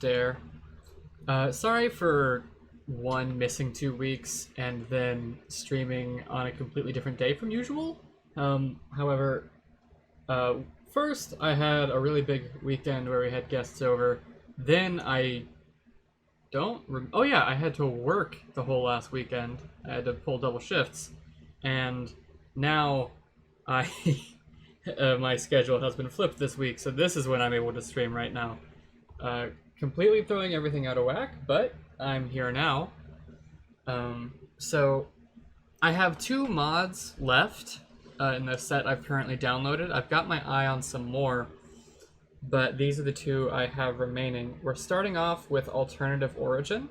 stare. Sorry for missing 2 weeks and then streaming on a completely different day from usual. However, first I had a really big weekend where we had guests over. Then I oh yeah, I had to work the whole last weekend. I had to pull double shifts, and now I my schedule has been flipped this week, so this is when I'm able to stream right now. Completely throwing everything out of whack, but I'm here now. So I have 2 mods left in the set I've currently downloaded. I've got my eye on some more, but these are the 2 I have remaining. We're starting off with Alternative Origin.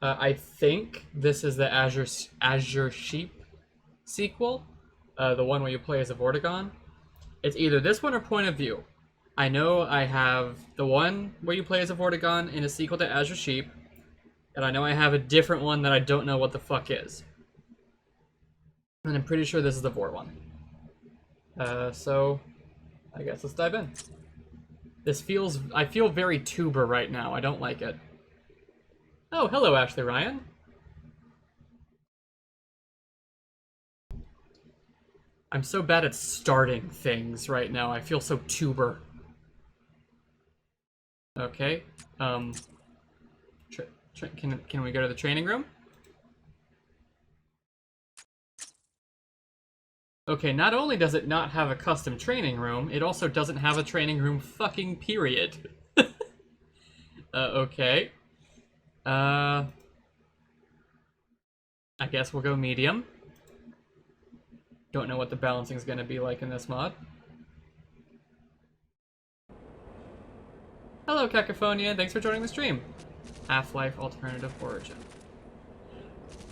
I think this is the Azure Sheep sequel, the one where you play as a Vortigaunt. It's either this one or Point of View. I know I have the one where you play as a Vortigaunt in a sequel to Azure Sheep, and I know I have a different one that I don't know what the fuck is. And I'm pretty sure this is the Vor one. So I guess let's dive in. I feel very tuber right now. I don't like it. Oh, hello, Ashley Ryan. I'm so bad at starting things right now. I feel so tuber. Okay. Can we go to the training room? Okay, not only does it not have a custom training room, it also doesn't have a training room fucking period. Okay. I guess we'll go medium. Don't know what the balancing is going to be like in this mod. Hello, Cacophonia. Thanks for joining the stream. Half-Life Alternative Origin.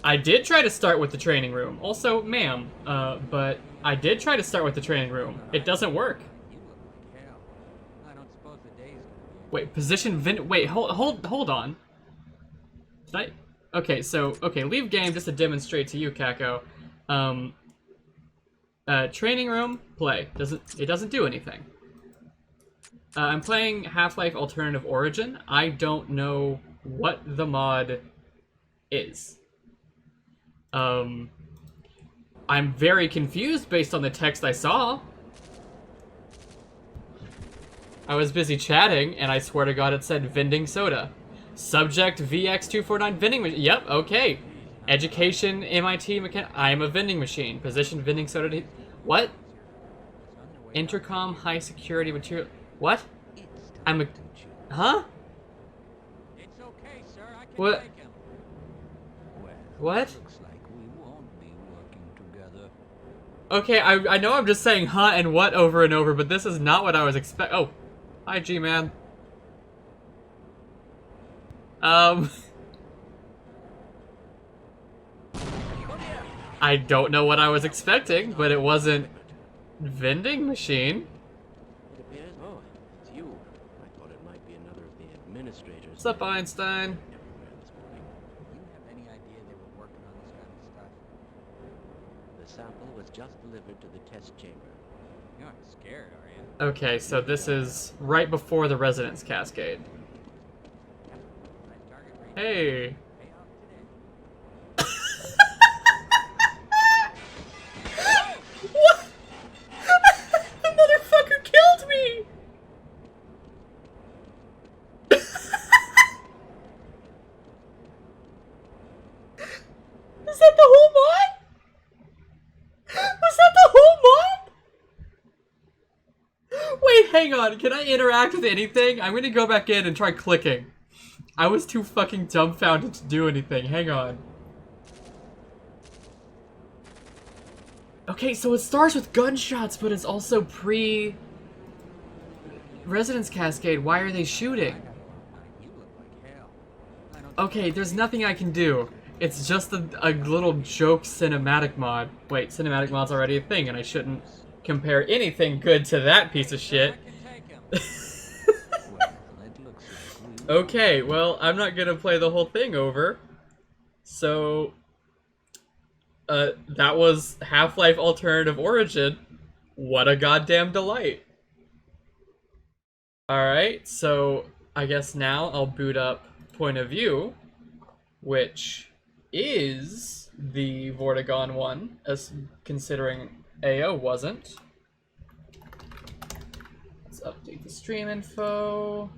I did try to start with the training room. Also, ma'am, but I did try to start with the training room. It doesn't work. Wait, position wait, hold on. Did I? Okay, so, leave game just to demonstrate to you, Kako. Training room, play. It doesn't do anything. I'm playing Half-Life Alternative Origin. I don't know what the mod is. I'm very confused based on the text I saw. I was busy chatting, and I swear to God it said vending soda. Subject VX249 vending machine. Yep, okay. Education, MIT, I am a vending machine. Position, vending soda. What? Intercom, high security material. What? I'm a... Huh? It's okay, sir. I can What? take him. What? Looks like we won't be working together. Okay, I know I'm just saying huh and what over and over, but this is not what I was expect. Oh. Hi, G-Man. I don't know what I was expecting, but it wasn't vending machine. It appears. Oh, it's you. I thought it might be another of the administrators. What's up, Einstein? Everywhere this morning. Do you have any idea they were working on this kind of stuff? The sample was just delivered to the test chamber. You aren't scared, are you? Okay, so this is right before the Resonance Cascade. Nice target range. Hey. Pay off today. What? The motherfucker killed me! Is that the whole mod? Was that the whole mod? Wait, hang on. Can I interact with anything? I'm gonna go back in and try clicking. I was too fucking dumbfounded to do anything. Hang on. Okay, so it starts with gunshots, but it's also pre-Resonance Cascade. Why are they shooting? You look like hell. I don't Okay, there's nothing I can do. It's just a little joke cinematic mod. Wait, cinematic mod's already a thing, and I shouldn't compare anything good to that piece of shit. I can take him. Well, it looks like we Okay, well, I'm not gonna play the whole thing over. So, that was Half-Life Alternative Origin. What a goddamn delight. Alright, so I guess now I'll boot up Point of View, which is the Vortigaunts one, as considering AO wasn't. Let's update the stream info.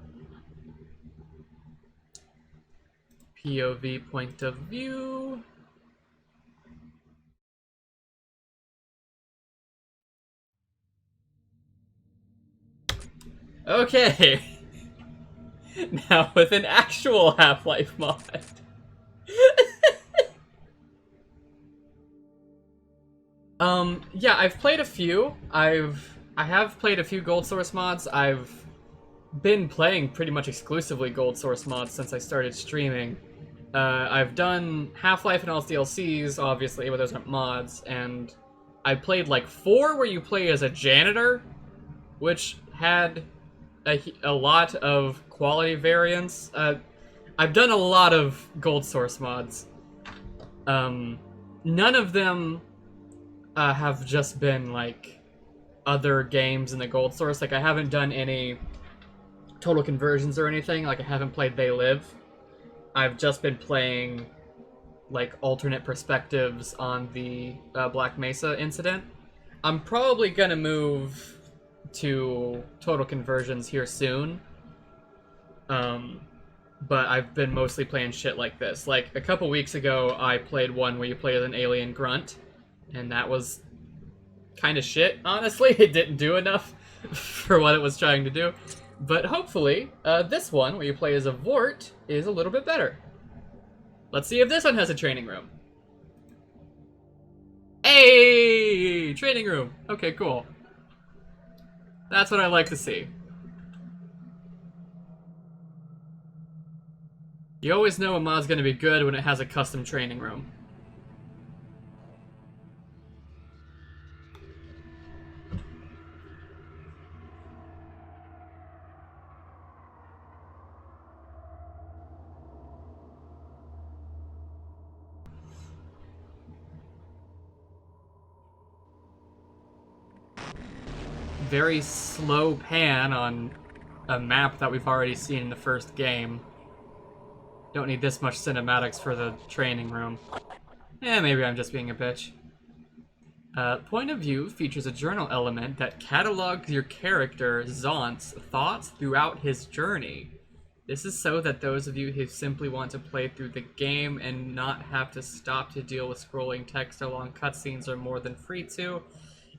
POV point of view. Okay. Now with an actual Half-Life mod. Yeah, I've played a few. I have played a few Gold Source mods. I've been playing pretty much exclusively Gold Source mods since I started streaming. I've done Half-Life and all its DLCs, obviously, but those aren't mods, and I played like 4 where you play as a janitor, which had a lot of quality variance. I've done a lot of Gold Source mods. None of them have just been like other games in the Gold Source. Like I haven't done any total conversions or anything. Like I haven't played They Live. I've just been playing like alternate perspectives on the Black Mesa Incident. I'm probably gonna move to total conversions here soon. But I've been mostly playing shit like this. Like a couple weeks ago, I played one where you play as an alien grunt, and that was kind of shit, honestly. It didn't do enough for what it was trying to do. But hopefully, this one, where you play as a Vort, is a little bit better. Let's see if this one has a training room. Hey! Training room! Okay, cool. That's what I like to see. You always know a mod's gonna be good when it has a custom training room. Very slow pan on a map that we've already seen in the first game. Don't need this much cinematics for the training room. Maybe I'm just being a bitch. Point of View features a journal element that catalogs your character, Zont's, thoughts throughout his journey. This is so that those of you who simply want to play through the game and not have to stop to deal with scrolling text or long cutscenes are more than free to.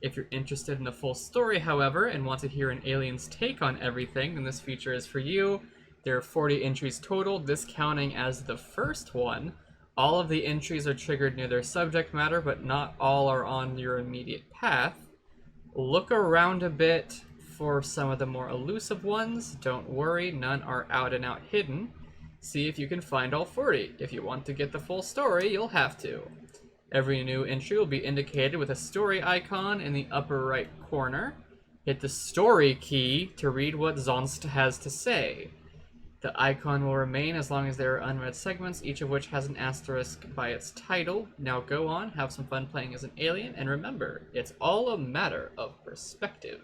If you're interested in the full story, however, and want to hear an alien's take on everything, then this feature is for you. There are 40 entries total, this counting as the first one. All of the entries are triggered near their subject matter, but not all are on your immediate path. Look around a bit for some of the more elusive ones. Don't worry, none are out and out hidden. See if you can find all 40. If you want to get the full story, you'll have to. Every new entry will be indicated with a story icon in the upper right corner. Hit the story key to read what Zonst has to say. The icon will remain as long as there are unread segments, each of which has an asterisk by its title. Now go on, have some fun playing as an alien, and remember, it's all a matter of perspective.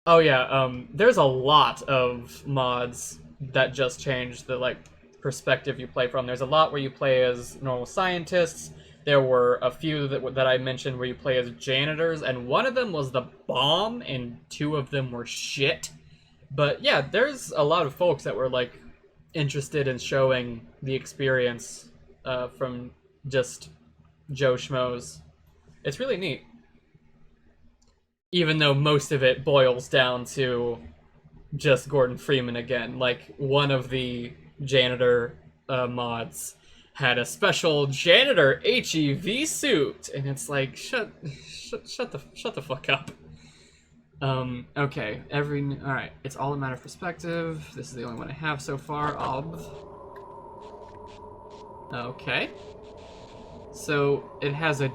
Oh yeah, there's a lot of mods that just change the, like, perspective you play from. There's a lot where you play as normal scientists. There were a few that I mentioned where you play as janitors, and one of them was the bomb, and 2 of them were shit. But yeah, there's a lot of folks that were like interested in showing the experience from just Joe Schmoes. It's really neat. Even though most of it boils down to just Gordon Freeman again. Like, one of the janitor mods had a special janitor HEV suit, and it's like, shut the fuck up. Okay, alright, it's all a matter of perspective. This is the only one I have so far. Okay. So, it has a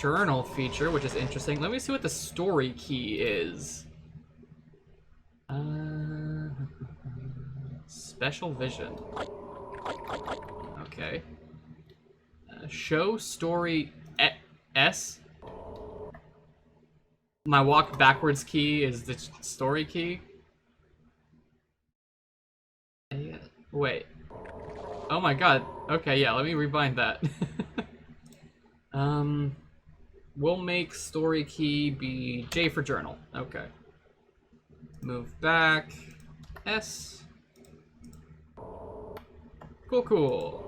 journal feature, which is interesting. Let me see what the story key is. Special vision. Okay. Show story S. My walk backwards key is the story key. Wait. Oh my god. Okay, yeah, let me rebind that. We'll make story key be J for journal. Okay. Move back. S. Cool, cool.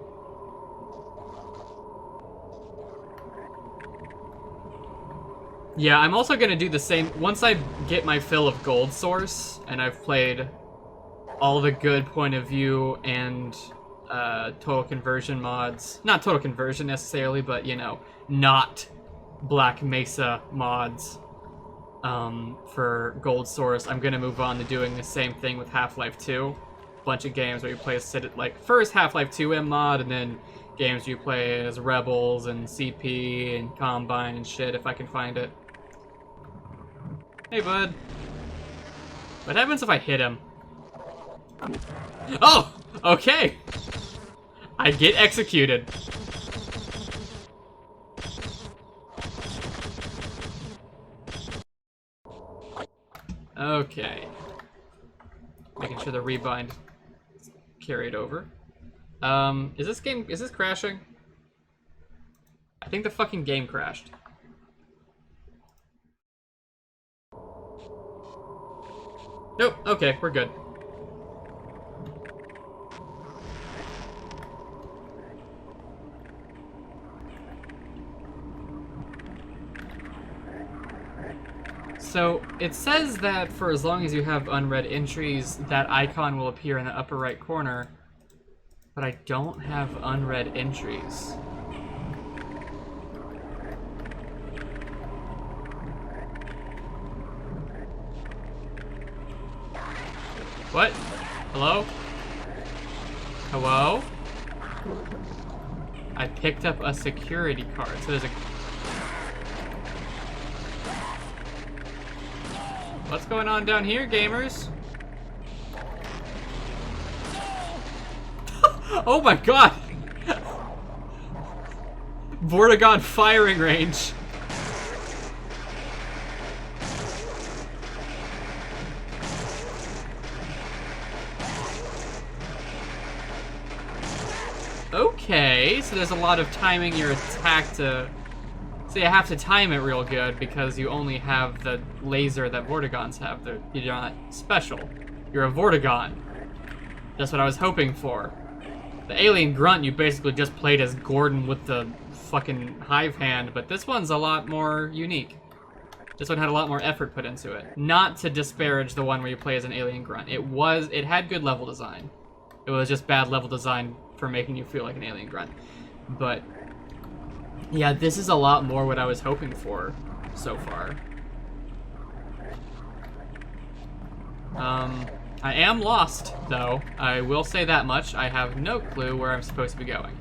Yeah, I'm also gonna do the same. Once I get my fill of gold source, and I've played all the good point of view and total conversion mods. Not total conversion necessarily, but, you know, not Black Mesa mods for gold source. I'm gonna move on to doing the same thing with Half-Life 2. Bunch of games where you play like first Half-Life 2M mod, and then games you play as Rebels and CP and Combine and shit if I can find it. Hey, bud. What happens if I hit him? Oh! Okay! I get executed. Okay. Making sure the rebind carried over. Is this crashing? I think the fucking game crashed. Nope, okay, we're good. So, it says that for as long as you have unread entries, that icon will appear in the upper right corner, but I don't have unread entries. What? Hello? Hello? I picked up a security card, so there's a... What's going on down here, gamers? Oh my god! Vortigaunts firing range. Okay, so there's a lot of timing your attack to... So you have to time it real good because you only have the laser that Vortigaunts have. You're not special. You're a Vortigaunt. That's what I was hoping for. The alien grunt, you basically just played as Gordon with the fucking hive hand, but this one's a lot more unique. This one had a lot more effort put into it. Not to disparage the one where you play as an alien grunt. It had good level design. It was just bad level design for making you feel like an alien grunt. But yeah, this is a lot more what I was hoping for so far. I am lost, though. I will say that much. I have no clue where I'm supposed to be going.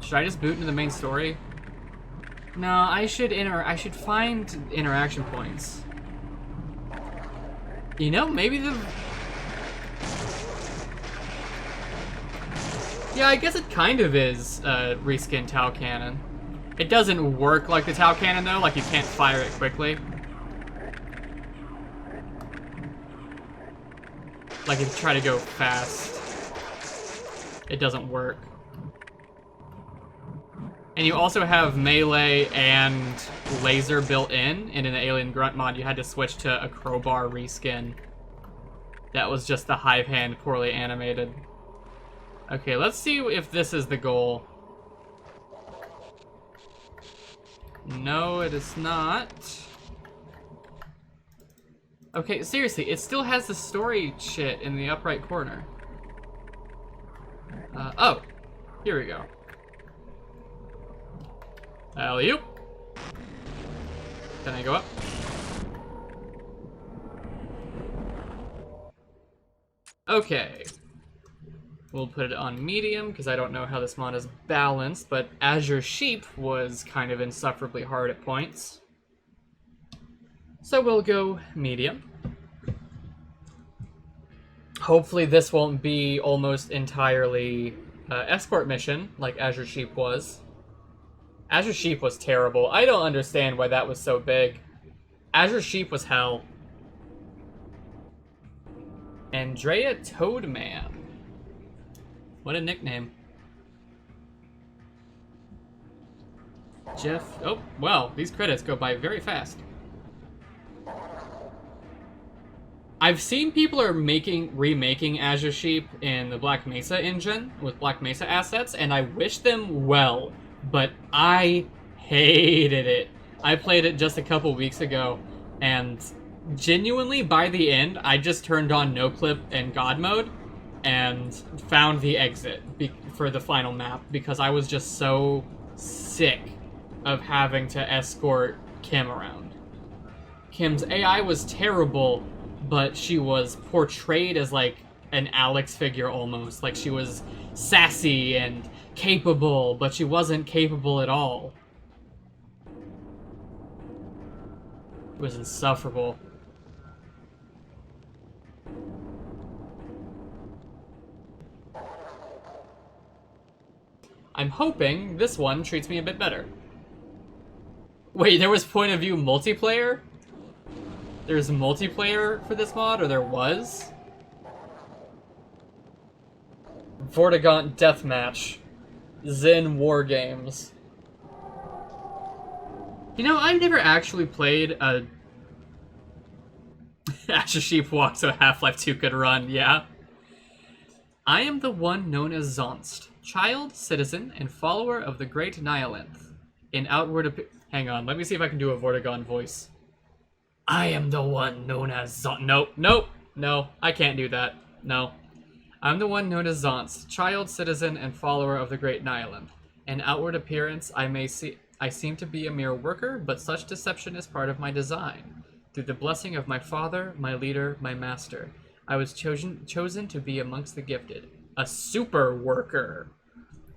Should I just boot into the main story? No, I should find interaction points. You know, maybe the... Yeah, I guess it kind of is reskin Tau Cannon. It doesn't work like the Tau Cannon, though. Like, you can't fire it quickly. Like, if you try to go fast, it doesn't work. And you also have melee and laser built in, and in the Alien Grunt mod, you had to switch to a crowbar reskin. That was just the hive hand poorly animated. Okay, let's see if this is the goal. No, it is not. Okay, seriously, it still has the story shit in the upright corner. Oh, here we go. Alley-oop. Can I go up? Okay. We'll put it on medium, because I don't know how this mod is balanced, but Azure Sheep was kind of insufferably hard at points. So we'll go medium. Hopefully this won't be almost entirely escort mission, like Azure Sheep was. Azure Sheep was terrible. I don't understand why that was so big. Azure Sheep was hell. Andrea Toadman. What a nickname. Jeff. Oh, well, these credits go by very fast. I've seen people are remaking Azure Sheep in the Black Mesa engine with Black Mesa assets, and I wish them well, but I hated it. I played it just a couple weeks ago, and genuinely, by the end, I just turned on no-clip and God mode and found the exit for the final map because I was just so sick of having to escort Kim around. Kim's AI was terrible, but she was portrayed as like an Alex figure almost. Like she was sassy and capable, but she wasn't capable at all. It was insufferable. I'm hoping this one treats me a bit better. Wait, there was point of view multiplayer? There's multiplayer for this mod, or there was? Vortigaunt Deathmatch. Zen War Games. You know, I've never actually played a... Azure Sheep walked so Half-Life 2 could run, yeah. I am the one known as Zonst, child, citizen, and follower of the Great Nihilanth. In outward hang on, let me see if I can do a Vortigaunt voice. I am the one known as Zonst. No, I can't do that. No. I'm the one known as Zonst, child, citizen, and follower of the Great Nihilanth. In outward appearance, I seem to be a mere worker, but such deception is part of my design. Through the blessing of my father, my leader, my master, I was chosen to be amongst the gifted. A super worker.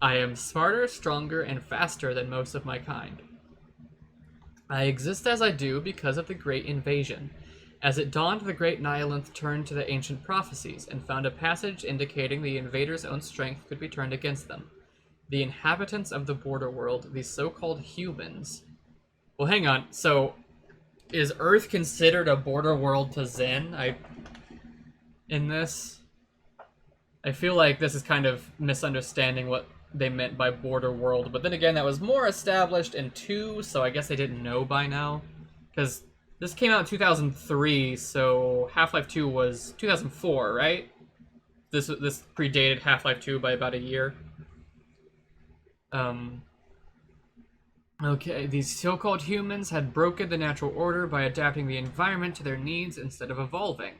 I am smarter, stronger, and faster than most of my kind. I exist as I do because of the Great Invasion. As it dawned, the Great Nihilanth turned to the ancient prophecies and found a passage indicating the invaders' own strength could be turned against them. The inhabitants of the border world, the so-called humans... Well, hang on. So, is Earth considered a border world to Zen? In this? I feel like this is kind of misunderstanding what they meant by border world, but then again, that was more established in 2, so I guess they didn't know by now. Because this came out in 2003, so Half-Life 2 was 2004, right? This predated Half-Life 2 by about a year. Okay, these so-called humans had broken the natural order by adapting the environment to their needs instead of evolving.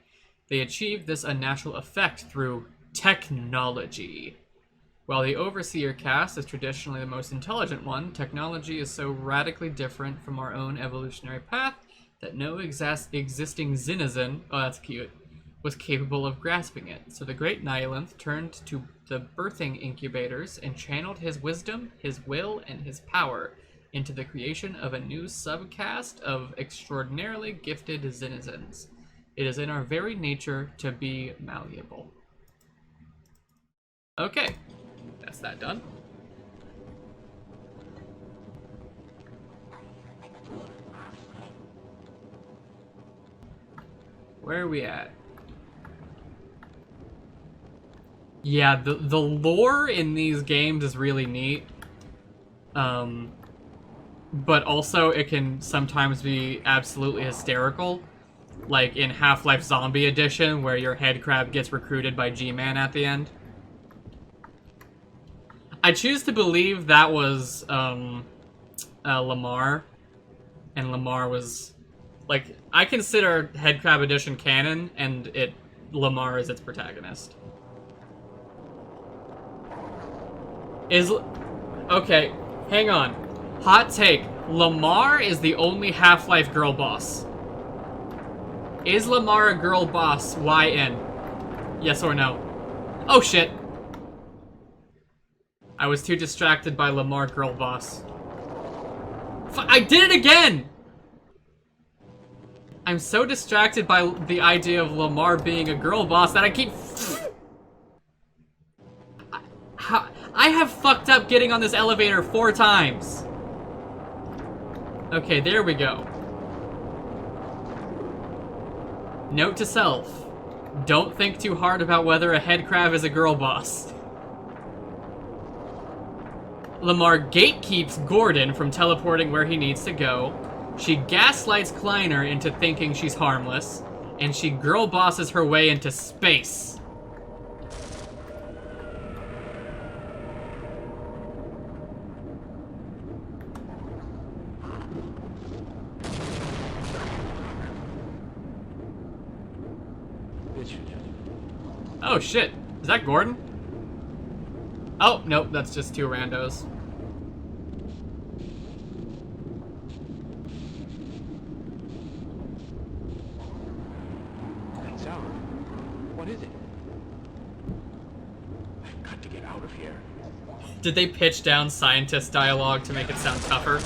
They achieved this unnatural effect through technology. While the Overseer caste is traditionally the most intelligent one, technology is so radically different from our own evolutionary path that no existing Zenizen, oh that's cute, was capable of grasping it. So the Great Nihilanth turned to the birthing incubators and channeled his wisdom, his will, and his power into the creation of a new subcaste of extraordinarily gifted Zenizens. It is in our very nature to be malleable. Okay, that's that done. Where are we at? Yeah, the lore in these games is really neat. But also it can sometimes be absolutely hysterical. Like in Half-Life Zombie Edition, where your head crab gets recruited by G-Man at the end. I choose to believe that was Lamar. And Lamar was... Like, I consider Headcrab Edition canon, and Lamar is its protagonist. Okay, hang on. Hot take. Lamar is the only Half-Life girl boss. Is Lamar a girl boss? YN. Yes or no? Oh shit. I was too distracted by Lamar girl boss. I did it again! I'm so distracted by the idea of Lamar being a girl boss that I keep... I have fucked up getting on this elevator 4 times. Okay, there we go. Note to self. Don't think too hard about whether a headcrab is a girl boss. Lamar gatekeeps Gordon from teleporting where he needs to go. She gaslights Kleiner into thinking she's harmless. And she girl bosses her way into space. Oh shit, is that Gordon? Oh, nope, that's just two randos. That sound. What is it? I've got to get out of here. Did they pitch down scientist dialogue to make it sound tougher?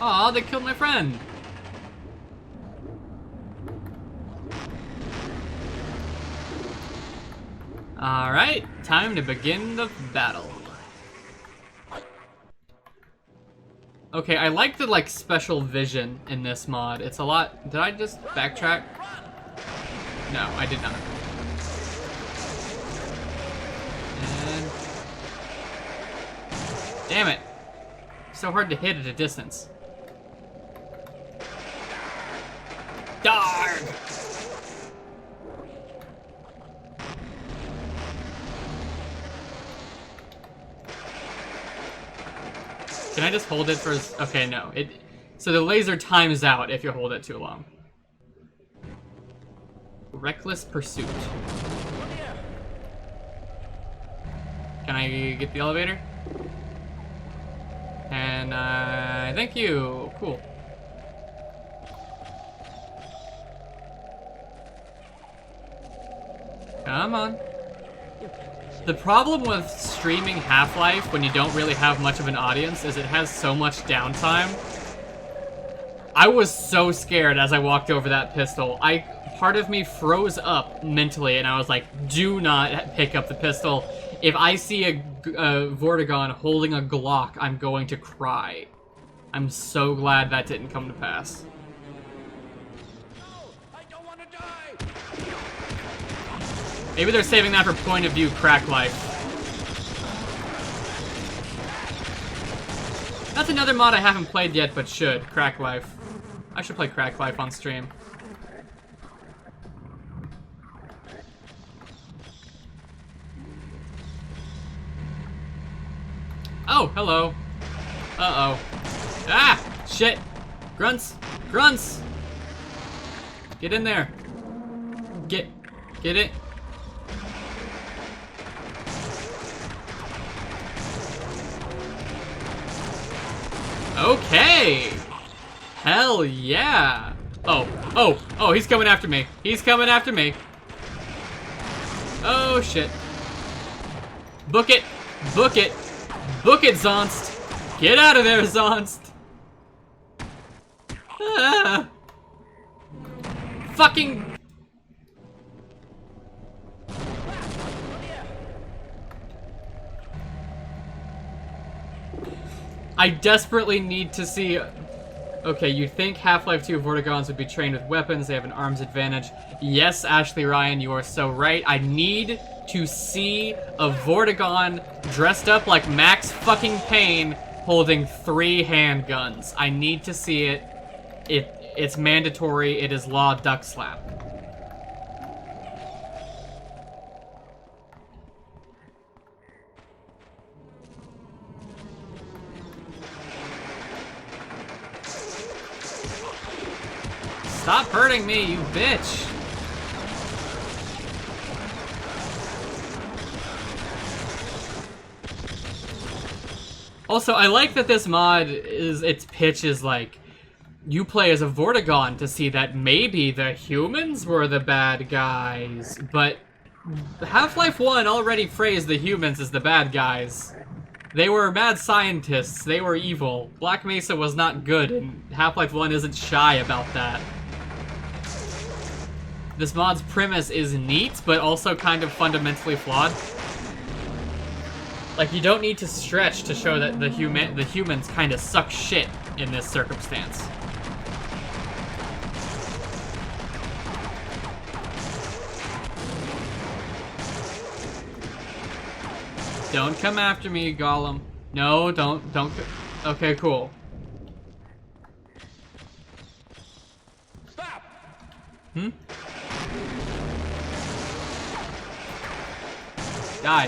Aw, they killed my friend. Alright, time to begin the battle. Okay, I like the, like, special vision in this mod. It's a lot... Did I just backtrack? No, I did not. And... Damn it. So hard to hit at a distance. Darn! Can I just hold it for... Okay, no. So the laser times out if you hold it too long. Reckless pursuit. Can I get the elevator? And, thank you. Cool. Come on. The problem with streaming Half-Life when you don't really have much of an audience is it has so much downtime. I was so scared as I walked over that pistol. Part of me froze up mentally and I was like, do not pick up the pistol. If I see a Vortigaunt holding a Glock, I'm going to cry. I'm so glad that didn't come to pass. Maybe they're saving that for point of view crack life. That's another mod I haven't played yet, but should. Crack life. I should play crack life on stream. Oh, hello. Uh-oh. Ah! Shit! Grunts! Grunts! Get in there. Get it. Okay! Hell yeah! Oh, he's coming after me. He's coming after me. Oh, shit. Book it! Book it! Book it, Zonst! Get out of there, Zonst! Ah. Fucking... I desperately need to see... Okay, you think Half-Life 2 Vortigaunts would be trained with weapons, they have an arms advantage. Yes, Ashley Ryan, you are so right. I need to see a Vortigaunt dressed up like Max fucking Payne holding 3 handguns. I need to see it. It's mandatory. It is law. Duck slap. Stop hurting me, you bitch! Also, I like that this mod its pitch is like, you play as a Vortigaunt to see that maybe the humans were the bad guys, but Half-Life 1 already phrased the humans as the bad guys. They were mad scientists, they were evil. Black Mesa was not good, and Half-Life 1 isn't shy about that. This mod's premise is neat, but also kind of fundamentally flawed. Like, you don't need to stretch to show that the humans kind of suck shit in this circumstance. Don't come after me, Gollum. No, don't. Okay, cool. Stop! Hmm? Die.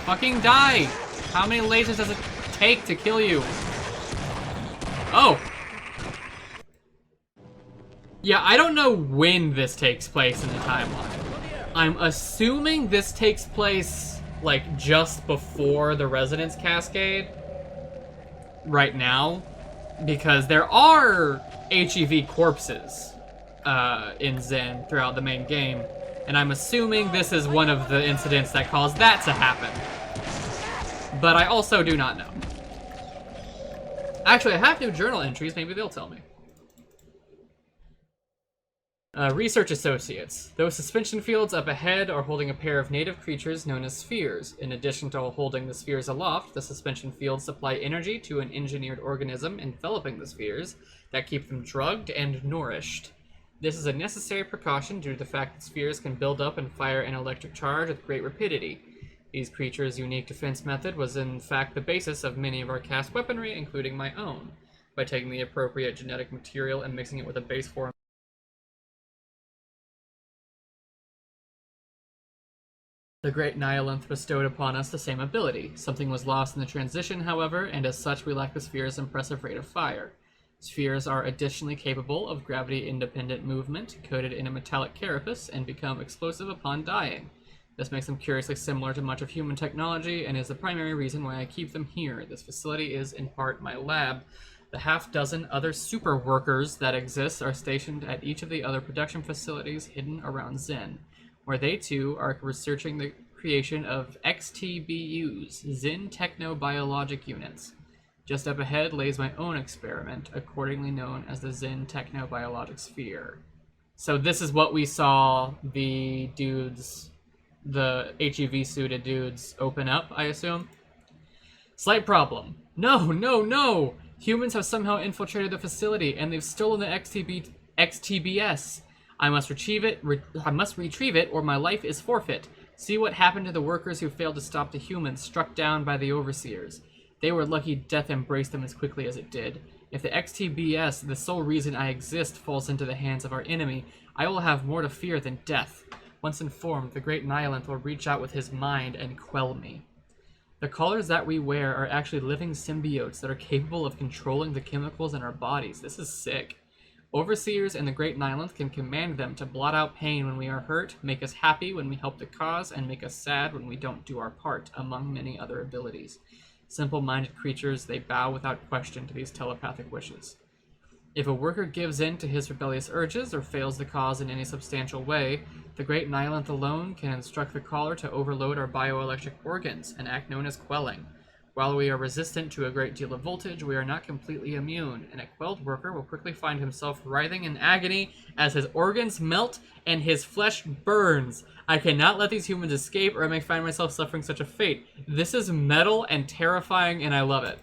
Fucking die! How many lasers does it take to kill you? Oh! Yeah, I don't know when this takes place in the timeline. I'm assuming this takes place, like, just before the Resonance Cascade. Right now. Because there are HEV corpses in Zen throughout the main game. And I'm assuming this is one of the incidents that caused that to happen. But I also do not know. Actually, I have new journal entries. Maybe they'll tell me. Research Associates. Those suspension fields up ahead are holding a pair of native creatures known as spheres. In addition to holding the spheres aloft, the suspension fields supply energy to an engineered organism enveloping the spheres that keep them drugged and nourished. This is a necessary precaution due to the fact that spheres can build up and fire an electric charge with great rapidity. These creatures' unique defense method was in fact the basis of many of our cast weaponry, including my own. By taking the appropriate genetic material and mixing it with a base form, the Great Nihilith bestowed upon us the same ability. Something was lost in the transition, however, and as such we lack the sphere's impressive rate of fire. Spheres are additionally capable of gravity-independent movement, coated in a metallic carapace, and become explosive upon dying. This makes them curiously similar to much of human technology, and is the primary reason why I keep them here. This facility is, in part, my lab. The half-dozen other super workers that exist are stationed at each of the other production facilities hidden around Zen, where they too are researching the creation of XTBUs, Zen Technobiologic Units. Just up ahead lays my own experiment, accordingly known as the Zen Technobiologic Sphere. So this is what we saw the dudes, the HEV-suited dudes, open up, I assume? Slight problem. No! Humans have somehow infiltrated the facility, and they've stolen the XTBS. I must retrieve it, or my life is forfeit. See what happened to the workers who failed to stop the humans struck down by the overseers. They were lucky death embraced them as quickly as it did. If the XTBS, the sole reason I exist, falls into the hands of our enemy, I will have more to fear than death. Once informed, the Great Nihilith will reach out with his mind and quell me. The collars that we wear are actually living symbiotes that are capable of controlling the chemicals in our bodies. This is sick. Overseers and the Great Nihilith can command them to blot out pain when we are hurt, make us happy when we help the cause, and make us sad when we don't do our part, among many other abilities. Simple-minded creatures, they bow without question to these telepathic wishes. If a worker gives in to his rebellious urges or fails the cause in any substantial way, the Great Nihilith alone can instruct the caller to overload our bioelectric organs, an act known as quelling. While we are resistant to a great deal of voltage, we are not completely immune, and a quelled worker will quickly find himself writhing in agony as his organs melt and his flesh burns. I cannot let these humans escape, or I may find myself suffering such a fate. This is metal and terrifying, and I love it.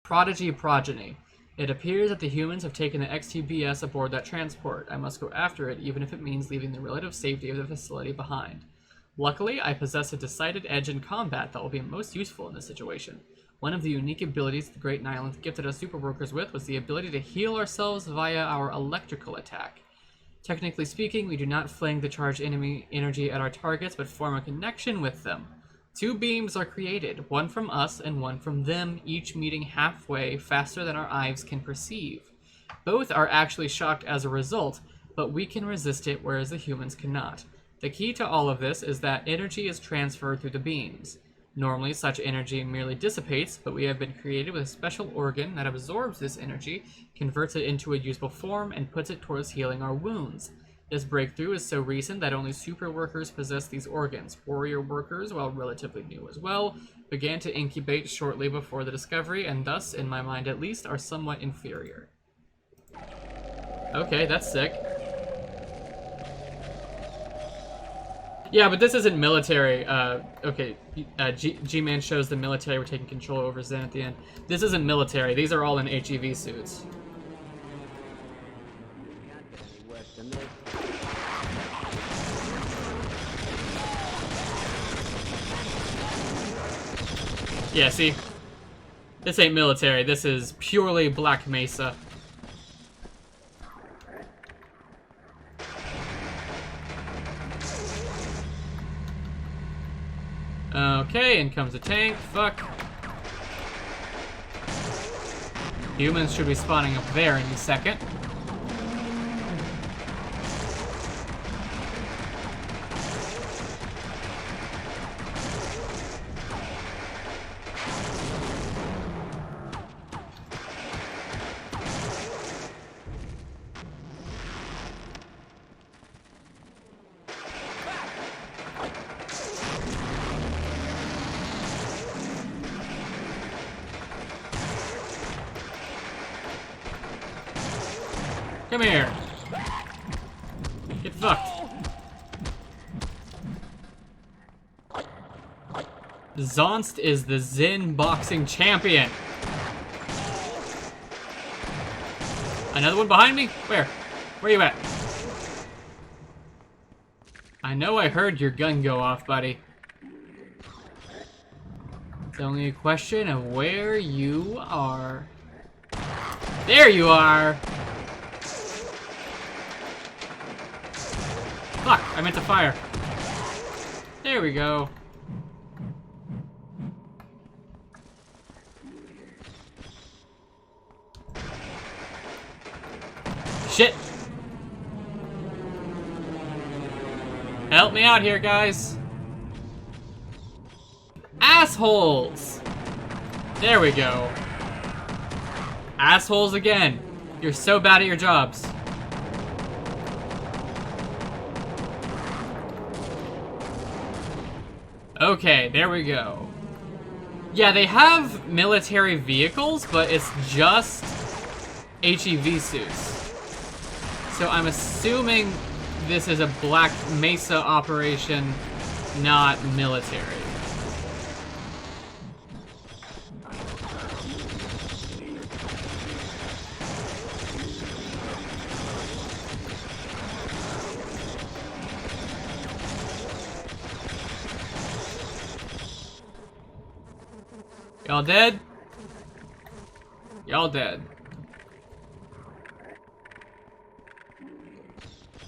Prodigy Progeny. It appears that the humans have taken the XTBS aboard that transport. I must go after it, even if it means leaving the relative safety of the facility behind. Luckily, I possess a decided edge in combat that will be most useful in this situation. One of the unique abilities the Great Nihilith gifted us superworkers with was the ability to heal ourselves via our electrical attack. Technically speaking, we do not fling the charged enemy energy at our targets, but form a connection with them. Two beams are created, one from us and one from them, each meeting halfway faster than our eyes can perceive. Both are actually shocked as a result, but we can resist it, whereas the humans cannot. The key to all of this is that energy is transferred through the beams. Normally, such energy merely dissipates, but we have been created with a special organ that absorbs this energy, converts it into a usable form, and puts it towards healing our wounds. This breakthrough is so recent that only super workers possess these organs. Warrior workers, while relatively new as well, began to incubate shortly before the discovery, and thus, in my mind at least, are somewhat inferior. Okay, that's sick. Yeah, but this isn't military. Okay, G-Man shows the military were taking control over Zen at the end. This isn't military. These are all in HEV suits. Yeah, see? This ain't military. This is purely Black Mesa. Okay, in comes a tank. Fuck. Humans should be spawning up there any second. Come here. Get fucked. Zonst is the Zen boxing champion. Another one behind me? Where? Where you at? I know I heard your gun go off, buddy. It's only a question of where you are. There you are! Fuck, I meant to fire. There we go. Shit! Help me out here, guys. Assholes! There we go. Assholes again. You're so bad at your jobs. Okay, there we go. Yeah, they have military vehicles, but it's just HEV suits. So I'm assuming this is a Black Mesa operation, not military. Y'all dead? Y'all dead.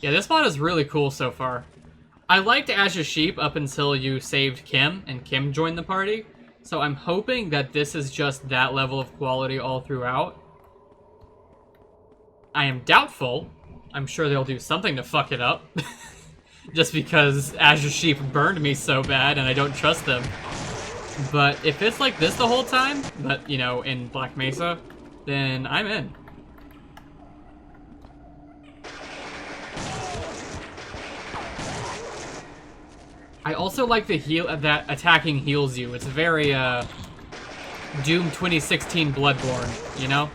Yeah, this mod is really cool so far. I liked Azure Sheep up until you saved Kim, and Kim joined the party. So I'm hoping that this is just that level of quality all throughout. I am doubtful. I'm sure they'll do something to fuck it up. Just because Azure Sheep burned me so bad and I don't trust them. But if it's like this the whole time, but, you know, in Black Mesa, then I'm in. I also like the heal that attacking heals you. It's very, Doom 2016 Bloodborne, you know?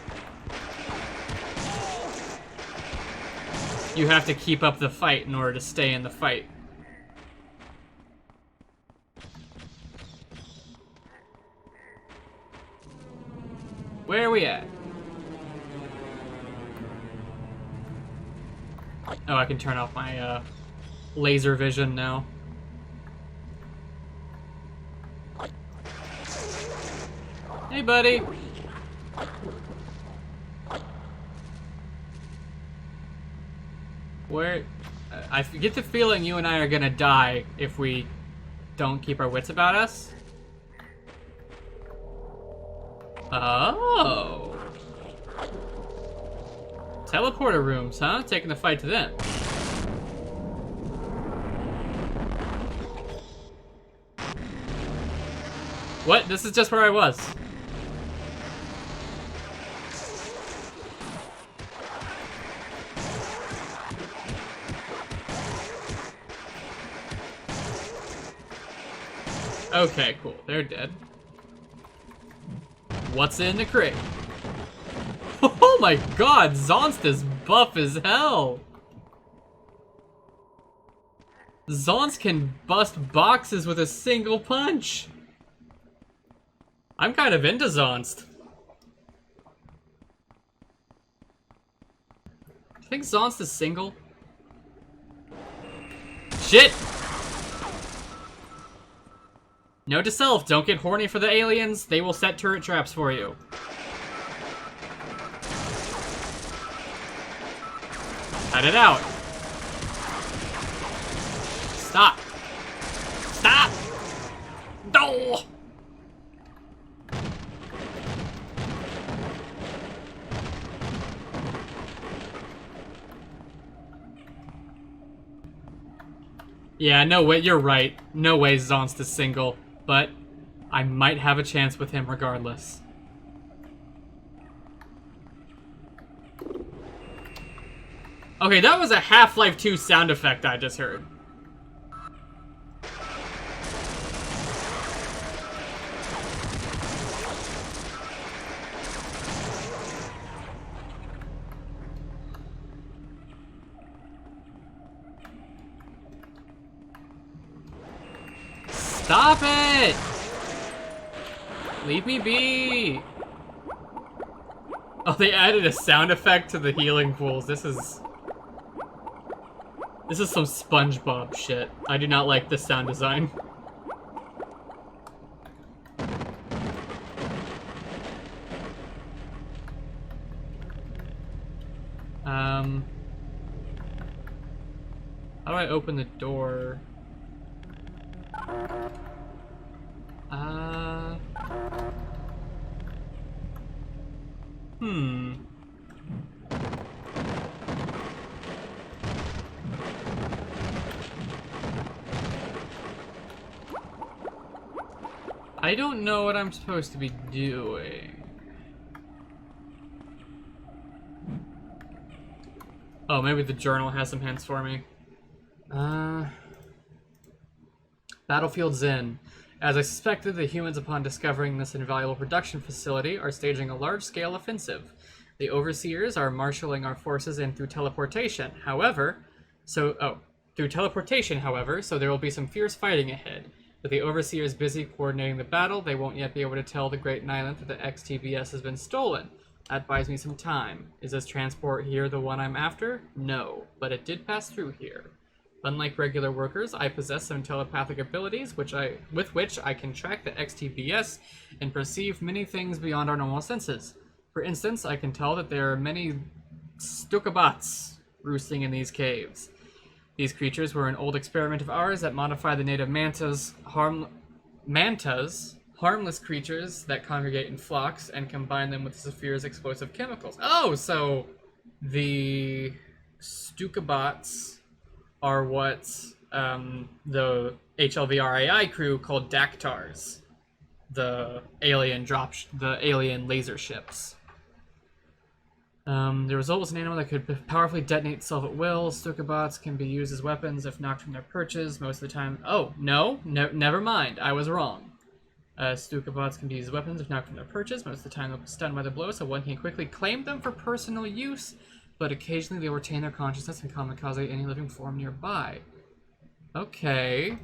You have to keep up the fight in order to stay in the fight. Where are we at? Oh, I can turn off my, laser vision now. Hey, buddy! Where... I get the feeling you and I are gonna die if we don't keep our wits about us. Oh. Teleporter rooms, huh? Taking the fight to them. What? This is just where I was. Okay, cool. They're dead. What's in the crate? Oh my god, Zonst is buff as hell! Zonst can bust boxes with a single punch! I'm kind of into Zonst. I think Zonst is single. Shit! Note to self, don't get horny for the aliens. They will set turret traps for you. Cut it out. Stop. Stop! No! Yeah, no way, you're right. No way Zon's the single, but I might have a chance with him regardless. Okay, that was a Half-Life 2 sound effect I just heard. Stop it! Leave me be! Oh, they added a sound effect to the healing pools. This is some SpongeBob shit. I do not like this sound design. How do I open the door? I don't know what I'm supposed to be doing. Oh, maybe the journal has some hints for me. Battlefield Zen. As I suspected, the humans, upon discovering this invaluable production facility, are staging a large-scale offensive. The overseers are marshaling our forces in through teleportation. So there will be some fierce fighting ahead. With the overseers busy coordinating the battle, they won't yet be able to tell the Great Nyland that the XTBS has been stolen. That buys me some time. Is this transport here the one I'm after? No, but it did pass through here. Unlike regular workers, I possess some telepathic abilities with which I can track the XTBS and perceive many things beyond our normal senses. For instance, I can tell that there are many Stukabots roosting in these caves. These creatures were an old experiment of ours that modified the native mantas, harmless creatures that congregate in flocks, and combine them with Zephyr's explosive chemicals. Oh, so the Stukabots are what the HLVRAI crew called Dactars, the alien laser ships. The result was an animal that could powerfully detonate itself at will. Stukabots can be used as weapons if knocked from their perches most of the time. Oh, no, never mind. I was wrong. Stukabots can be used as weapons if knocked from their perches. Most of the time they'll be stunned by the blow, so one can quickly claim them for personal use, but occasionally they retain their consciousness and kamikaze any living form nearby. Okay.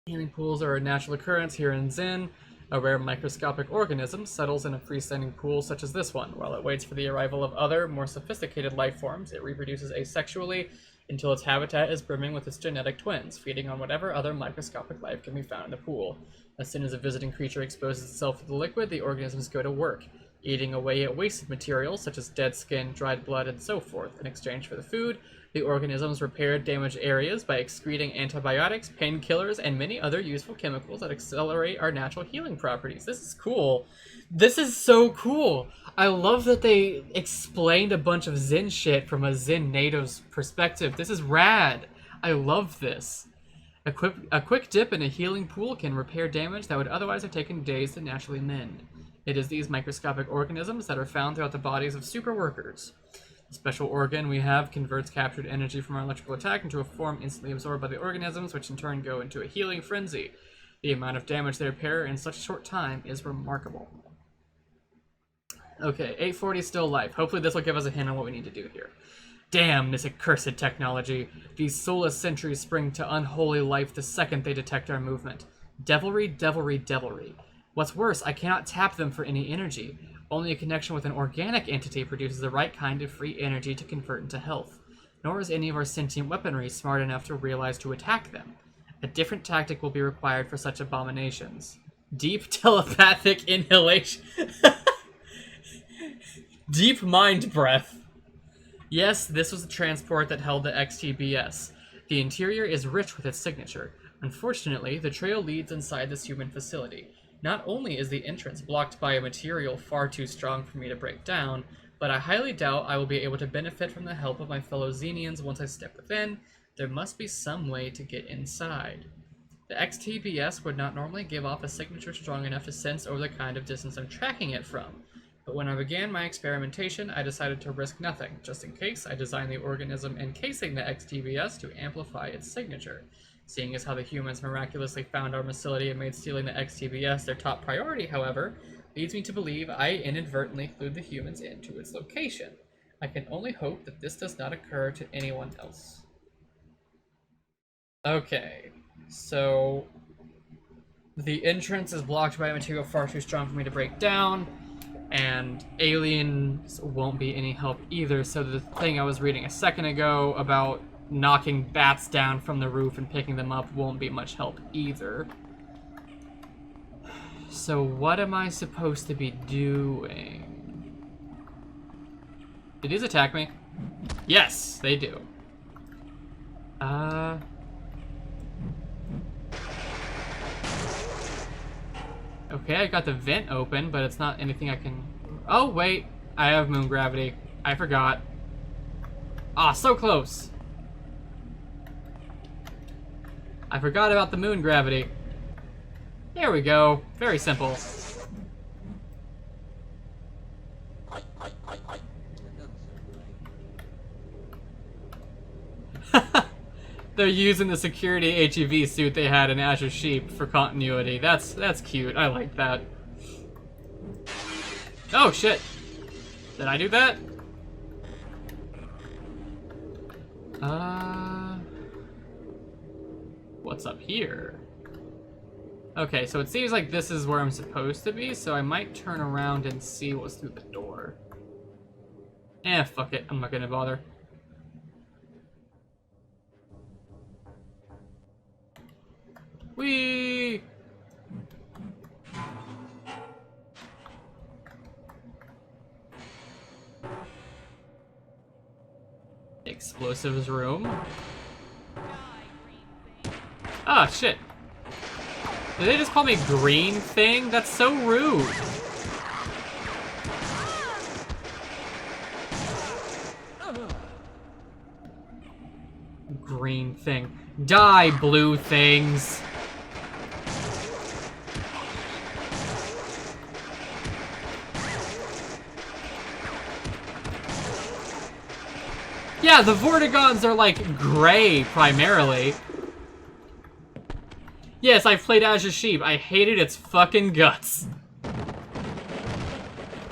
Healing pools are a natural occurrence here in Zen. A rare microscopic organism settles in a freestanding pool such as this one. While it waits for the arrival of other, more sophisticated life forms, it reproduces asexually until its habitat is brimming with its genetic twins, feeding on whatever other microscopic life can be found in the pool. As soon as a visiting creature exposes itself to the liquid, the organisms go to work, eating away at wasted materials such as dead skin, dried blood, and so forth. In exchange for the food, the organisms repair damaged areas by excreting antibiotics, painkillers, and many other useful chemicals that accelerate our natural healing properties. This is cool. This is so cool. I love that they explained a bunch of Zen shit from a Zen native's perspective. This is rad. I love this. A quick dip in a healing pool can repair damage that would otherwise have taken days to naturally mend. It is these microscopic organisms that are found throughout the bodies of super workers. The special organ we have converts captured energy from our electrical attack into a form instantly absorbed by the organisms, which in turn go into a healing frenzy. The amount of damage they repair in such a short time is remarkable. Okay, 840 still life. Hopefully this will give us a hint on what we need to do here. Damn this accursed technology. These soulless sentries spring to unholy life the second they detect our movement. Devilry, devilry, devilry. What's worse, I cannot tap them for any energy. Only a connection with an organic entity produces the right kind of free energy to convert into health. Nor is any of our sentient weaponry smart enough to realize to attack them. A different tactic will be required for such abominations. Deep telepathic inhalation. Deep mind breath. Yes, this was the transport that held the XTBS. The interior is rich with its signature. Unfortunately, the trail leads inside this human facility. Not only is the entrance blocked by a material far too strong for me to break down, but I highly doubt I will be able to benefit from the help of my fellow Xenians once I step within. There must be some way to get inside. The XTBS would not normally give off a signature strong enough to sense over the kind of distance I'm tracking it from. But when I began my experimentation, I decided to risk nothing. Just in case, I designed the organism encasing the XTBS to amplify its signature. Seeing as how the humans miraculously found our facility and made stealing the XTBS their top priority, however, leads me to believe I inadvertently clued the humans into its location. I can only hope that this does not occur to anyone else. Okay, so the entrance is blocked by a material far too strong for me to break down, and aliens won't be any help either. So the thing I was reading a second ago about knocking bats down from the roof and picking them up won't be much help either. So what am I supposed to be doing? Did these attack me? Yes, they do. Okay, I got the vent open, but it's not anything I can... Oh, wait. I have moon gravity. I forgot. Ah, so close. I forgot about the moon gravity. There we go. Very simple. They're using the security HEV suit they had in Azure Sheep for continuity. That's cute. I like that. Oh shit! Did I do that? What's up here? Okay, so it seems like this is where I'm supposed to be, so I might turn around and see what's through the door. Eh, fuck it. I'm not gonna bother. Whee! Explosives room. Ah, shit. Did they just call me green thing? That's so rude. Green thing. Die, blue things. Yeah, the Vortigaunts are like gray primarily. Yes, I've played Azure Sheep. I hated its fucking guts.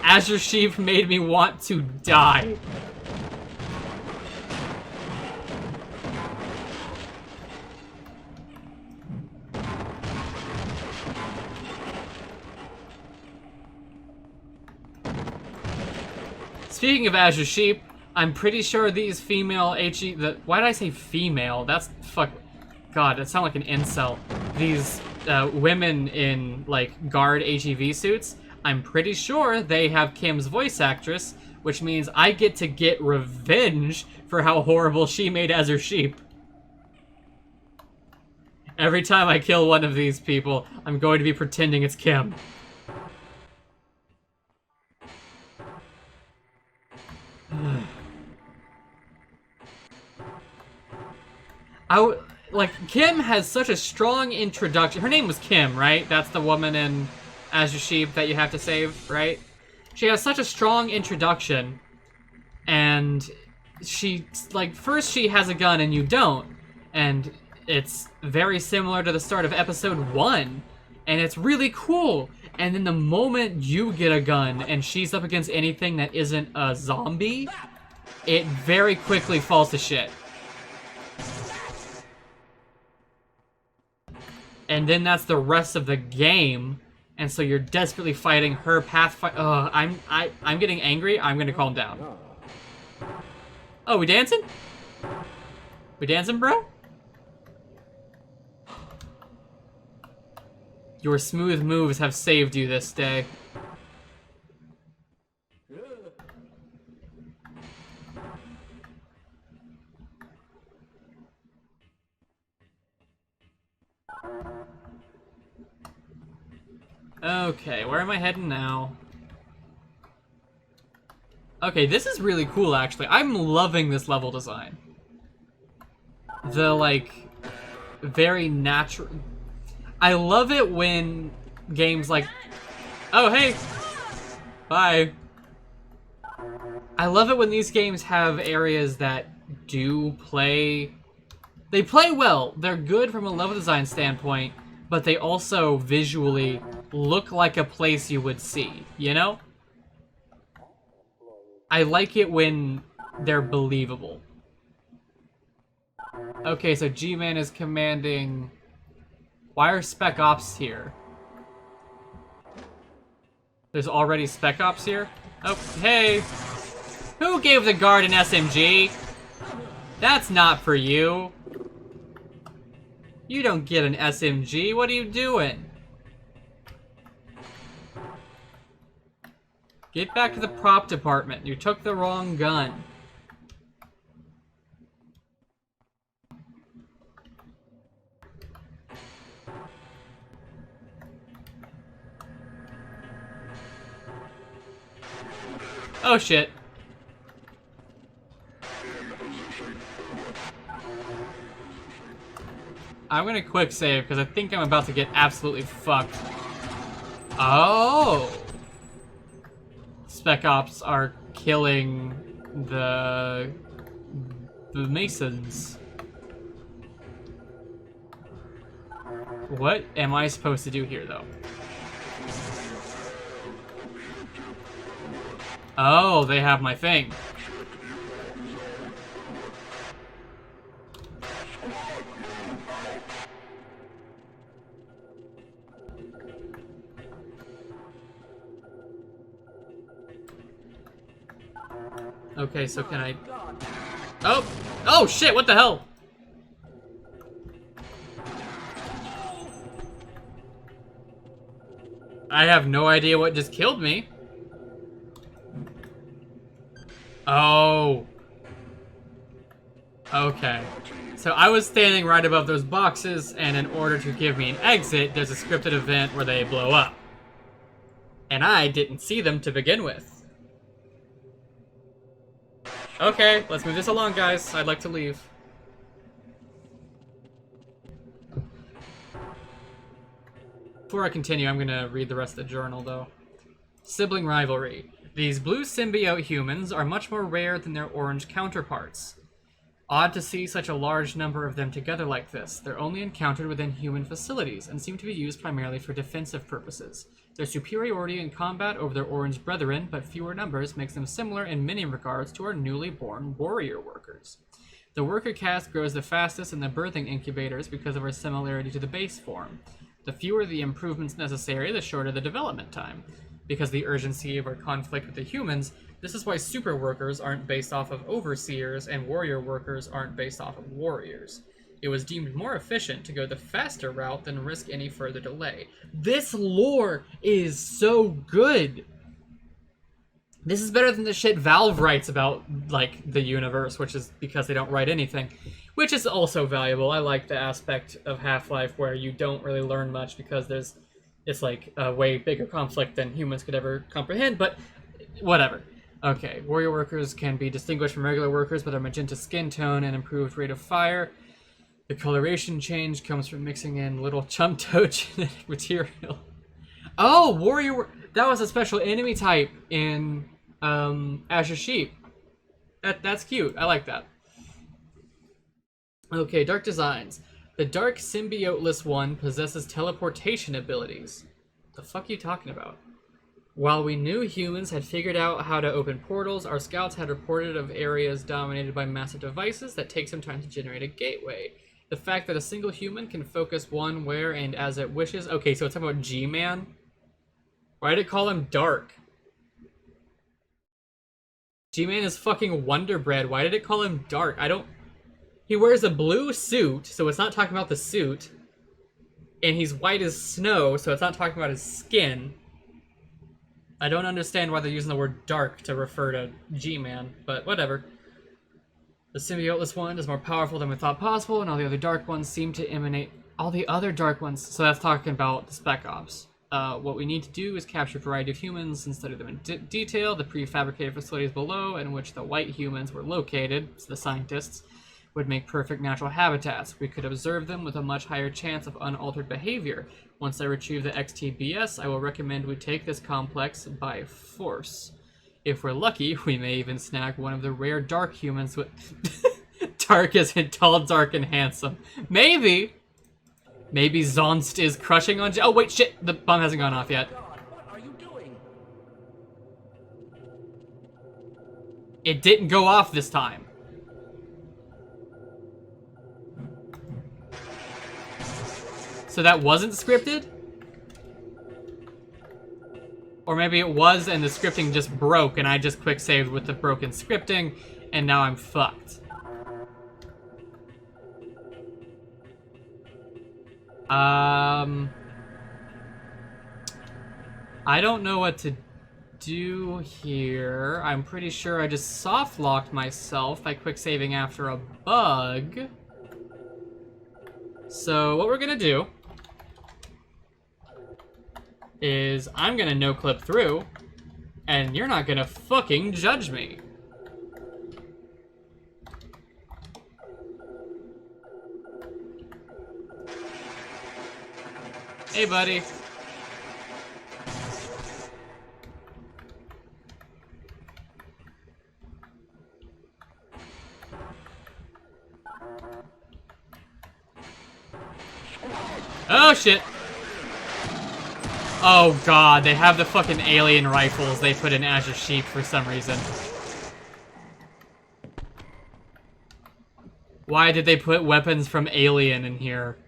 Azure Sheep made me want to die. Speaking of Azure Sheep, I'm pretty sure these female why did I say female? That's fuck. God, that sounds like an incel. These women in like guard HEV suits, I'm pretty sure they have Kim's voice actress, which means I get to get revenge for how horrible she made Azure Sheep. Every time I kill one of these people, I'm going to be pretending it's Kim. Like, Kim has such a strong introduction. Her name was Kim, right? That's the woman in Azure Sheep that you have to save, right? She has such a strong introduction, and she, like, first she has a gun and you don't, and it's very similar to the start of episode 1, and it's really cool. And then the moment you get a gun and she's up against anything that isn't a zombie, it very quickly falls to shit. And then that's the rest of the game, and so you're desperately fighting her I'm getting angry. I'm gonna calm down. Oh, we dancing? We dancing, bro? Your smooth moves have saved you this day. Okay, where am I heading now? Okay, this is really cool, actually. I'm loving this level design. The, like, very natural... I love it when games like... Oh, hey! Bye. I love it when these games have areas that do play... They play well. They're good from a level design standpoint, but they also visually look like a place you would see, you know? I like it when they're believable. Okay, so G-Man is commanding... Why are Spec Ops here? There's already Spec Ops here? Oh, hey! Who gave the guard an SMG? That's not for you. You don't get an SMG. What are you doing? Get back to the prop department. You took the wrong gun. Oh shit. I'm gonna quick save because I think I'm about to get absolutely fucked. Oh! Spec Ops are killing the Masons. What am I supposed to do here, though? Oh, they have my thing. Okay, so can I... Oh! Oh, shit, what the hell? I have no idea what just killed me. Oh. Okay. So I was standing right above those boxes, and in order to give me an exit, there's a scripted event where they blow up. And I didn't see them to begin with. Okay, let's move this along, guys. I'd like to leave. Before I continue, I'm gonna read the rest of the journal, though. Sibling rivalry. These blue symbiote humans are much more rare than their orange counterparts. Odd to see such a large number of them together like this. They're only encountered within human facilities and seem to be used primarily for defensive purposes. Their superiority in combat over their orange brethren, but fewer numbers, makes them similar in many regards to our newly born warrior workers. The worker caste grows the fastest in the birthing incubators because of our similarity to the base form. The fewer the improvements necessary, the shorter the development time. Because of the urgency of our conflict with the humans, this is why super workers aren't based off of overseers and warrior workers aren't based off of warriors. It was deemed more efficient to go the faster route than risk any further delay. This lore is so good! This is better than the shit Valve writes about, like, the universe, which is because they don't write anything. Which is also valuable. I like the aspect of Half-Life where you don't really learn much because it's like a way bigger conflict than humans could ever comprehend, but whatever. Okay, warrior workers can be distinguished from regular workers by their magenta skin tone and improved rate of fire. The coloration change comes from mixing in little chumto genetic material. Oh, warrior... That was a special enemy type in Azure Sheep. That's cute. I like that. Okay, dark designs. The dark symbioteless one possesses teleportation abilities. The fuck are you talking about? While we knew humans had figured out how to open portals, our scouts had reported of areas dominated by massive devices that take some time to generate a gateway. The fact that a single human can focus one where and as it wishes... Okay, so it's talking about G-Man? Why did it call him dark? G-Man is fucking Wonder Bread. Why did it call him dark? I don't... He wears a blue suit, so it's not talking about the suit. And he's white as snow, so it's not talking about his skin. I don't understand why they're using the word dark to refer to G-Man, but whatever. The symbioteless one is more powerful than we thought possible, and all the other dark ones seem to emanate... All the other dark ones... So that's talking about the Spec Ops. What we need to do is capture a variety of humans and study them in detail. The prefabricated facilities below, in which the white humans were located, so the scientists, would make perfect natural habitats. We could observe them with a much higher chance of unaltered behavior. Once I retrieve the XTBS, I will recommend we take this complex by force. If we're lucky, we may even snag one of the rare dark humans with... Dark as in tall, dark, and handsome. Maybe! Maybe Zonst is crushing on... Oh, wait, shit! The bomb hasn't gone off yet. God, what are you doing? It didn't go off this time. So that wasn't scripted? Or maybe it was and the scripting just broke and I just quick saved with the broken scripting and now I'm fucked. I don't know what to do here. I'm pretty sure I just soft locked myself by quick saving after a bug. So what we're gonna do is I'm gonna no-clip through, and you're not gonna fucking judge me. Hey, buddy. Oh, shit. Oh god, they have the fucking alien rifles they put in Azure Sheep for some reason. Why did they put weapons from Alien in here?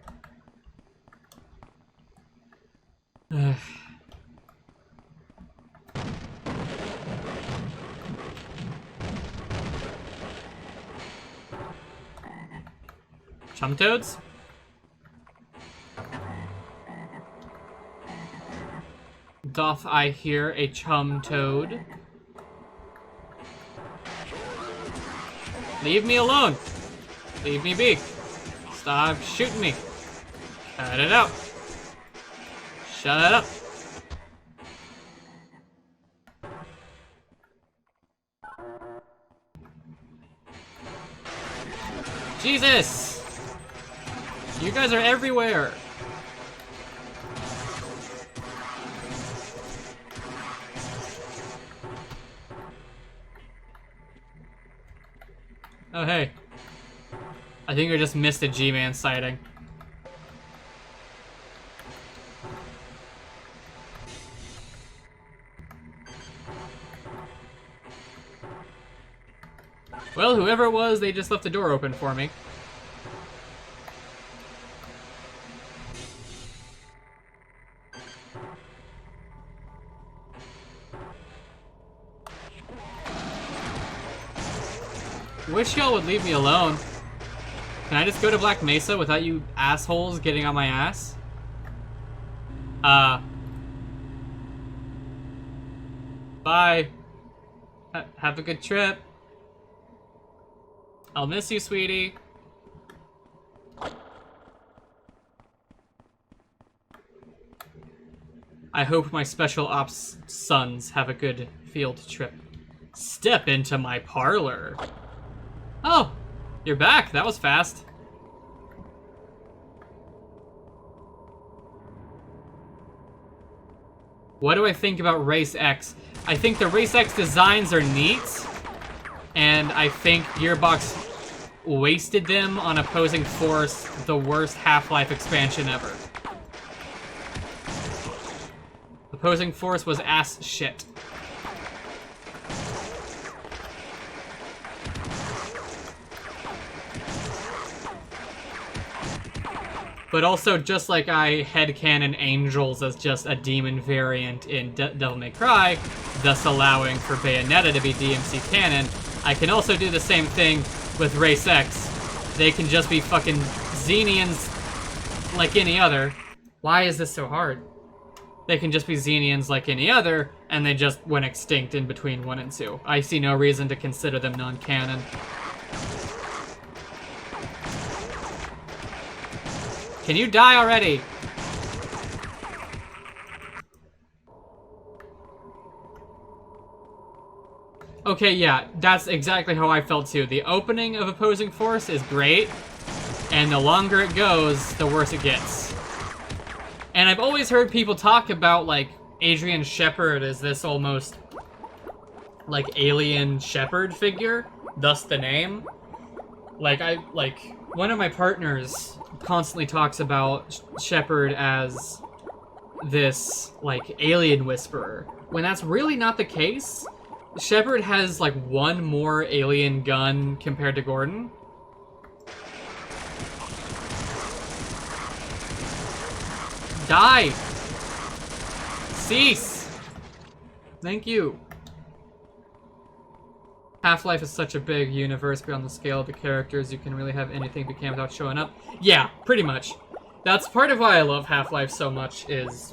Chum toads? Doth I hear a chum toad? Leave me alone. Leave me be. Stop shooting me. Cut it out. Shut up. Jesus! You guys are everywhere. Oh, hey. I think I just missed a G-Man sighting. Well, whoever it was, they just left the door open for me. Wish y'all would leave me alone. Can I just go to Black Mesa without you assholes getting on my ass? Bye. Have a good trip. I'll miss you, sweetie. I hope my special ops sons have a good field trip. Step into my parlor. Oh, you're back. That was fast. What do I think about Race X? I think the Race X designs are neat, and I think Gearbox wasted them on Opposing Force, the worst Half-Life expansion ever. Opposing Force was ass shit. But also, just like I headcanon Angels as just a demon variant in Devil May Cry, thus allowing for Bayonetta to be DMC canon, I can also do the same thing with Race X. They can just be fucking Xenians like any other. Why is this so hard? They can just be Xenians like any other, and they just went extinct in between 1 and 2. I see no reason to consider them non-canon. Can you die already? Okay, yeah, that's exactly how I felt too. The opening of Opposing Force is great, and the longer it goes, the worse it gets. And I've always heard people talk about, like, Adrian Shepard as this almost, like, alien shepherd figure, thus the name. Like, one of my partners constantly talks about Shepard as this, like, alien whisperer, when that's really not the case. Shepard has, like, 1 more alien gun compared to Gordon. Die! Cease! Thank you. Half-Life is such a big universe beyond the scale of the characters, you can really have anything be canon without showing up. Yeah, pretty much. That's part of why I love Half-Life so much is,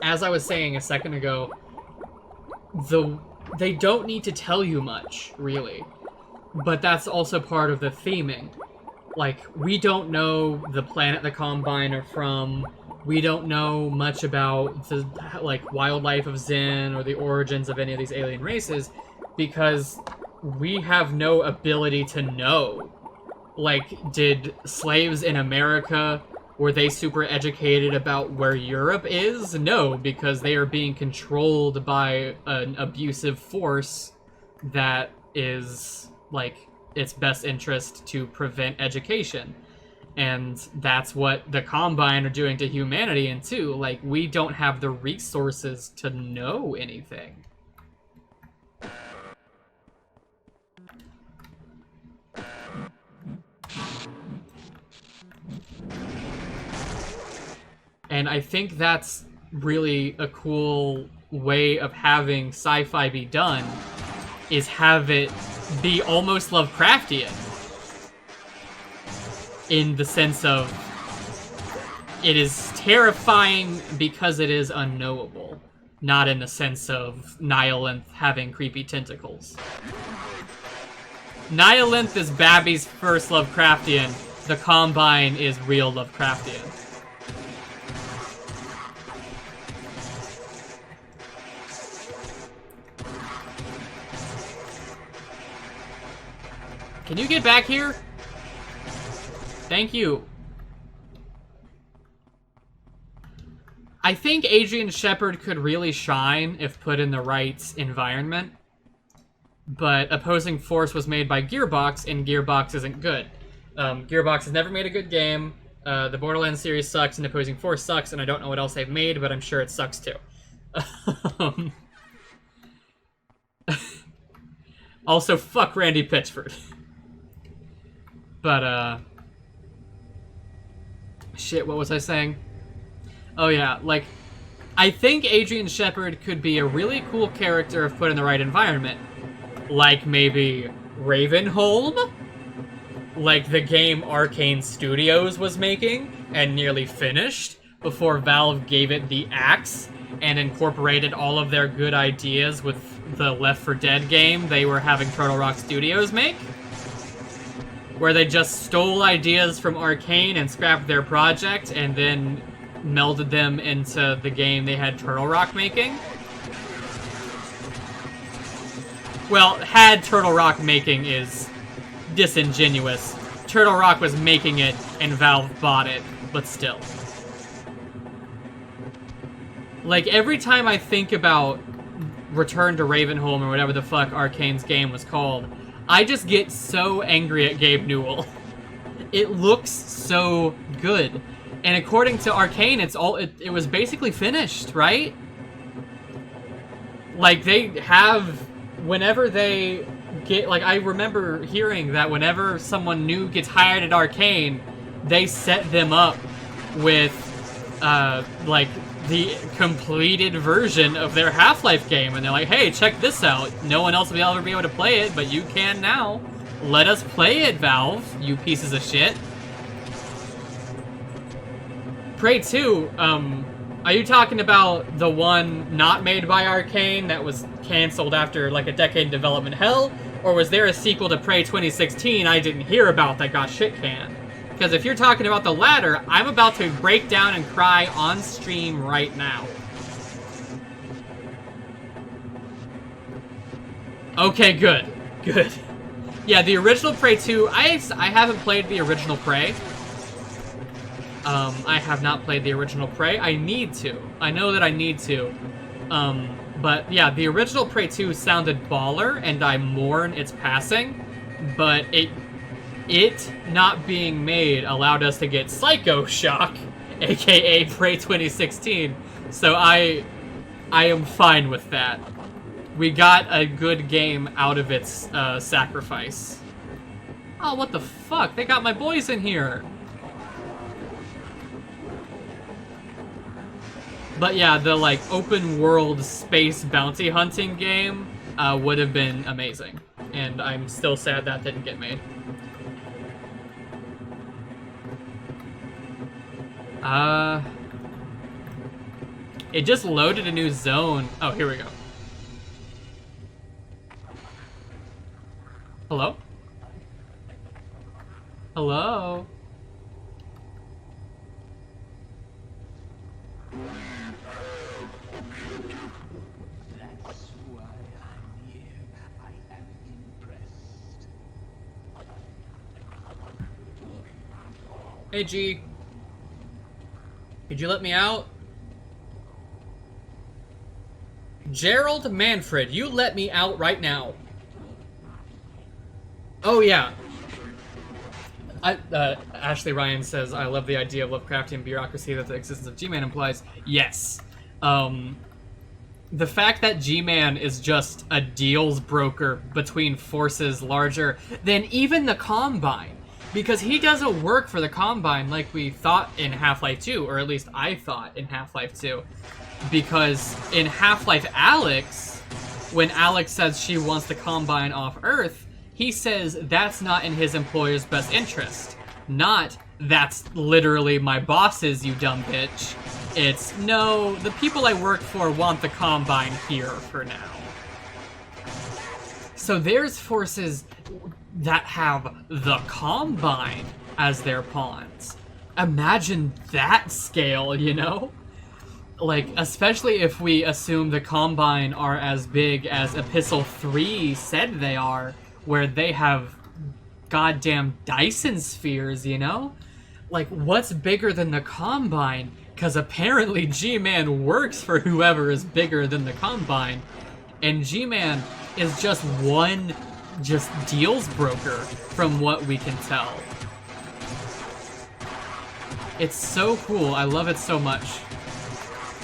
as I was saying a second ago, they don't need to tell you much, really. But that's also part of the theming. Like, we don't know the planet the Combine are from. We don't know much about the, like, wildlife of Zen or the origins of any of these alien races because we have no ability to know. Like, did slaves in America, were they super educated about where Europe is? No, because they are being controlled by an abusive force that is, like, its best interest to prevent education. And that's what the Combine are doing to humanity, and too, like, we don't have the resources to know anything. And I think that's really a cool way of having sci-fi be done, is have it be almost Lovecraftian. In the sense of, it is terrifying because it is unknowable, not in the sense of Nihilith having creepy tentacles. Nihilith is Babby's first Lovecraftian, the Combine is real Lovecraftian. Can you get back here? Thank you. I think Adrian Shepard could really shine if put in the right environment. But Opposing Force was made by Gearbox, and Gearbox isn't good. Gearbox has never made a good game. The Borderlands series sucks, and Opposing Force sucks, and I don't know what else they've made, but I'm sure it sucks too. Also, fuck Randy Pitchford. But, shit, what was I saying? Oh yeah, like, I think Adrian Shepard could be a really cool character if put in the right environment. Like, maybe Ravenholm? Like the game Arcane Studios was making and nearly finished before Valve gave it the axe and incorporated all of their good ideas with the Left 4 Dead game they were having Turtle Rock Studios make. Where they just stole ideas from Arcane and scrapped their project and then melded them into the game they had Turtle Rock making. Well, had Turtle Rock making is disingenuous. Turtle Rock was making it and Valve bought it, but still. Like, every time I think about Return to Ravenholm or whatever the fuck Arcane's game was called, I just get so angry at Gabe Newell. It looks so good. And according to Arcane, it was basically finished, right? Like, they have, whenever they get, like, I remember hearing that whenever someone new gets hired at Arcane, they set them up with, like, the completed version of their Half-Life game, and they're like, hey, check this out. No one else will ever be able to play it, but you can now. Let us play it, Valve, you pieces of shit. Prey 2, are you talking about the one not made by Arcane that was canceled after like a decade in development hell? Or was there a sequel to Prey 2016 I didn't hear about that got shit canned? Because if you're talking about the latter, I'm about to break down and cry on stream right now. Okay, good. Good. Yeah, the original Prey 2, I haven't played the original Prey. I have not played the original Prey. I need to. I know that I need to. But yeah, the original Prey 2 sounded baller, and I mourn its passing. But it not being made allowed us to get Psycho Shock, aka Prey 2016. So I am fine with that. We got a good game out of its sacrifice. Oh, what the fuck? They got my boys in here. But yeah, the like open world space bounty hunting game would have been amazing. And I'm still sad that didn't get made. It just loaded a new zone. Oh, here we go. Hello? Hello? That's why I'm here. I am impressed. Hey, G. Could you let me out? Gerald Manfred, you let me out right now. Oh, yeah. Ashley Ryan says, I love the idea of Lovecraftian bureaucracy that the existence of G-Man implies. Yes. The fact that G-Man is just a deals broker between forces larger than even the Combine. Because he doesn't work for the Combine like we thought in Half-Life 2, or at least I thought in Half-Life 2. Because in Half-Life Alyx, when Alyx says she wants the Combine off Earth, he says that's not in his employer's best interest. Not, that's literally my boss's, you dumb bitch. It's, no, the people I work for want the Combine here for now. So there's forces that have the Combine as their pawns. Imagine that scale, you know? Like, especially if we assume the Combine are as big as Epistle 3 said they are, where they have goddamn Dyson spheres, you know? Like, what's bigger than the Combine? Because apparently G-Man works for whoever is bigger than the Combine. And G-Man is just one, just deals broker, from what we can tell. It's so cool. I love it so much.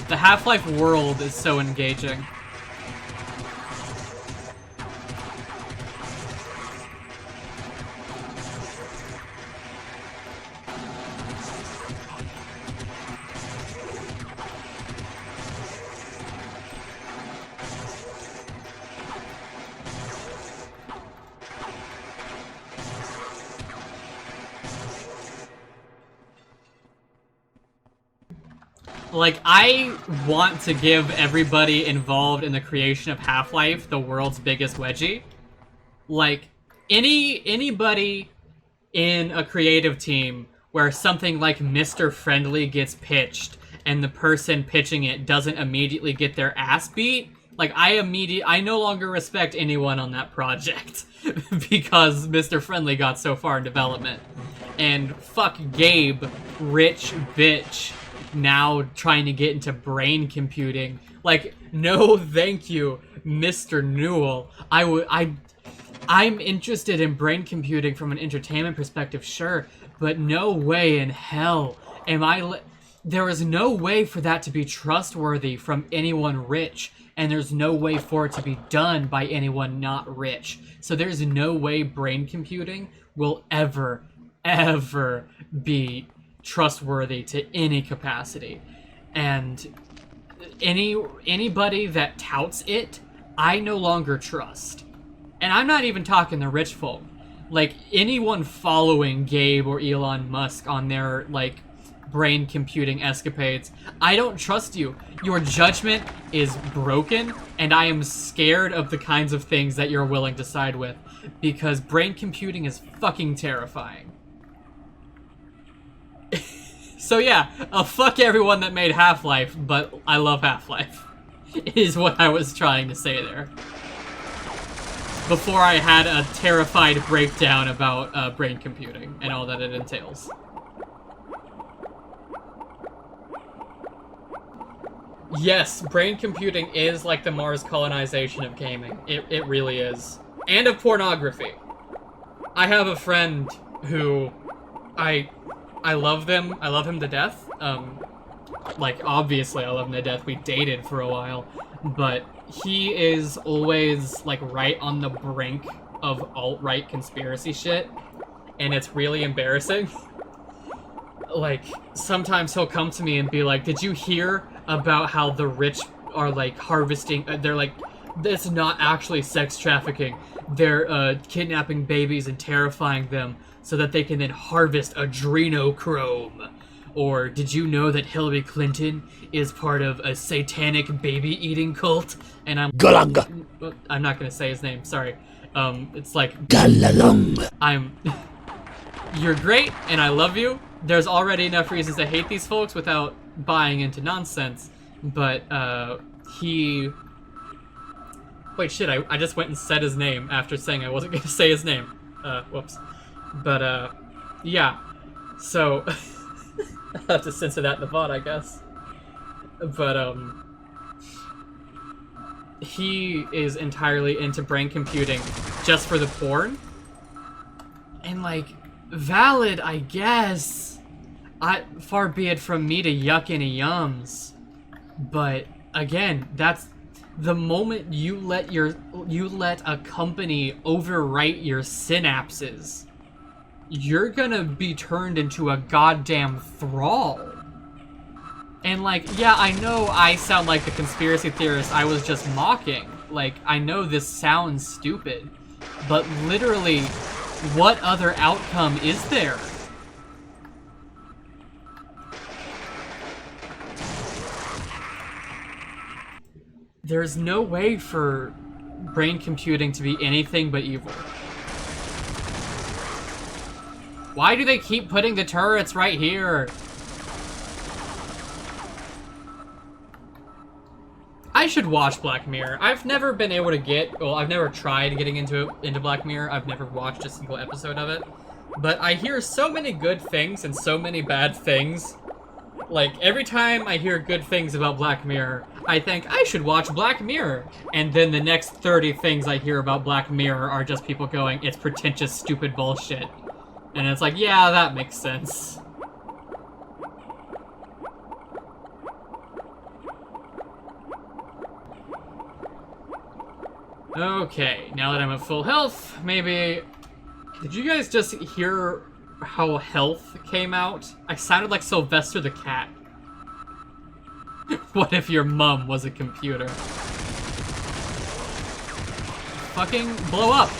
The Half-Life world is so engaging. Like, I want to give everybody involved in the creation of Half-Life the world's biggest wedgie. Like, anybody in a creative team where something like Mr. Friendly gets pitched and the person pitching it doesn't immediately get their ass beat, like, I no longer respect anyone on that project because Mr. Friendly got so far in development. And fuck Gabe, rich bitch, now trying to get into brain computing. Like, no thank you, Mr. Newell. I'm interested in brain computing from an entertainment perspective, sure, but no way in hell am I there is no way for that to be trustworthy from anyone rich, and there's no way for it to be done by anyone not rich. So there's no way brain computing will ever be trustworthy to any capacity. And anybody that touts it, I no longer trust. And I'm not even talking the rich folk. Like, anyone following Gabe or Elon Musk on their, like, brain computing escapades. I don't trust you. Your judgment is broken, and I am scared of the kinds of things that you're willing to side with, because brain computing is fucking terrifying. So yeah, fuck everyone that made Half-Life, but I love Half-Life, is what I was trying to say there. Before I had a terrified breakdown about brain computing and all that it entails. Yes, brain computing is like the Mars colonization of gaming. It really is. And of pornography. I have a friend who I love them. I love him to death. Like, obviously I love him to death. We dated for a while. But he is always, like, right on the brink of alt-right conspiracy shit. And it's really embarrassing. Like, sometimes he'll come to me and be like, did you hear about how the rich are, like, harvesting... they're like, it's not actually sex trafficking. They're, kidnapping babies and terrifying them so that they can then harvest adrenochrome. Or, did you know that Hillary Clinton is part of a satanic baby-eating cult? And I'm... Galanga. I'm not gonna say his name, sorry. It's like... Galalong. You're great, and I love you. There's already enough reasons to hate these folks without buying into nonsense. But, he... Wait, shit, I just went and said his name after saying I wasn't gonna say his name. Whoops. But, yeah. So... I'll have to censor that in the VOD, I guess. But, he is entirely into brain computing just for the porn. And, like, valid, I guess. Far be it from me to yuck any yums. But, again, that's the moment you let a company overwrite your synapses, you're gonna be turned into a goddamn thrall. And, like, yeah, I know I sound like the conspiracy theorist I was just mocking. Like, I know this sounds stupid, but literally, what other outcome is there? There's no way for brain computing to be anything but evil. Why do they keep putting the turrets right here? I should watch Black Mirror. I've never been able to I've never tried getting into Black Mirror. I've never watched a single episode of it. But I hear so many good things and so many bad things. Like, every time I hear good things about Black Mirror, I think, I should watch Black Mirror. And then the next 30 things I hear about Black Mirror are just people going, it's pretentious, stupid bullshit. And it's like, yeah, that makes sense. Okay, now that I'm at full health, maybe... Did you guys just hear how health came out? I sounded like Sylvester the Cat. What if your mum was a computer? Fucking blow up!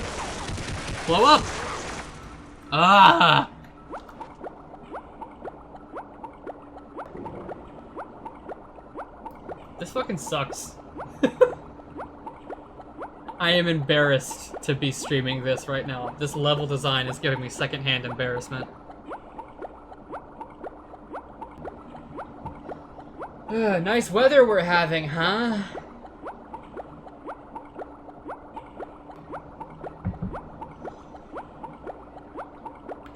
Blow up! Ah! This fucking sucks. I am embarrassed to be streaming this right now. This level design is giving me secondhand embarrassment. Nice weather we're having, huh?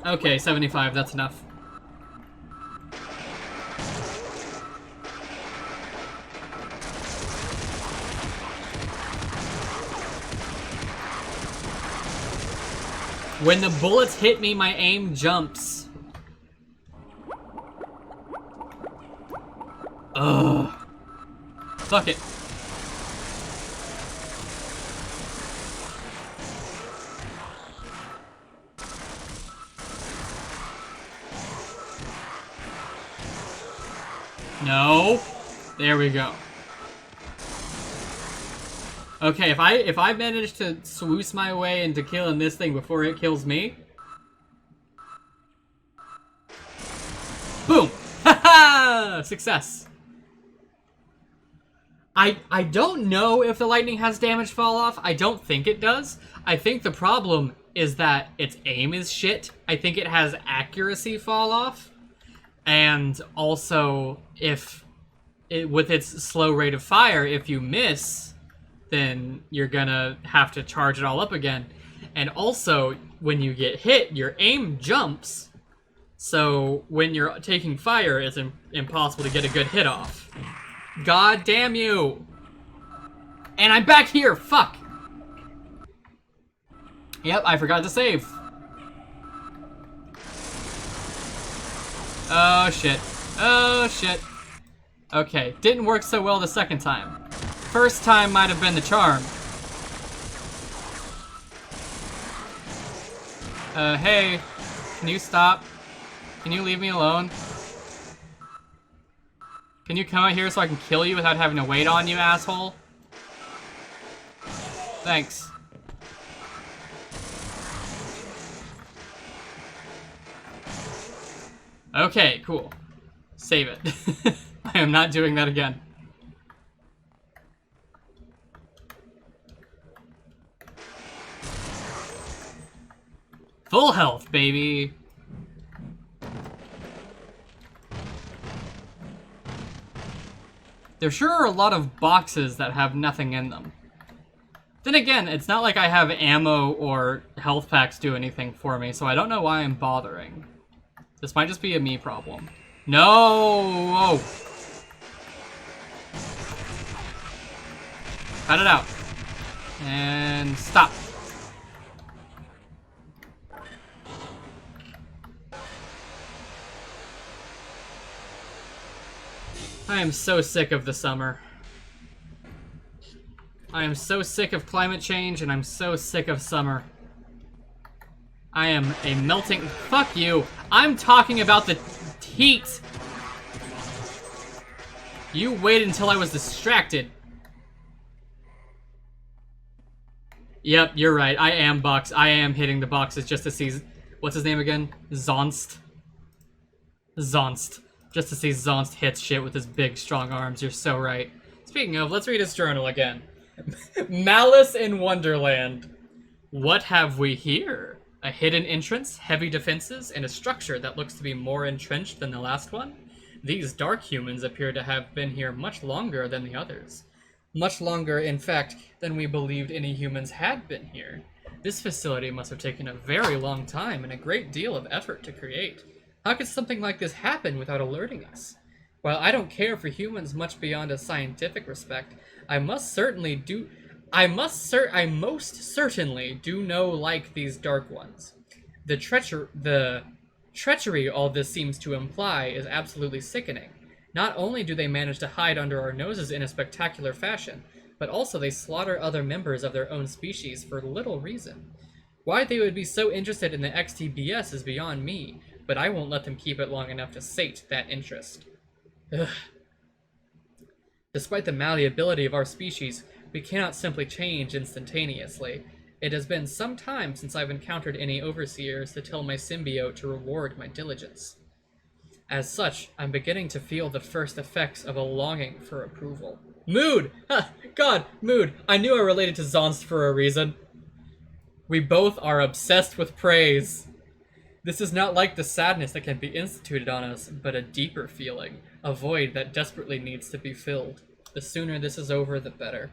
Okay, 75, that's enough. When the bullets hit me, my aim jumps. Ugh. Fuck it. No. There we go. Okay, if I manage to swoosh my way into killing this thing before it kills me. Boom! Ah! Success. I don't know if the lightning has damage fall off. I don't think it does. I think the problem is that its aim is shit. I think it has accuracy fall off. And also, with its slow rate of fire, if you miss, then you're gonna have to charge it all up again. And also, when you get hit, your aim jumps. So when you're taking fire, it's impossible to get a good hit off. God damn you! And I'm back here! Fuck! Yep, I forgot to save. Oh shit. Oh shit. Okay, didn't work so well the second time. First time might have been the charm. Hey, can you stop? Can you leave me alone? Can you come out here so I can kill you without having to wait on you, asshole? Thanks. Okay, cool. Save it. I am not doing that again. Full health, baby. There sure are a lot of boxes that have nothing in them. Then again, it's not like I have ammo or health packs do anything for me, so I don't know why I'm bothering. This might just be a me problem. No! Cut it out. And stop. I am so sick of the summer. I am so sick of climate change, and I'm so sick of summer. I am a melting... Fuck you! I'm talking about the heat! You waited until I was distracted. Yep, you're right. I am hitting the boxes just to see... What's his name again? Zonst. Zonst. Just to see Zonst hit shit with his big, strong arms. You're so right. Speaking of, let's read his journal again. Malice in Wonderland. What have we here? A hidden entrance, heavy defenses, and a structure that looks to be more entrenched than the last one? These dark humans appear to have been here much longer than the others. Much longer, in fact, than we believed any humans had been here. This facility must have taken a very long time and a great deal of effort to create. How could something like this happen without alerting us? While I don't care for humans much beyond a scientific respect, I most certainly do know like these dark ones. The treachery all this seems to imply is absolutely sickening. Not only do they manage to hide under our noses in a spectacular fashion, but also they slaughter other members of their own species for little reason. Why they would be so interested in the XTBS is beyond me, but I won't let them keep it long enough to sate that interest. Ugh. Despite the malleability of our species, we cannot simply change instantaneously. It has been some time since I've encountered any overseers to tell my symbiote to reward my diligence. As such, I'm beginning to feel the first effects of a longing for approval. Mood! Ha! God, mood! I knew I related to Zonst for a reason. We both are obsessed with praise. This is not like the sadness that can be instituted on us, but a deeper feeling, a void that desperately needs to be filled. The sooner this is over, the better.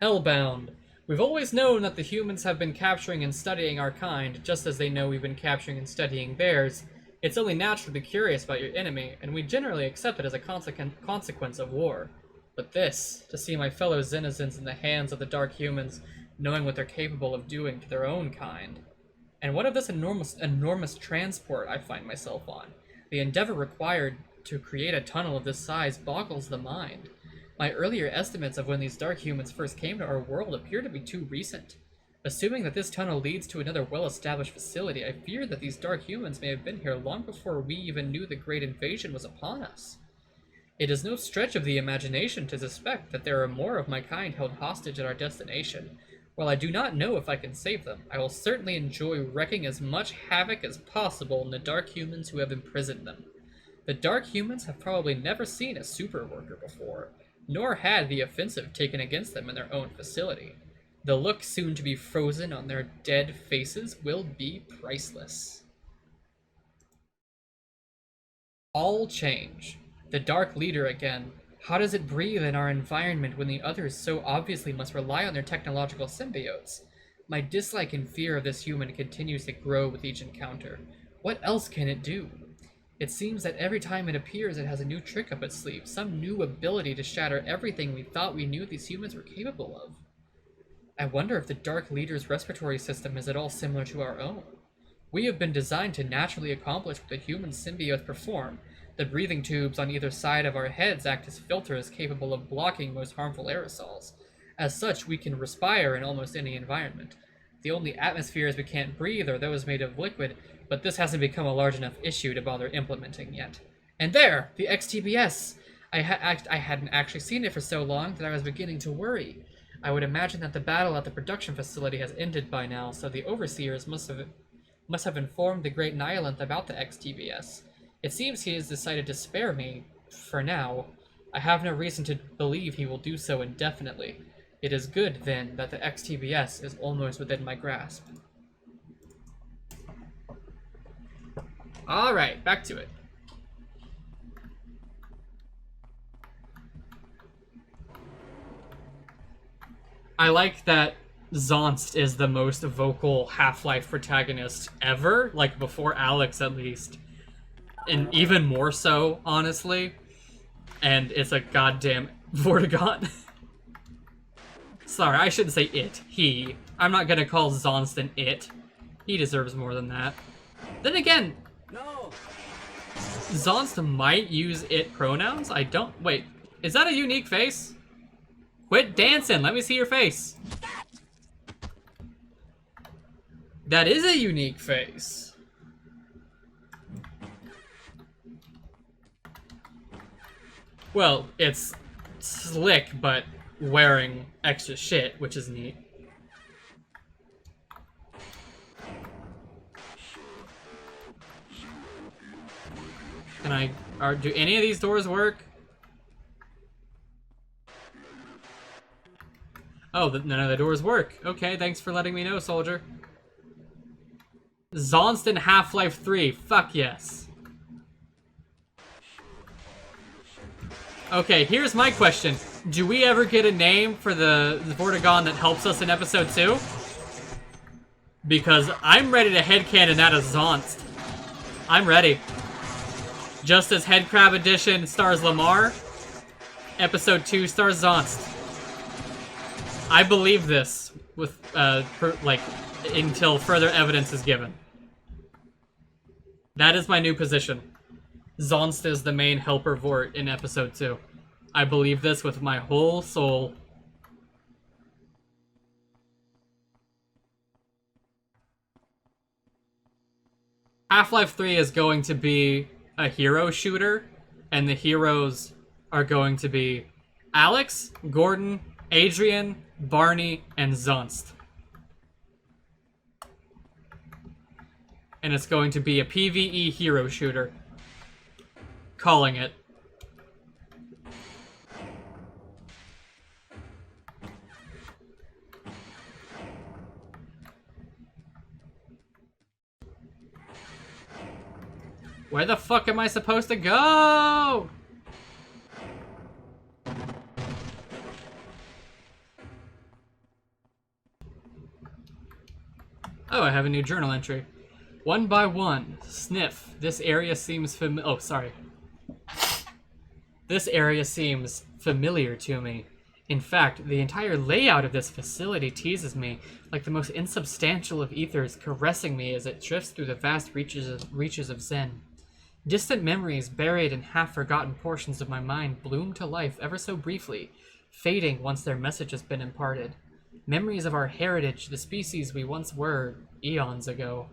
Hellbound. We've always known that the humans have been capturing and studying our kind, just as they know we've been capturing and studying theirs. It's only natural to be curious about your enemy, and we generally accept it as a consequence of war. But this, to see my fellow denizens in the hands of the dark humans, knowing what they're capable of doing to their own kind. And what of this enormous transport I find myself on? The endeavor required to create a tunnel of this size boggles the mind. My earlier estimates of when these dark humans first came to our world appear to be too recent. Assuming that this tunnel leads to another well-established facility, I fear that these dark humans may have been here long before we even knew the great invasion was upon us. It is no stretch of the imagination to suspect that there are more of my kind held hostage at our destination. While I do not know if I can save them, I will certainly enjoy wreaking as much havoc as possible on the dark humans who have imprisoned them. The Dark Humans have probably never seen a super worker before, nor had the offensive taken against them in their own facility. The look soon to be frozen on their dead faces will be priceless. All change. The Dark Leader again. How does it breathe in our environment when the others so obviously must rely on their technological symbiotes? My dislike and fear of this human continues to grow with each encounter. What else can it do? It seems that every time it appears it has a new trick up its sleeve, some new ability to shatter everything we thought we knew these humans were capable of. I wonder if the Dark Leader's respiratory system is at all similar to our own. We have been designed to naturally accomplish what the human symbiotes perform. The breathing tubes on either side of our heads act as filters capable of blocking most harmful aerosols. As such, we can respire in almost any environment. The only atmospheres we can't breathe are those made of liquid, but this hasn't become a large enough issue to bother implementing yet. And there! The XTBS! I hadn't actually seen it for so long that I was beginning to worry. I would imagine that the battle at the production facility has ended by now, so the overseers must have informed the Great Nihilith about the XTBS. It seems he has decided to spare me, for now. I have no reason to believe he will do so indefinitely. It is good, then, that the XTBS is almost within my grasp. Alright, back to it. I like that Zonst is the most vocal Half-Life protagonist ever, like before Alex at least. And even more so, honestly. And it's a goddamn Vortigaunt. Sorry, I shouldn't say it. He. I'm not gonna call Zonst an it. He deserves more than that. Then again, No! Zonst might use it pronouns. I don't. Wait, is that a unique face? Quit dancing. Let me see your face. That is a unique face. Well, it's slick, but wearing extra shit, which is neat. Can I... do any of these doors work? Oh, none of the doors work. Okay, thanks for letting me know, soldier. Zonst in Half-Life 3. Fuck yes. Okay, here's my question. Do we ever get a name for the Vortigaunt that helps us in episode 2? Because I'm ready to headcanon that as Zonst. I'm ready. Just as Headcrab Edition stars Lamar, episode 2 stars Zonst. I believe this with, until further evidence is given. That is my new position. Zonst is the main helper Vort in episode 2. I believe this with my whole soul. Half-Life 3 is going to be a hero shooter, and the heroes are going to be Alex, Gordon, Adrian, Barney, and Zonst. And it's going to be a PvE hero shooter. Calling it. Where the fuck am I supposed to go? Oh, I have a new journal entry. One by one, sniff. This area seems oh, sorry. This area seems familiar to me. In fact, the entire layout of this facility teases me, like the most insubstantial of ethers caressing me as it drifts through the vast reaches of Zen. Distant memories buried in half-forgotten portions of my mind bloom to life ever so briefly, fading once their message has been imparted. Memories of our heritage, the species we once were, eons ago.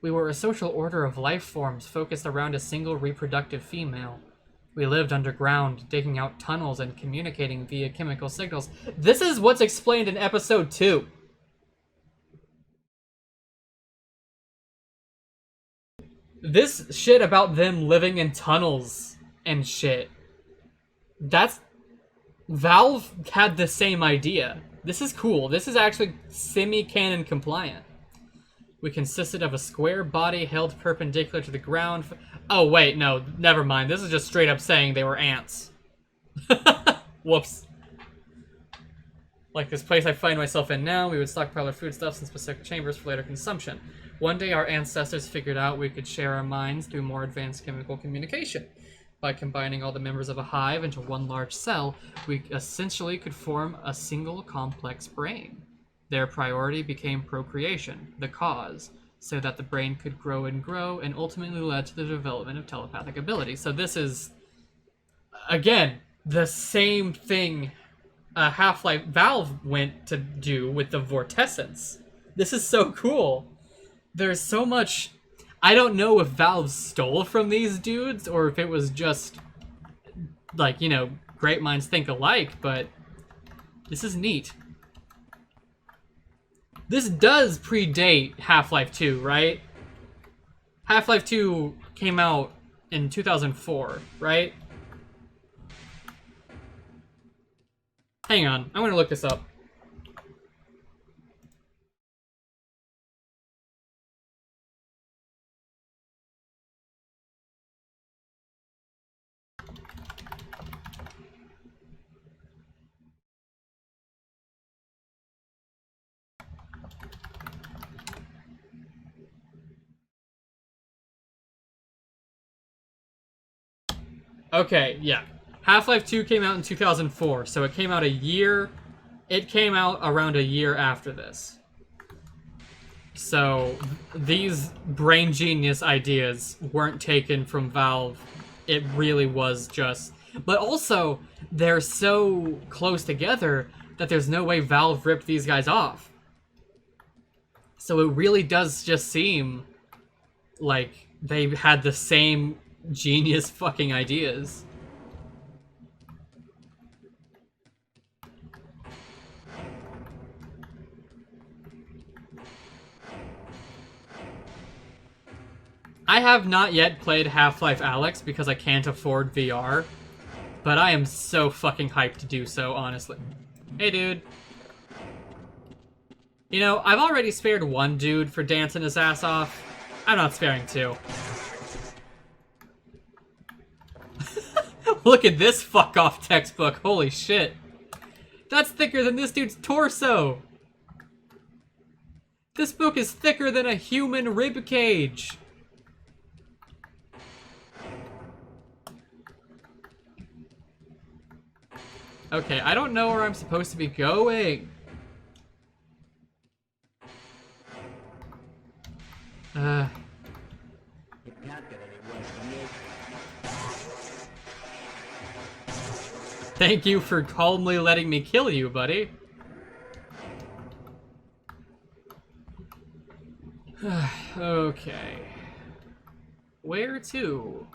We were a social order of life forms focused around a single reproductive female. We lived underground, digging out tunnels and communicating via chemical signals. This is what's explained in episode 2. This shit about them living in tunnels and shit. That's... Valve had the same idea. This is cool. This is actually semi-canon compliant. We consisted of a square body held perpendicular to the ground. Oh, wait, no, never mind. This is just straight up saying they were ants. Whoops. Like this place I find myself in now, we would stockpile our foodstuffs in specific chambers for later consumption. One day, our ancestors figured out we could share our minds through more advanced chemical communication. By combining all the members of a hive into one large cell, we essentially could form a single complex brain. Their priority became procreation, the cause, so that the brain could grow and ultimately led to the development of telepathic ability. So this is, again, the same thing Half-Life Valve went to do with the Vortescence. This is so cool. There's so much... I don't know if Valve stole from these dudes or if it was just, like, you know, great minds think alike, but this is neat. This does predate Half-Life 2, right? Half-Life 2 came out in 2004, right? Hang on, I'm gonna look this up. Okay, yeah. Half-Life 2 came out in 2004, so it came out around a year after this. So, these brain genius ideas weren't taken from Valve. It really was just... But also, they're so close together that there's no way Valve ripped these guys off. So it really does just seem like they had the same genius fucking ideas. I have not yet played Half-Life Alyx because I can't afford VR, but I am so fucking hyped to do so, honestly. Hey, dude. You know, I've already spared one dude for dancing his ass off. I'm not sparing two. Look at this fuck-off textbook. Holy shit. That's thicker than this dude's torso. This book is thicker than a human rib cage. Okay, I don't know where I'm supposed to be going. It can't get any worse than this. Thank you for calmly letting me kill you, buddy. Okay. Where to?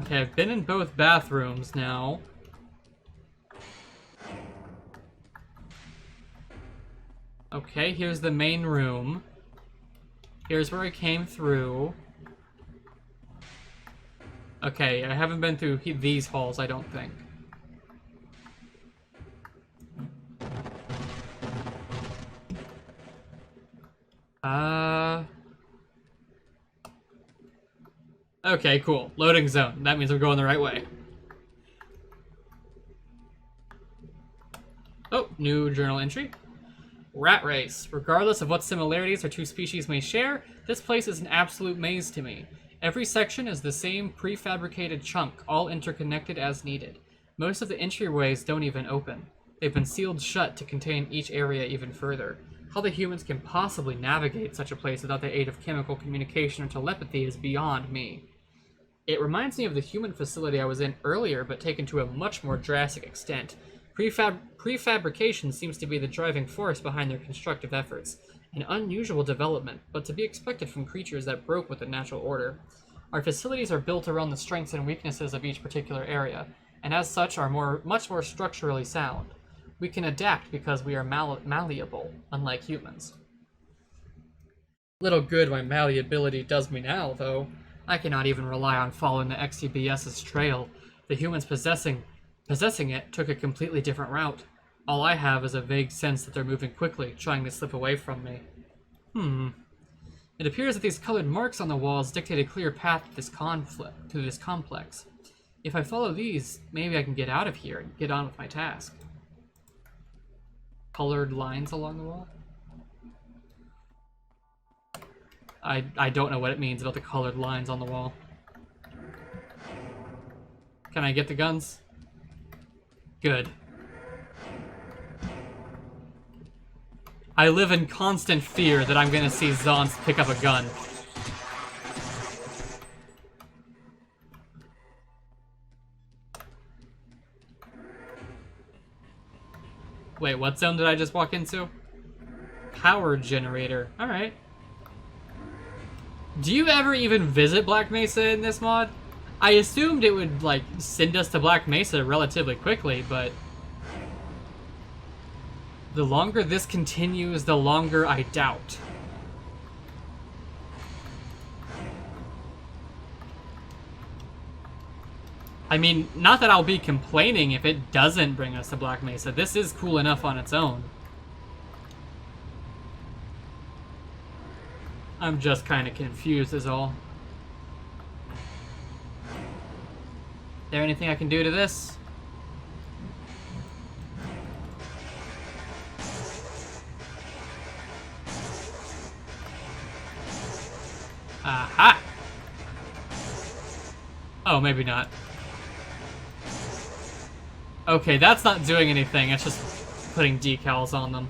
Okay, I've been in both bathrooms now. Okay, here's the main room. Here's where I came through. Okay, I haven't been through these halls, I don't think. Okay, cool. Loading zone. That means we're going the right way. Oh, new journal entry. Rat race. Regardless of what similarities our two species may share, this place is an absolute maze to me. Every section is the same prefabricated chunk, all interconnected as needed. Most of the entryways don't even open. They've been sealed shut to contain each area even further. How the humans can possibly navigate such a place without the aid of chemical communication or telepathy is beyond me. It reminds me of the human facility I was in earlier, but taken to a much more drastic extent. Prefabrication seems to be the driving force behind their constructive efforts. An unusual development, but to be expected from creatures that broke with the natural order. Our facilities are built around the strengths and weaknesses of each particular area, and as such are much more structurally sound. We can adapt because we are malleable, unlike humans. Little good my malleability does me now, though. I cannot even rely on following the XCBS's trail. The humans possessing it took a completely different route. All I have is a vague sense that they're moving quickly, trying to slip away from me. It appears that these colored marks on the walls dictate a clear path to this complex. If I follow these, maybe I can get out of here and get on with my task. Colored lines along the wall? I don't know what it means about the colored lines on the wall. Can I get the guns? Good. I live in constant fear that I'm gonna see Zonts pick up a gun. Wait, what zone did I just walk into? Power generator. Alright. Do you ever even visit Black Mesa in this mod? I assumed it would, like, send us to Black Mesa relatively quickly, but... the longer this continues, the longer I doubt. I mean, not that I'll be complaining if it doesn't bring us to Black Mesa. This is cool enough on its own. I'm just kind of confused is all. Is there anything I can do to this? Aha! Oh, maybe not. Okay, that's not doing anything. It's just putting decals on them.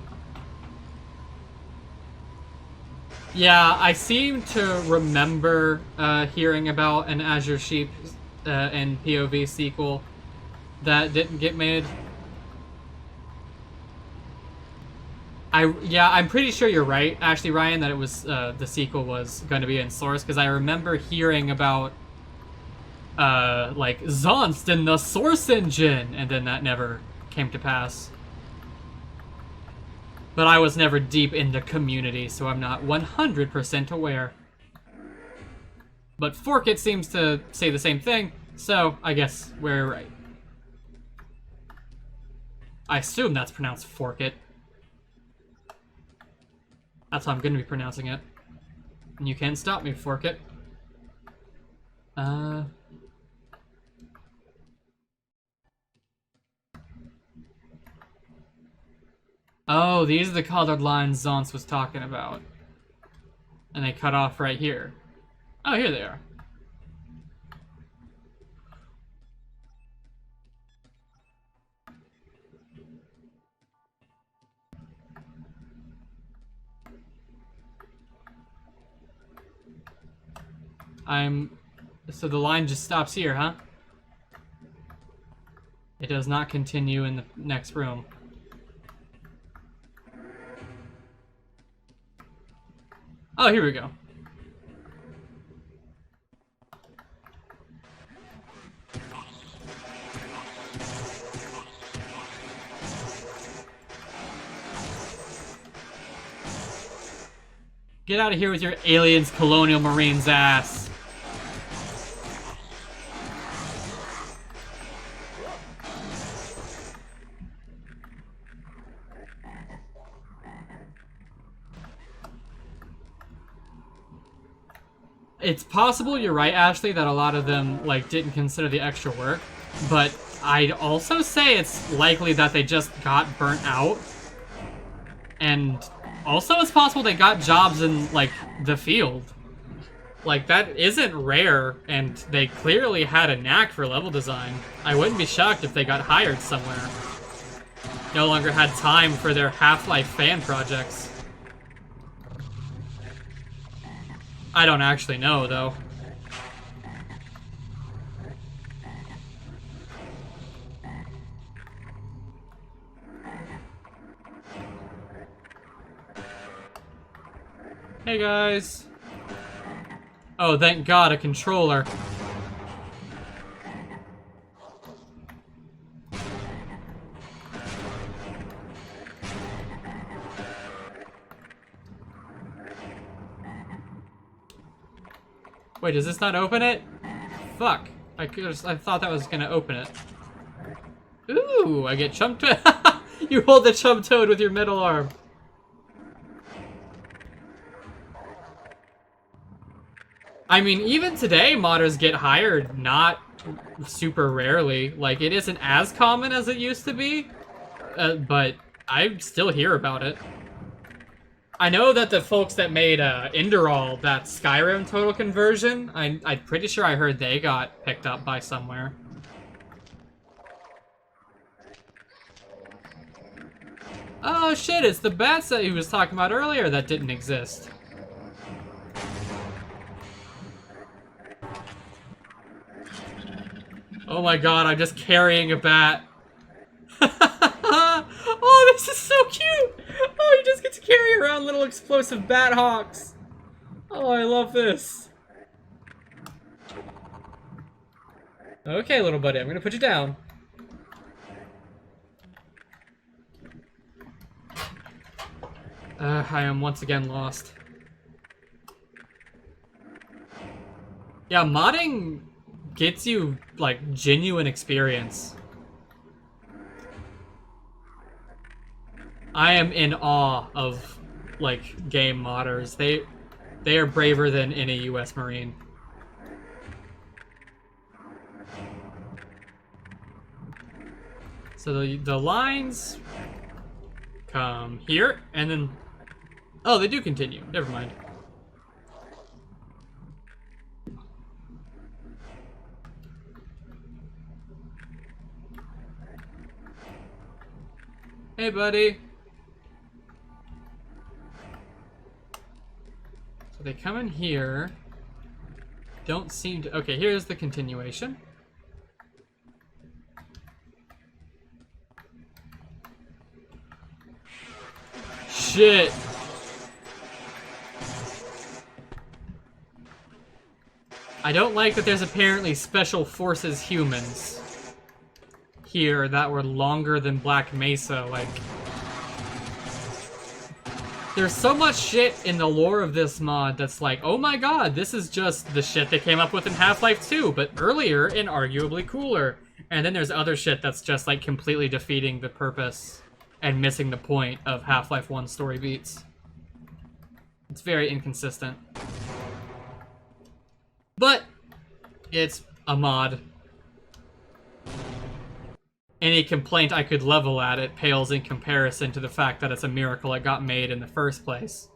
Yeah, I seem to remember hearing about an Azure Sheep and POV sequel that didn't get made. I'm pretty sure you're right, actually, Ryan, that it was the sequel was going to be in Source, because I remember hearing about like Zonst in the Source engine, and then that never came to pass. But I was never deep in the community, so I'm not 100% aware. But Forkit seems to say the same thing, so I guess we're right. I assume that's pronounced Forkit. That's how I'm going to be pronouncing it. And you can't stop me, Forkit. Oh, these are the colored lines Zonst was talking about. And they cut off right here. Oh, here they are. So the line just stops here, huh? It does not continue in the next room. Oh, here we go. Get out of here with your aliens, colonial marines ass. It's possible you're right, Ashley, that a lot of them like didn't consider the extra work, but I'd also say it's likely that they just got burnt out. And also it's possible they got jobs in like the field. Like that isn't rare, and they clearly had a knack for level design. I wouldn't be shocked if they got hired somewhere. No longer had time for their Half-Life fan projects. I don't actually know, though. Hey, guys. Oh, thank God, a controller. Wait, does this not open it? Fuck. I thought that was gonna open it. Ooh, I get chump toad. You hold the chump toad with your middle arm. I mean, even today, modders get hired not super rarely. Like, it isn't as common as it used to be, but I still hear about it. I know that the folks that made Indorol, that Skyrim total conversion, I'm pretty sure I heard they got picked up by somewhere. Oh shit, it's the bats that he was talking about earlier that didn't exist. Oh my god, I'm just carrying a bat. Oh, this is so cute! Oh, you just get to carry around little explosive bat hawks. Oh, I love this. Okay, little buddy, I'm gonna put you down. I am once again lost. Yeah, modding gets you, like, genuine experience. I am in awe of, like, game modders. They are braver than any US Marine. So the lines come here, and then... Oh, they do continue. Never mind. Hey, buddy. So they come in here. Don't seem to... Okay, here's the continuation. Shit. I don't like that there's apparently special forces humans here that were longer than Black Mesa. Like, there's so much shit in the lore of this mod that's like, oh my god, this is just the shit they came up with in Half-Life 2, but earlier and arguably cooler. And then there's other shit that's just like completely defeating the purpose and missing the point of Half-Life 1 story beats. It's very inconsistent. But it's a mod. Any complaint I could level at it pales in comparison to the fact that it's a miracle it got made in the first place.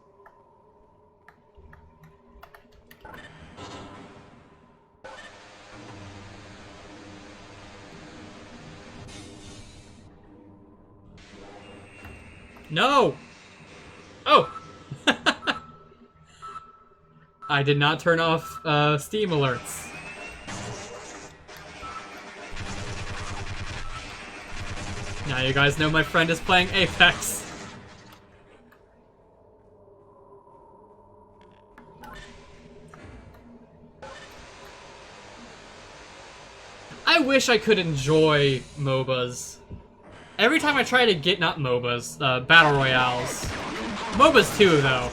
No! Oh! I did not turn off Steam alerts. Now you guys know my friend is playing Apex. I wish I could enjoy MOBAs. Every time I try to get, not MOBAs, Battle Royales. MOBAs too, though.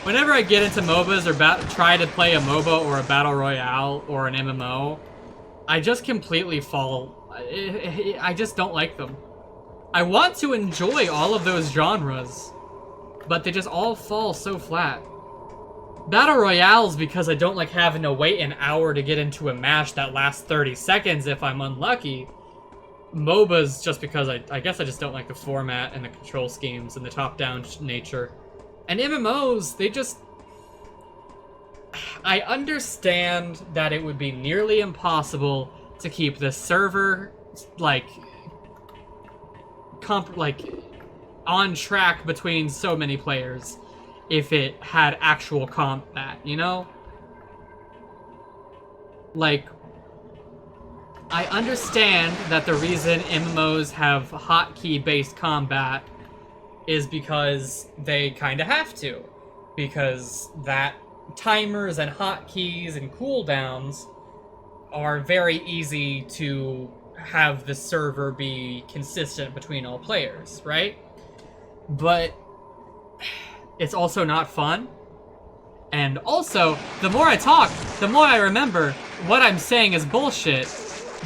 Whenever I get into MOBAs or try to play a MOBA or a Battle Royale or an MMO, I just completely fall... I just don't like them. I want to enjoy all of those genres, but they just all fall so flat. Battle Royales because I don't like having to wait an hour to get into a match that lasts 30 seconds if I'm unlucky. MOBAs just because I guess I just don't like the format and the control schemes and the top-down nature. And MMOs, they just... I understand that it would be nearly impossible to keep the server, like on track between so many players if it had actual combat, you know? Like, I understand that the reason MMOs have hotkey-based combat is because they kind of have to. Because that timers and hotkeys and cooldowns are very easy to have the server be consistent between all players, right? But it's also not fun. And also, the more I talk, the more I remember what I'm saying is bullshit.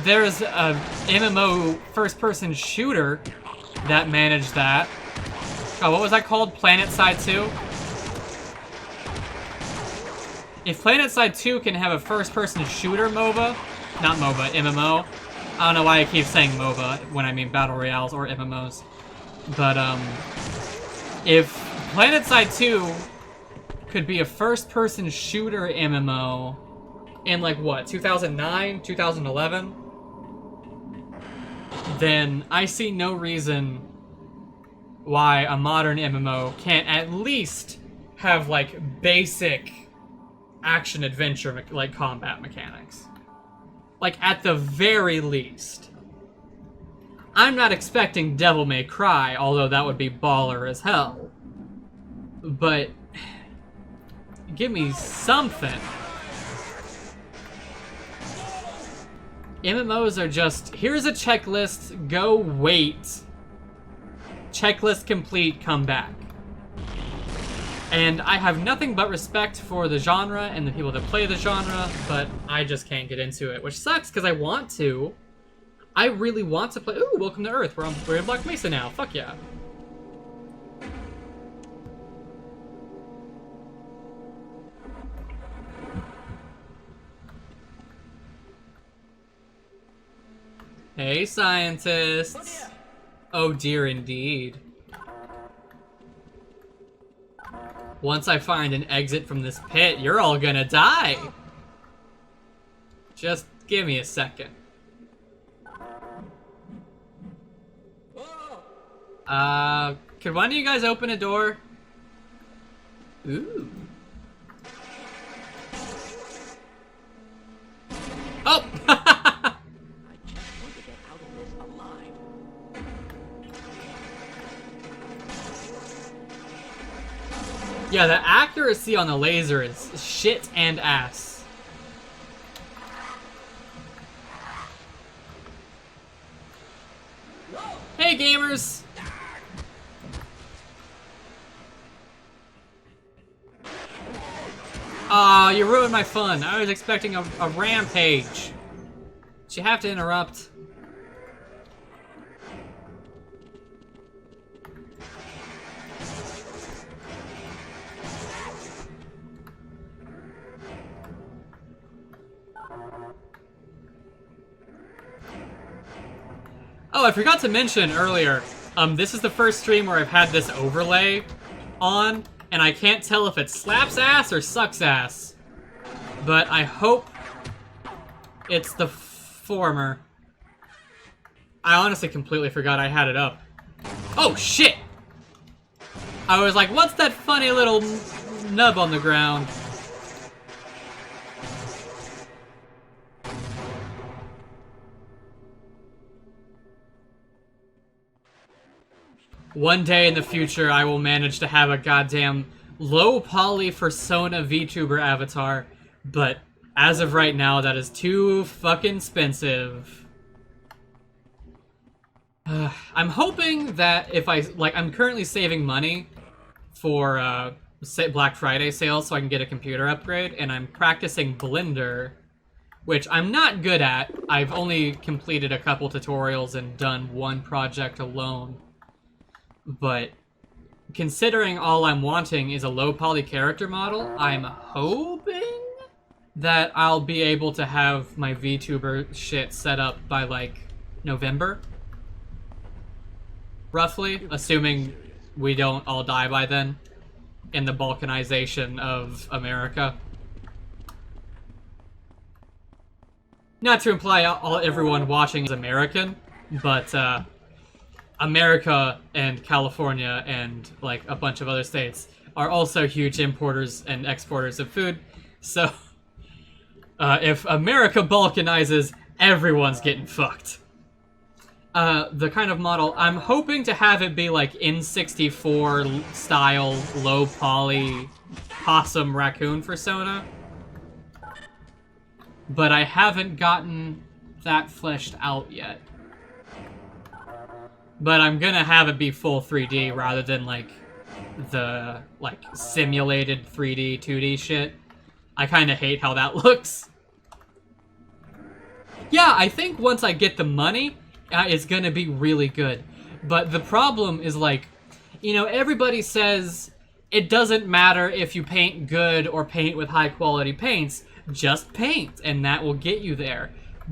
There's a MMO first-person shooter that managed that. Oh, what was that called? PlanetSide 2? If PlanetSide 2 can have a first-person shooter MOBA, not MOBA, MMO. I don't know why I keep saying MOBA when I mean Battle Royales or MMOs. But, if PlanetSide 2 could be a first-person shooter MMO in, like, what, 2009, 2011? Then I see no reason why a modern MMO can't at least have, like, basic action-adventure, like, combat mechanics. Like, at the very least. I'm not expecting Devil May Cry, although that would be baller as hell. But give me something. MMOs are just, here's a checklist, go wait. Checklist complete, come back. And I have nothing but respect for the genre and the people that play the genre, but I just can't get into it, which sucks because I want to. I really want to play. Ooh, welcome to Earth. We're in Black Mesa now. Fuck yeah. Hey, scientists. Oh dear, indeed. Once I find an exit from this pit, you're all gonna die. Just give me a second. Could one of you guys open a door? Ooh. Oh! I just want to get out of this alive. Yeah, the accuracy on the laser is shit and ass. Hey, gamers! Aw, you ruined my fun. I was expecting a rampage. Did you have to interrupt? Oh, I forgot to mention earlier, this is the first stream where I've had this overlay on, and I can't tell if it slaps ass or sucks ass. But I hope it's the former. I honestly completely forgot I had it up. Oh, shit! I was like, what's that funny little nub on the ground? One day in the future, I will manage to have a goddamn low-poly Persona VTuber avatar, but as of right now, that is too fucking expensive. I'm hoping that if I'm currently saving money for Black Friday sales so I can get a computer upgrade, and I'm practicing Blender, which I'm not good at. I've only completed a couple tutorials and done one project alone. But considering all I'm wanting is a low-poly character model, I'm hoping that I'll be able to have my VTuber shit set up by, like, November. Roughly, assuming we don't all die by then in the balkanization of America. Not to imply everyone watching is American, but, America and California and, like, a bunch of other states are also huge importers and exporters of food. So, if America balkanizes, everyone's getting fucked. The kind of model, I'm hoping to have it be, like, N64 style, low poly, possum raccoon persona. But I haven't gotten that fleshed out yet. But I'm gonna have it be full 3D rather than, like, the like simulated 3D, 2D shit. I kind of hate how that looks. Yeah, I think once I get the money, it's gonna be really good. But the problem is like, you know, everybody says it doesn't matter if you paint good or paint with high quality paints, just paint and that will get you there.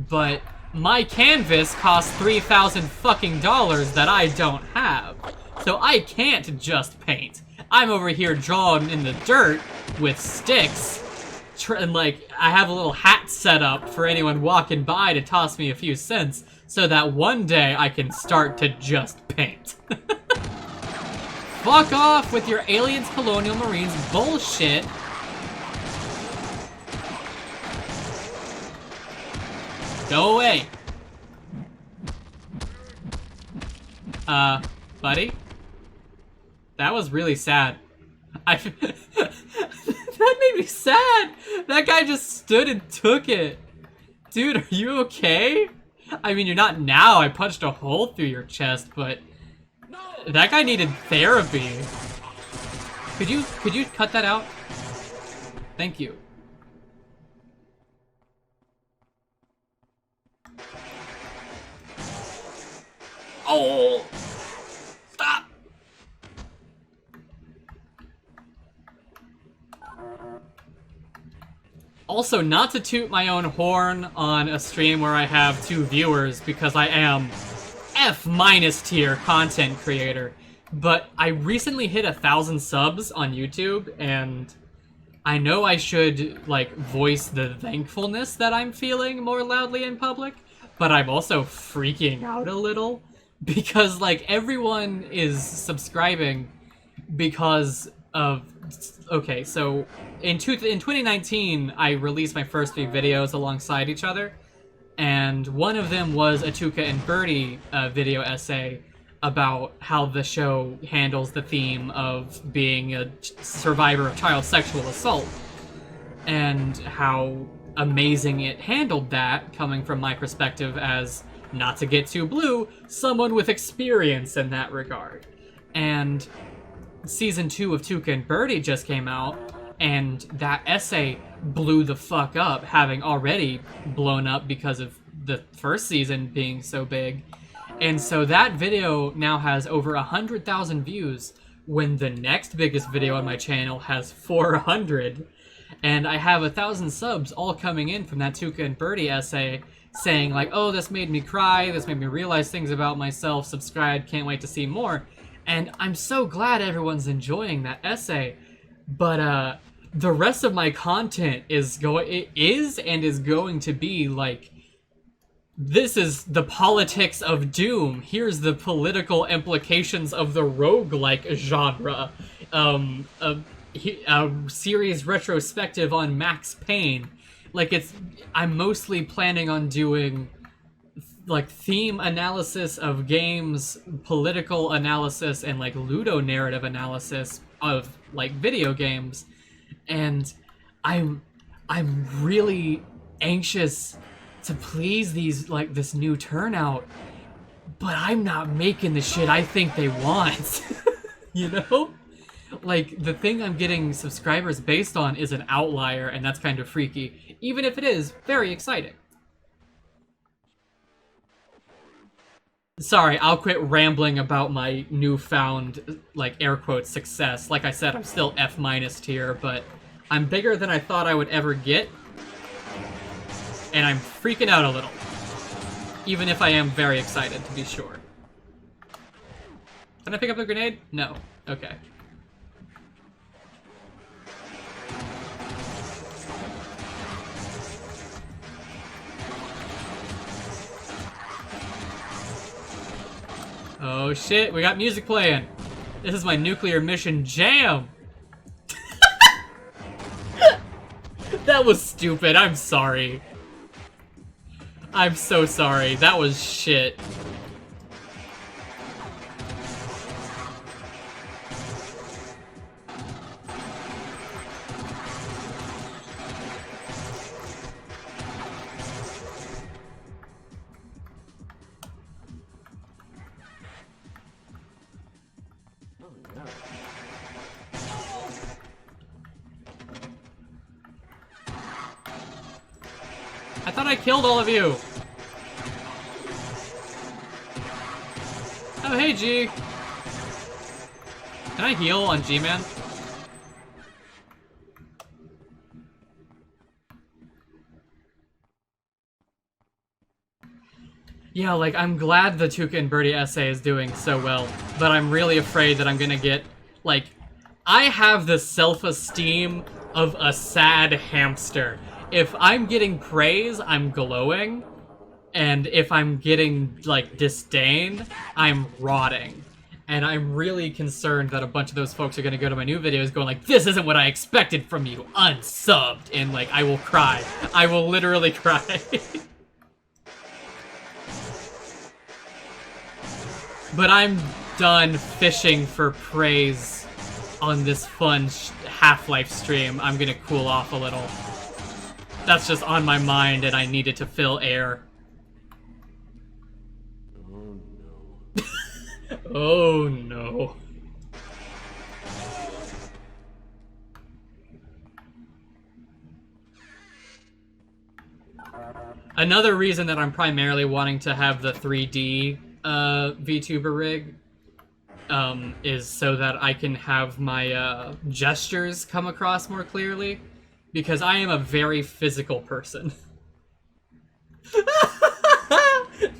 But my canvas costs $3,000 fucking dollars that I don't have. So I can't just paint. I'm over here drawing in the dirt with sticks. And like, I have a little hat set up for anyone walking by to toss me a few cents so that one day I can start to just paint. Fuck off with your aliens, colonial marines bullshit. Go away. Buddy? That was really sad. That made me sad! That guy just stood and took it. Dude, are you okay? I mean, you're not now. I punched a hole through your chest, but that guy needed therapy. Could you cut that out? Thank you. Oh! Stop! Also, not to toot my own horn on a stream where I have 2 viewers, because I am F- tier content creator, but I recently hit 1,000 subs on YouTube, and I know I should, like, voice the thankfulness that I'm feeling more loudly in public, but I'm also freaking out a little, because, like, everyone is subscribing because of... Okay, so in 2019, I released my first 3 videos alongside each other, and one of them was a Tuca and Birdie video essay about how the show handles the theme of being a survivor of child sexual assault, and how amazing it handled that, coming from my perspective as, not to get too blue, someone with experience in that regard. And Season 2 of Tuca and Birdie just came out, and that essay blew the fuck up, having already blown up because of the first season being so big. And so that video now has over 100,000 views, when the next biggest video on my channel has 400. And I have 1,000 subs all coming in from that Tuca and Birdie essay, saying like, oh, this made me cry, this made me realize things about myself, subscribe, can't wait to see more. And I'm so glad everyone's enjoying that essay, but the rest of my content is going to be like, this is the politics of Doom. Here's the political implications of the roguelike genre. A series retrospective on Max Payne. Like, I'm mostly planning on doing like theme analysis of games, political analysis, and like Ludo narrative analysis of like video games. And I'm really anxious to please this new turnout, but I'm not making the shit I think they want. You know? Like, the thing I'm getting subscribers based on is an outlier, and that's kind of freaky, even if it is very exciting. Sorry, I'll quit rambling about my newfound, like, air quotes, success. Like I said, I'm still F- tier, but I'm bigger than I thought I would ever get, and I'm freaking out a little. Even if I am very excited, to be sure. Can I pick up the grenade? No. Okay. Oh shit, we got music playing. This is my nuclear mission jam. That was stupid, I'm sorry. I'm so sorry, that was shit. thought I killed all of you. Oh, hey, G. Can I heal on G-Man? Yeah, like, I'm glad the Tuca and Birdie essay is doing so well, but I'm really afraid that I'm gonna get, like, I have the self-esteem of a sad hamster. If I'm getting praise, I'm glowing, and if I'm getting, like, disdain, I'm rotting. And I'm really concerned that a bunch of those folks are gonna go to my new videos going like, this isn't what I expected from you, unsubbed, and, like, I will cry. I will literally cry. But I'm done fishing for praise on this fun Half-Life stream. I'm gonna cool off a little. That's just on my mind, and I need it to fill air. Oh no. Oh no. Another reason that I'm primarily wanting to have the 3D VTuber rig is so that I can have my gestures come across more clearly, because I am a very physical person.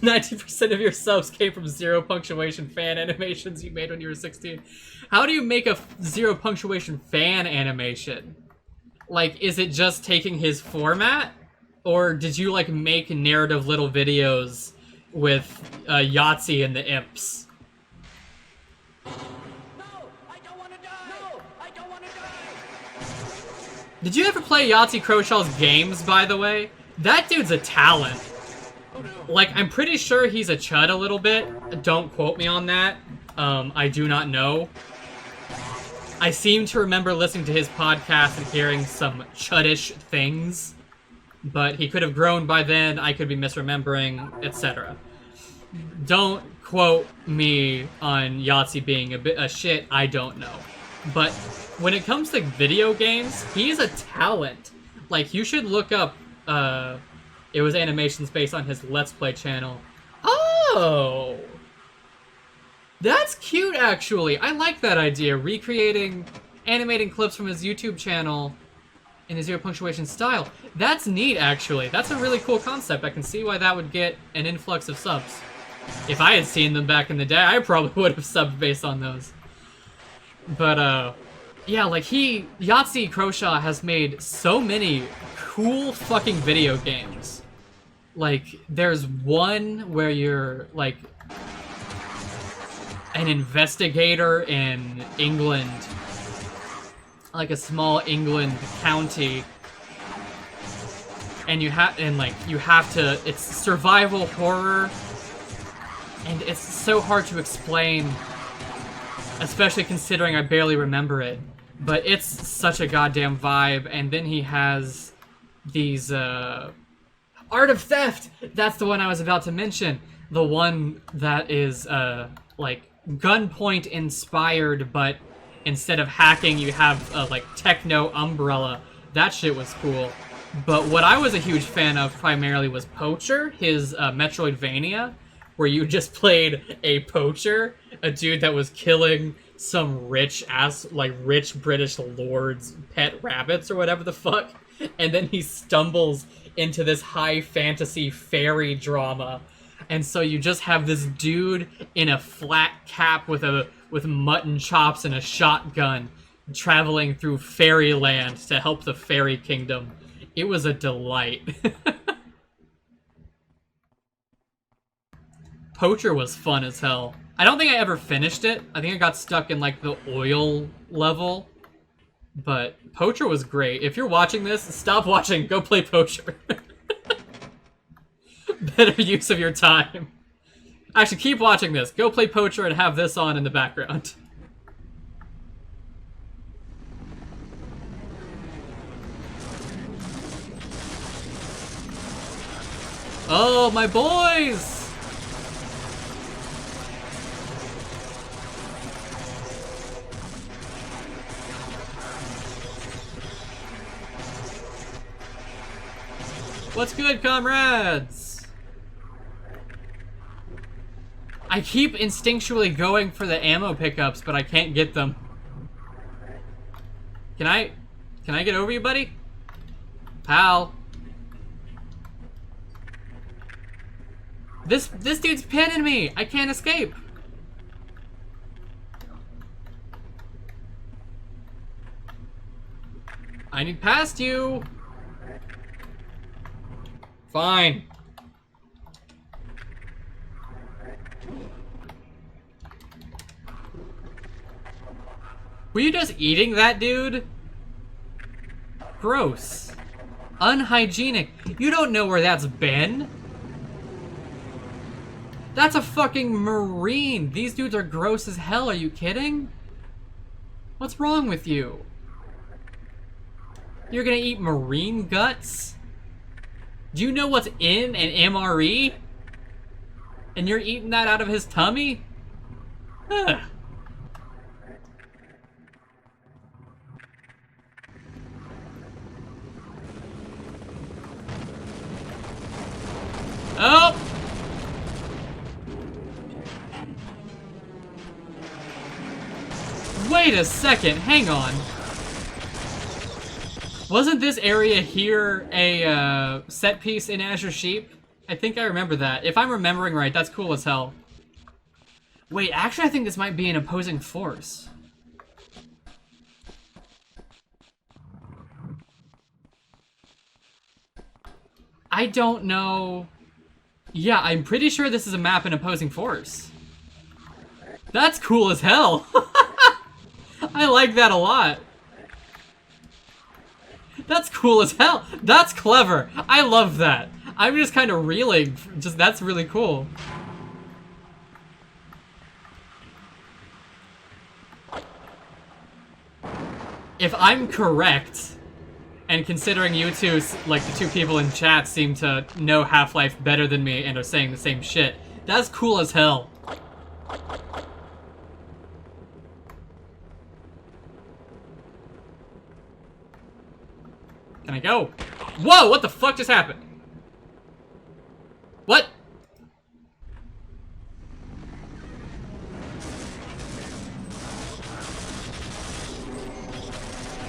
90% of your subs came from zero punctuation fan animations you made when you were 16. How do you make a zero punctuation fan animation? Like, is it just taking his format? Or did you, like, make narrative little videos with Yahtzee and the Imps? No! I don't want to die! No! I don't want to die! Did you ever play Yahtzee Crowshaw's games, by the way? That dude's a talent. Oh no! Like, I'm pretty sure he's a chud a little bit. Don't quote me on that. I do not know. I seem to remember listening to his podcast and hearing some chuddish things. But he could have grown by then, I could be misremembering, etc. Don't quote me on Yahtzee being a shit, I don't know. But when it comes to video games, he's a talent. Like, you should look up, it was animations based on his Let's Play channel. Oh! That's cute, actually. I like that idea. Animating clips from his YouTube channel in a zero punctuation style. That's neat, actually. That's a really cool concept. I can see why that would get an influx of subs. If I had seen them back in the day, I probably would have subbed based on those. But, yeah, like, Yahtzee Crowshaw has made so many cool fucking video games. Like, there's one where you're, like, an investigator in England, like a small England county, and you have to, it's survival horror, and it's so hard to explain, especially considering I barely remember it, but it's such a goddamn vibe. And then he has these, Art of Theft! That's the one I was about to mention. The one that is, like, gunpoint inspired, but instead of hacking, you have a, like, techno umbrella. That shit was cool. But what I was a huge fan of primarily was Poacher, his Metroidvania, where you just played a poacher, a dude that was killing some rich British lord's pet rabbits or whatever the fuck, and then he stumbles into this high fantasy fairy drama. And so you just have this dude in a flat cap with mutton chops and a shotgun traveling through fairyland to help the fairy kingdom. It was a delight. Poacher was fun as hell. I don't think I ever finished it. I think I got stuck in, like, the oil level. But Poacher was great. If you're watching this, stop watching. Go play Poacher. Better use of your time. Actually, keep watching this. Go play Poacher and have this on in the background. Oh, my boys! What's good, comrades? I keep instinctually going for the ammo pickups, but I can't get them. Can I get over you, buddy? Pal. This dude's pinning me. I can't escape. I need past you. Fine. Were you just eating that dude? Gross. Unhygienic. You don't know where that's been. That's a fucking Marine. These dudes are gross as hell. Are you kidding? What's wrong with you? You're gonna eat Marine guts? Do you know what's in an MRE? And you're eating that out of his tummy? Ugh. Oh! Wait a second, hang on. Wasn't this area here a set piece in Azure Sheep? I think I remember that. If I'm remembering right, that's cool as hell. Wait, actually I think this might be an opposing force. I don't know. Yeah, I'm pretty sure this is a map in opposing force. That's cool as hell. I like that a lot. That's cool as hell. That's clever. I love that. I'm just kind of reeling. Just that's really cool. If I'm correct, and considering you two, like the two people in chat, seem to know Half-Life better than me and are saying the same shit, that's cool as hell. Can I go? Whoa, what the fuck just happened? What?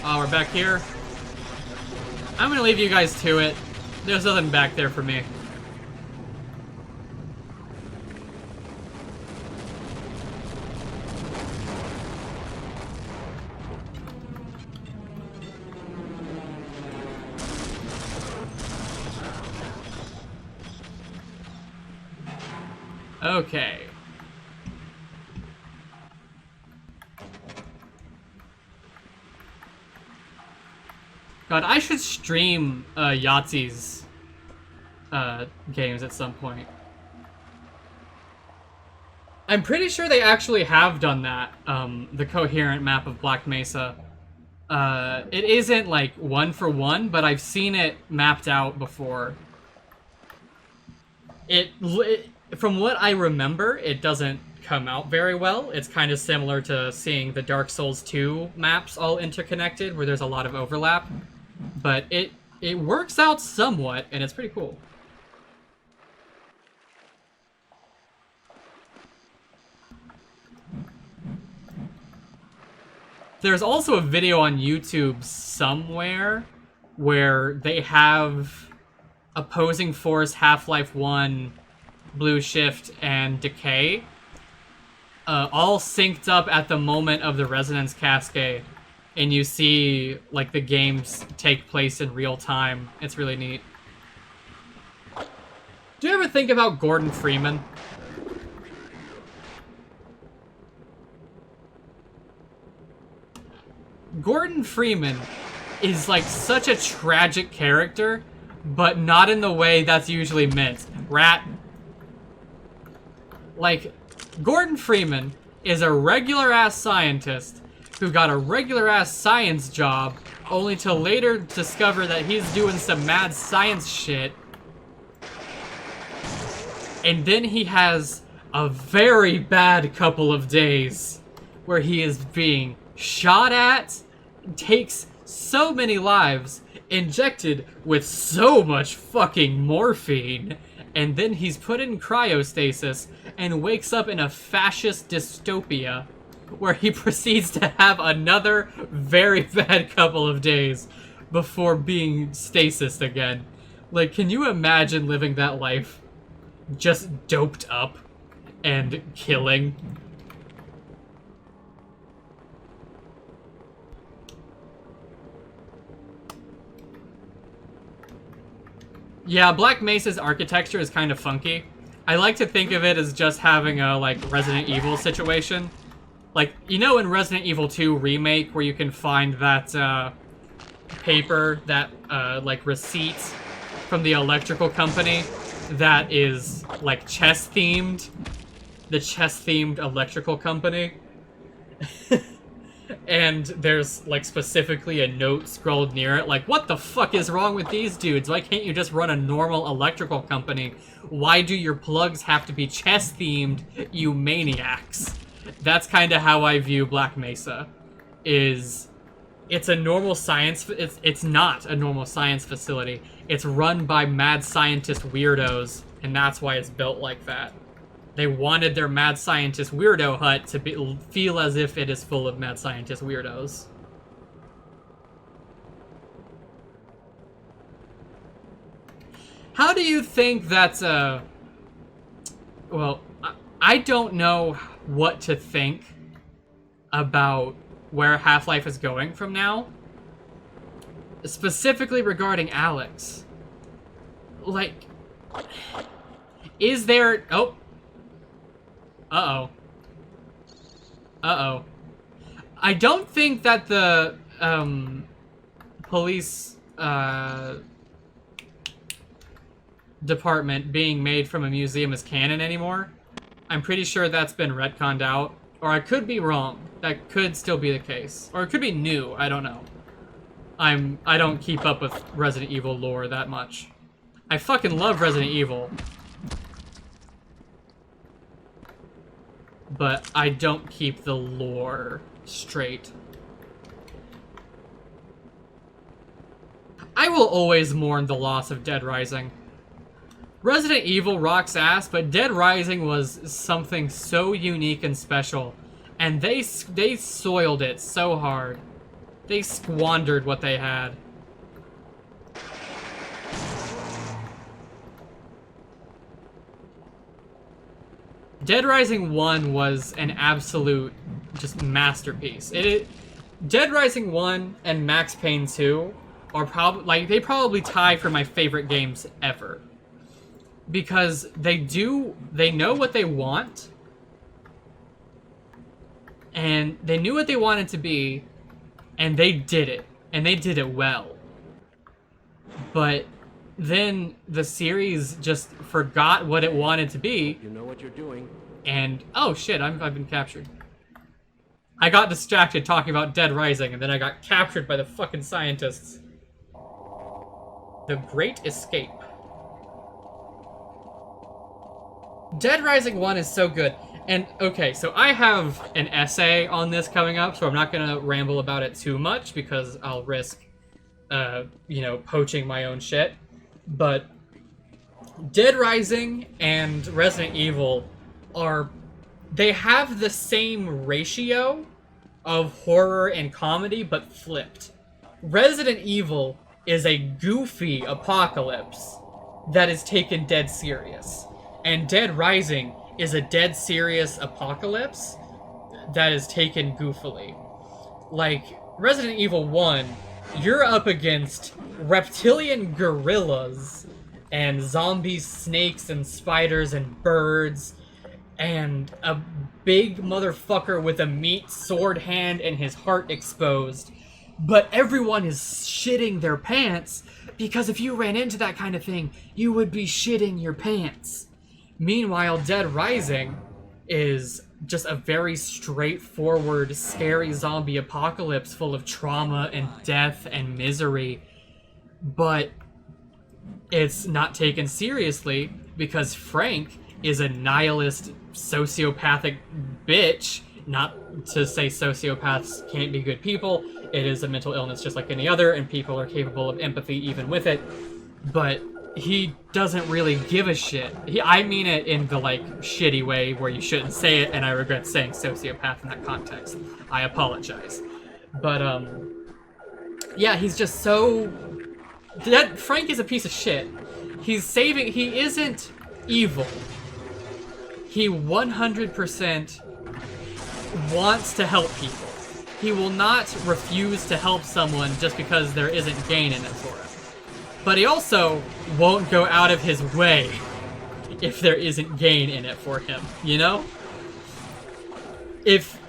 Oh, we're back here. I'm gonna leave you guys to it. There's nothing back there for me. Okay. God, I should stream Yahtzee's games at some point. I'm pretty sure they actually have done that, the coherent map of Black Mesa. It isn't like one for one, but I've seen it mapped out before. From what I remember, it doesn't come out very well. It's kind of similar to seeing the Dark Souls 2 maps all interconnected, where there's a lot of overlap. But it works out somewhat, and it's pretty cool. There's also a video on YouTube somewhere where they have opposing force Half-Life 1, Blue Shift, and Decay all synced up at the moment of the Resonance Cascade, and you see like the games take place in real time. It's really neat. Do you ever think about Gordon Freeman? Gordon Freeman is like such a tragic character, but not in the way that's usually meant. Rat. Like, Gordon Freeman is a regular-ass scientist who got a regular-ass science job, only to later discover that he's doing some mad science shit. And then he has a very bad couple of days where he is being shot at, takes so many lives, injected with so much fucking morphine, and then he's put in cryostasis and wakes up in a fascist dystopia where he proceeds to have another very bad couple of days before being stasis again. Like, can you imagine living that life? Just doped up and killing? Yeah, Black Mesa's architecture is kind of funky. I like to think of it as just having a, like, Resident Evil situation. Like, you know in Resident Evil 2 Remake where you can find that, paper, that, like, receipt from the electrical company that is, like, chess-themed? The chess-themed electrical company? And there's, like, specifically a note scrolled near it, like, what the fuck is wrong with these dudes? Why can't you just run a normal electrical company? Why do your plugs have to be chess-themed, you maniacs? That's kind of how I view Black Mesa. It's a normal science... It's not a normal science facility. It's run by mad scientist weirdos, and that's why it's built like that. They wanted their mad scientist weirdo hut to feel as if it is full of mad scientist weirdos. How do you think that's well, I don't know what to think about where Half-Life is going from now. Specifically regarding Alex. Like, is there... Oh. Uh-oh. Uh-oh. I don't think that the, police, department being made from a museum is canon anymore. I'm pretty sure that's been retconned out. Or I could be wrong. That could still be the case. Or it could be new, I don't know. I don't keep up with Resident Evil lore that much. I fucking love Resident Evil. But I don't keep the lore straight. I will always mourn the loss of Dead Rising. Resident Evil rocks ass, but Dead Rising was something so unique and special. And they soiled it so hard. They squandered what they had. Dead Rising 1 was an absolute just masterpiece. Dead Rising 1 and Max Payne 2 are probably they probably tie for my favorite games ever. Because they know what they want, and they knew what they wanted to be, and they did it, and they did it well. But then the series just forgot what it wanted to be. You know what you're doing. And oh shit, I've been captured. I got distracted talking about Dead Rising, and then I got captured by the fucking scientists. The Great Escape. Dead Rising 1 is so good. And, okay, so I have an essay on this coming up, so I'm not gonna ramble about it too much, because I'll risk, you know, poaching my own shit. But Dead Rising and Resident Evil they have the same ratio of horror and comedy, but flipped. Resident Evil is a goofy apocalypse that is taken dead serious. And Dead Rising is a dead serious apocalypse that is taken goofily. Like, Resident Evil 1, you're up against reptilian gorillas and zombies, snakes, and spiders, and birds, and a big motherfucker with a meat sword hand and his heart exposed. But everyone is shitting their pants, because if you ran into that kind of thing, you would be shitting your pants. Meanwhile, Dead Rising is just a very straightforward, scary zombie apocalypse full of trauma and death and misery. But it's not taken seriously because Frank is a nihilist, sociopathic bitch not to say sociopaths can't be good people. It is a mental illness just like any other, and people are capable of empathy even with it. But he doesn't really give a shit. I mean it in the, like, shitty way where you shouldn't say it, and I regret saying sociopath in that context. I apologize. But, yeah, he's just so... Frank is a piece of shit. He isn't evil. He 100% wants to help people. He will not refuse to help someone just because there isn't gain in it for him. But he also won't go out of his way if there isn't gain in it for him, you know? If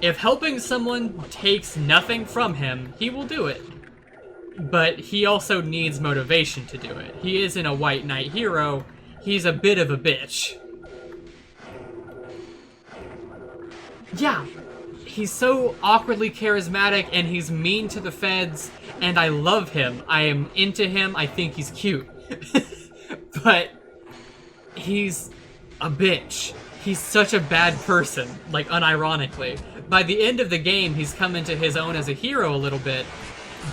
helping someone takes nothing from him, he will do it. But he also needs motivation to do it. He isn't a white knight hero. He's a bit of a bitch. Yeah, he's so awkwardly charismatic, and he's mean to the feds, and I love him. I am into him. I think he's cute. But he's a bitch. He's such a bad person, like, unironically. By the end of the game, he's come into his own as a hero a little bit,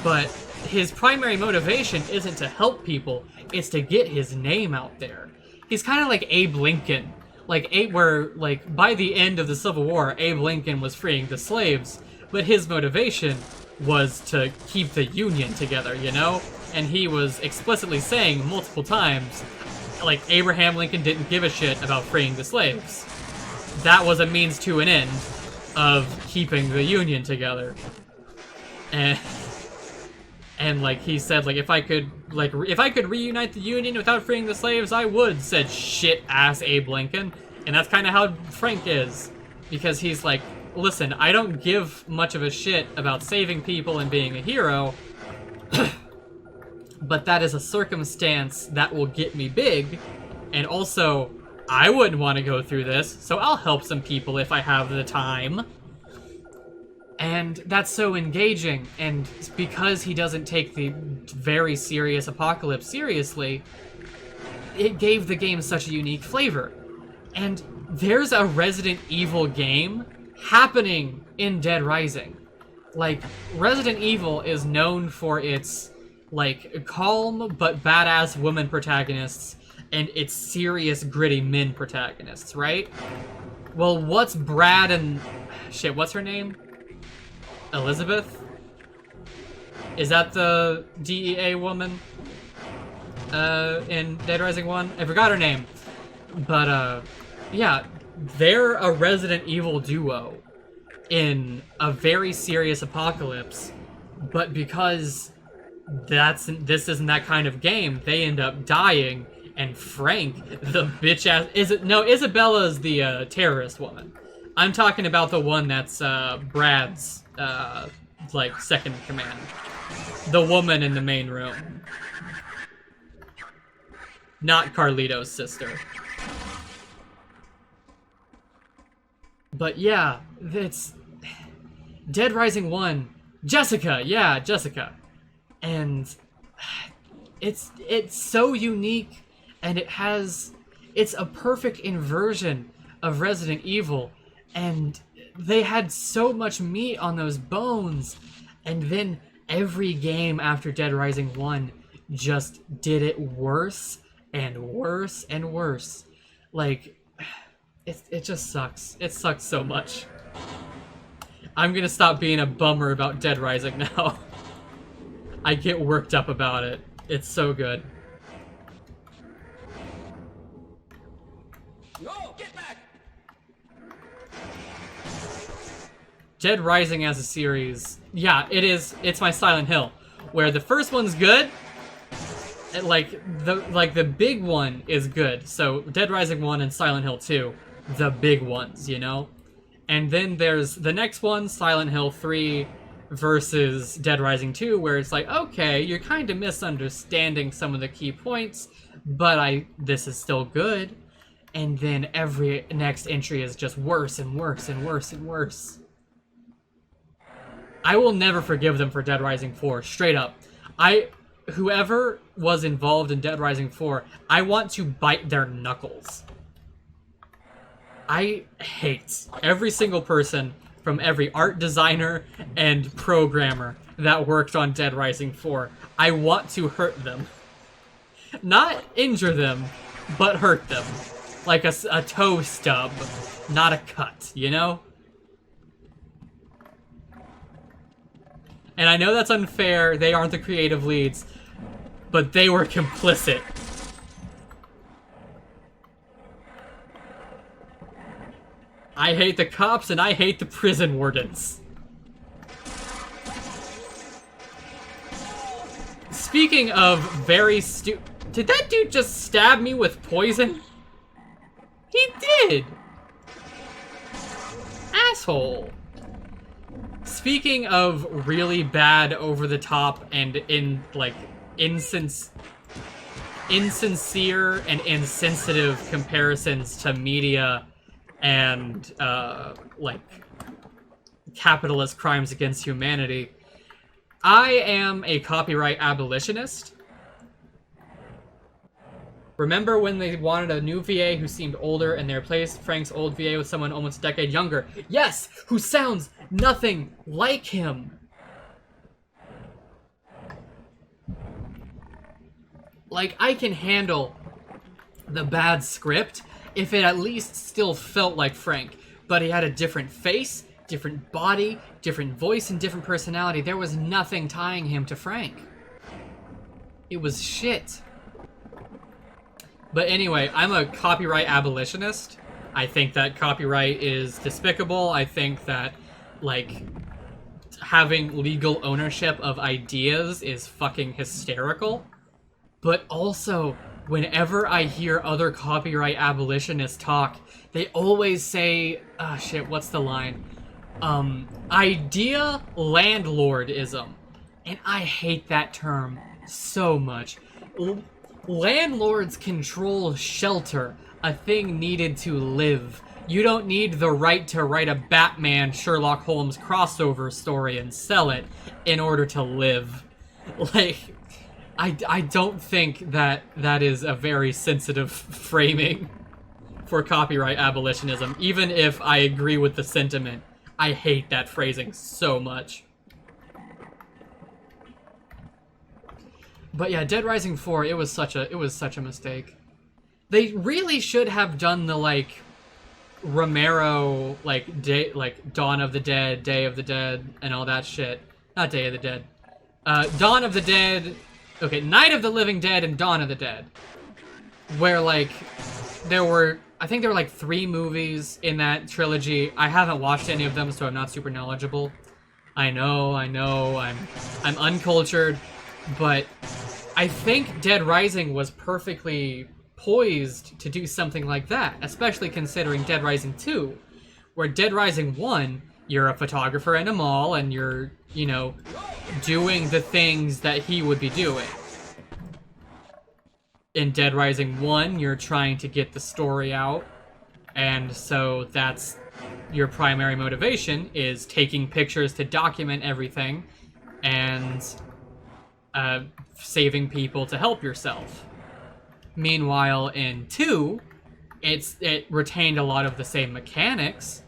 but his primary motivation isn't to help people, it's to get his name out there. He's kind of like Abe Lincoln. Where by the end of the Civil War, Abe Lincoln was freeing the slaves, but his motivation was to keep the Union together, you know? And he was explicitly saying multiple times, like, Abraham Lincoln didn't give a shit about freeing the slaves. That was a means to an end of keeping the Union together. And like, he said, like, if I could reunite the Union without freeing the slaves, I would, said shit-ass Abe Lincoln. And that's kind of how Frank is. Because he's like, listen, I don't give much of a shit about saving people and being a hero, but that is a circumstance that will get me big, and also, I wouldn't want to go through this, so I'll help some people if I have the time. And that's so engaging, and because he doesn't take the very serious apocalypse seriously, it gave the game such a unique flavor. And there's a Resident Evil game happening in Dead Rising. Like, Resident Evil is known for its, like, calm but badass women protagonists and its serious, gritty men protagonists, right? Well, what's Brad and... Shit, what's her name? Elizabeth? Is that the DEA woman? In Dead Rising 1? I forgot her name. But, yeah, they're a Resident Evil duo in a very serious apocalypse, but because this isn't that kind of game, they end up dying, and Frank, the bitch-ass... Isabella's the, terrorist woman. I'm talking about the one that's, Brad's, like, second in command. The woman in the main room. Not Carlito's sister. But yeah, it's... Dead Rising 1. Jessica! Yeah, Jessica. And... It's so unique, and it's a perfect inversion of Resident Evil, and they had so much meat on those bones, and then every game after Dead Rising 1 just did it worse and worse and worse. Like, it just sucks. It sucks so much. I'm gonna stop being a bummer about Dead Rising now. I get worked up about it. It's so good. No, get back! Dead Rising as a series, yeah, it's my Silent Hill, where the first one's good, and the big one is good. So Dead Rising 1 and Silent Hill 2, the big ones, you know? And then there's the next one, Silent Hill 3 versus Dead Rising 2, where it's like, okay, you're kind of misunderstanding some of the key points, but this is still good. And then every next entry is just worse and worse and worse and worse. I will never forgive them for Dead Rising 4, straight up. Whoever was involved in Dead Rising 4, I want to bite their knuckles. I hate every single person from every art designer and programmer that worked on Dead Rising 4. I want to hurt them. Not injure them, but hurt them. Like a toe stub, not a cut, you know? And I know that's unfair, they aren't the creative leads, but they were complicit. I hate the cops and I hate the prison wardens. Speaking of very did that dude just stab me with poison? He did! Asshole. Speaking of really bad, over-the-top, and insincere and insensitive comparisons to media and, like, capitalist crimes against humanity, I am a copyright abolitionist. Remember when they wanted a new VA who seemed older and they replaced Frank's old VA with someone almost a decade younger? Yes, who sounds nothing like him. Like, I can handle the bad script if it at least still felt like Frank, but he had a different face, different body, different voice, and different personality. There was nothing tying him to Frank. It was shit. But anyway, I'm a copyright abolitionist. I think that copyright is despicable. I think that, like, having legal ownership of ideas is fucking hysterical. But also, whenever I hear other copyright abolitionists talk, they always say, ah, shit, what's the line? Idea landlordism. And I hate that term so much. Landlords control shelter, a thing needed to live. You don't need the right to write a Batman Sherlock Holmes crossover story and sell it in order to live. Like, I don't think that that is a very sensitive framing for copyright abolitionism, even if I agree with the sentiment. I hate that phrasing so much. But yeah, Dead Rising 4, it was such a mistake. They really should have done the, like, Romero, like Dawn of the Dead, Day of the Dead, and all that shit. Not Day of the Dead. Dawn of the Dead, okay, Night of the Living Dead and Dawn of the Dead. Where, like, I think there were like 3 movies in that trilogy. I haven't watched any of them, so I'm not super knowledgeable. I know, I'm uncultured. But I think Dead Rising was perfectly poised to do something like that, especially considering Dead Rising 2, where Dead Rising 1, you're a photographer in a mall and you're, you know, doing the things that he would be doing. In Dead Rising 1, you're trying to get the story out, and so that's your primary motivation, is taking pictures to document everything, and saving people to help yourself. Meanwhile, in 2, it retained a lot of the same mechanics,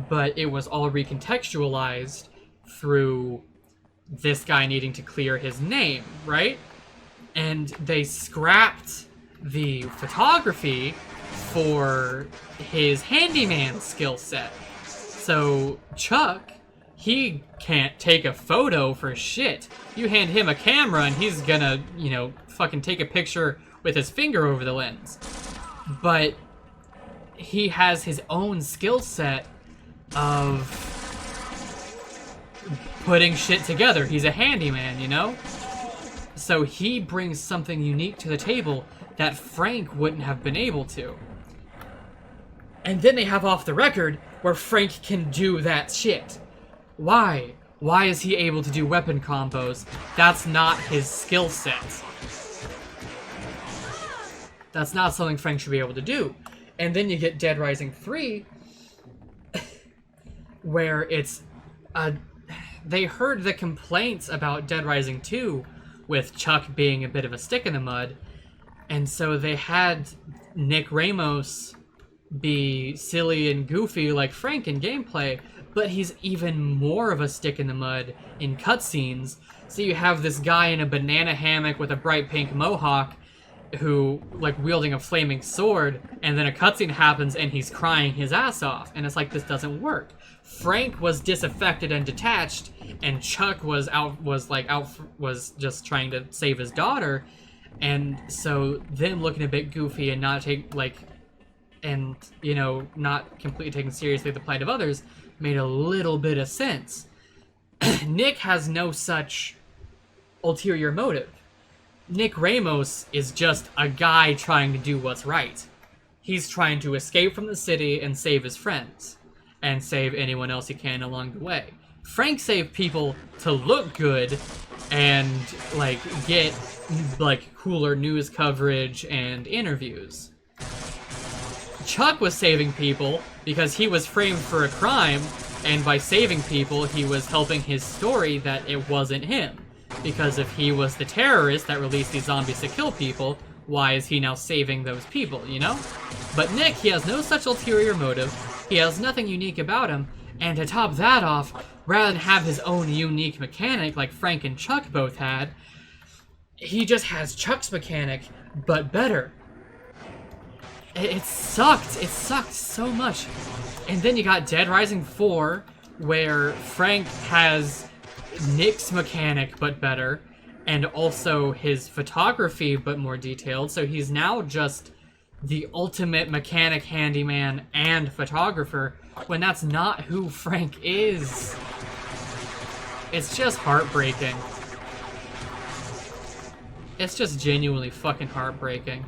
but it was all recontextualized through this guy needing to clear his name, right? And they scrapped the photography for his handyman skill set. So Chuck, he can't take a photo for shit. You hand him a camera and he's gonna, you know, fucking take a picture with his finger over the lens. But he has his own skill set of putting shit together. He's a handyman, you know? So he brings something unique to the table that Frank wouldn't have been able to. And then they have Off the Record, where Frank can do that shit. Why? Why is he able to do weapon combos? That's not his skill set. That's not something Frank should be able to do. And then you get Dead Rising 3, where it's... they heard the complaints about Dead Rising 2, with Chuck being a bit of a stick in the mud, and so they had Nick Ramos be silly and goofy like Frank in gameplay, but he's even more of a stick in the mud in cutscenes. So you have this guy in a banana hammock with a bright pink mohawk who, like, wielding a flaming sword, and then a cutscene happens and he's crying his ass off, and it's like, this doesn't work. Frank was disaffected and detached, and Chuck was just trying to save his daughter, and so them looking a bit goofy and not not completely taking seriously the plight of others made a little bit of sense. Nick has no such ulterior motive. Nick Ramos is just a guy trying to do what's right. He's trying to escape from the city and save his friends, and save anyone else he can along the way. Frank saved people to look good and, like, get, like, cooler news coverage and interviews. Chuck was saving people because he was framed for a crime, and by saving people, he was helping his story that it wasn't him. Because if he was the terrorist that released these zombies to kill people, why is he now saving those people, you know? But Nick, he has no such ulterior motive, he has nothing unique about him, and to top that off, rather than have his own unique mechanic like Frank and Chuck both had, he just has Chuck's mechanic, but better. It sucked so much. And then you got Dead Rising 4, where Frank has Nick's mechanic, but better, and also his photography, but more detailed, so he's now just the ultimate mechanic, handyman, and photographer, when that's not who Frank is. It's just heartbreaking. It's just genuinely fucking heartbreaking.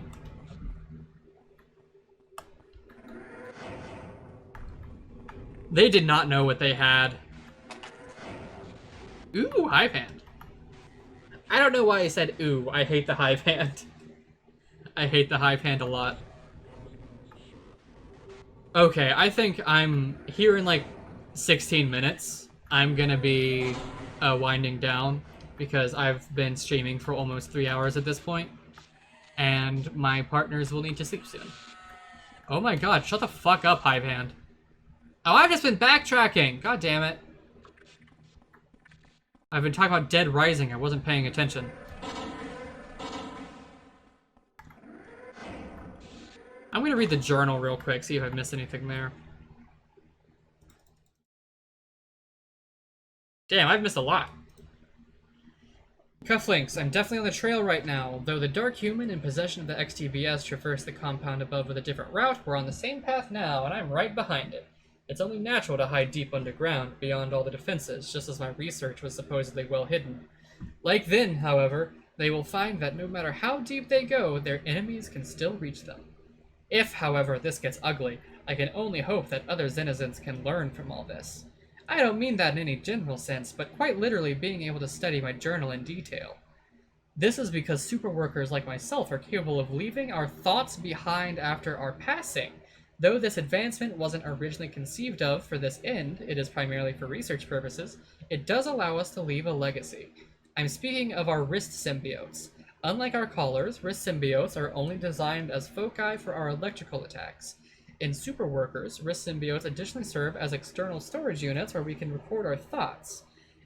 They did not know what they had. Ooh, Hive Hand. I don't know why I said ooh. I hate the Hive Hand. I hate the Hive Hand a lot. Okay, I think I'm here in like 16 minutes. I'm gonna be winding down because I've been streaming for almost 3 hours at this point, and my partners will need to sleep soon. Oh my god, shut the fuck up, Hive Hand. Oh, I've just been backtracking! God damn it. I've been talking about Dead Rising, I wasn't paying attention. I'm gonna read the journal real quick, see if I've missed anything there. Damn, I've missed a lot. Cufflinks, I'm definitely on the trail right now. Though the Dark Human in possession of the XTBS traversed the compound above with a different route, we're on the same path now, and I'm right behind it. It's only natural to hide deep underground, beyond all the defenses, just as my research was supposedly well hidden. Like then, however, they will find that no matter how deep they go, their enemies can still reach them. If, however, this gets ugly, I can only hope that other Zenizens can learn from all this. I don't mean that in any general sense, but quite literally being able to study my journal in detail. This is because superworkers like myself are capable of leaving our thoughts behind after our passing. Though this advancement wasn't originally conceived of for this end, it is primarily for research purposes, it does allow us to leave a legacy. I'm speaking of our wrist symbiotes. Unlike our collars, wrist symbiotes are only designed as foci for our electrical attacks. In superworkers, wrist symbiotes additionally serve as external storage units where we can record our thoughts.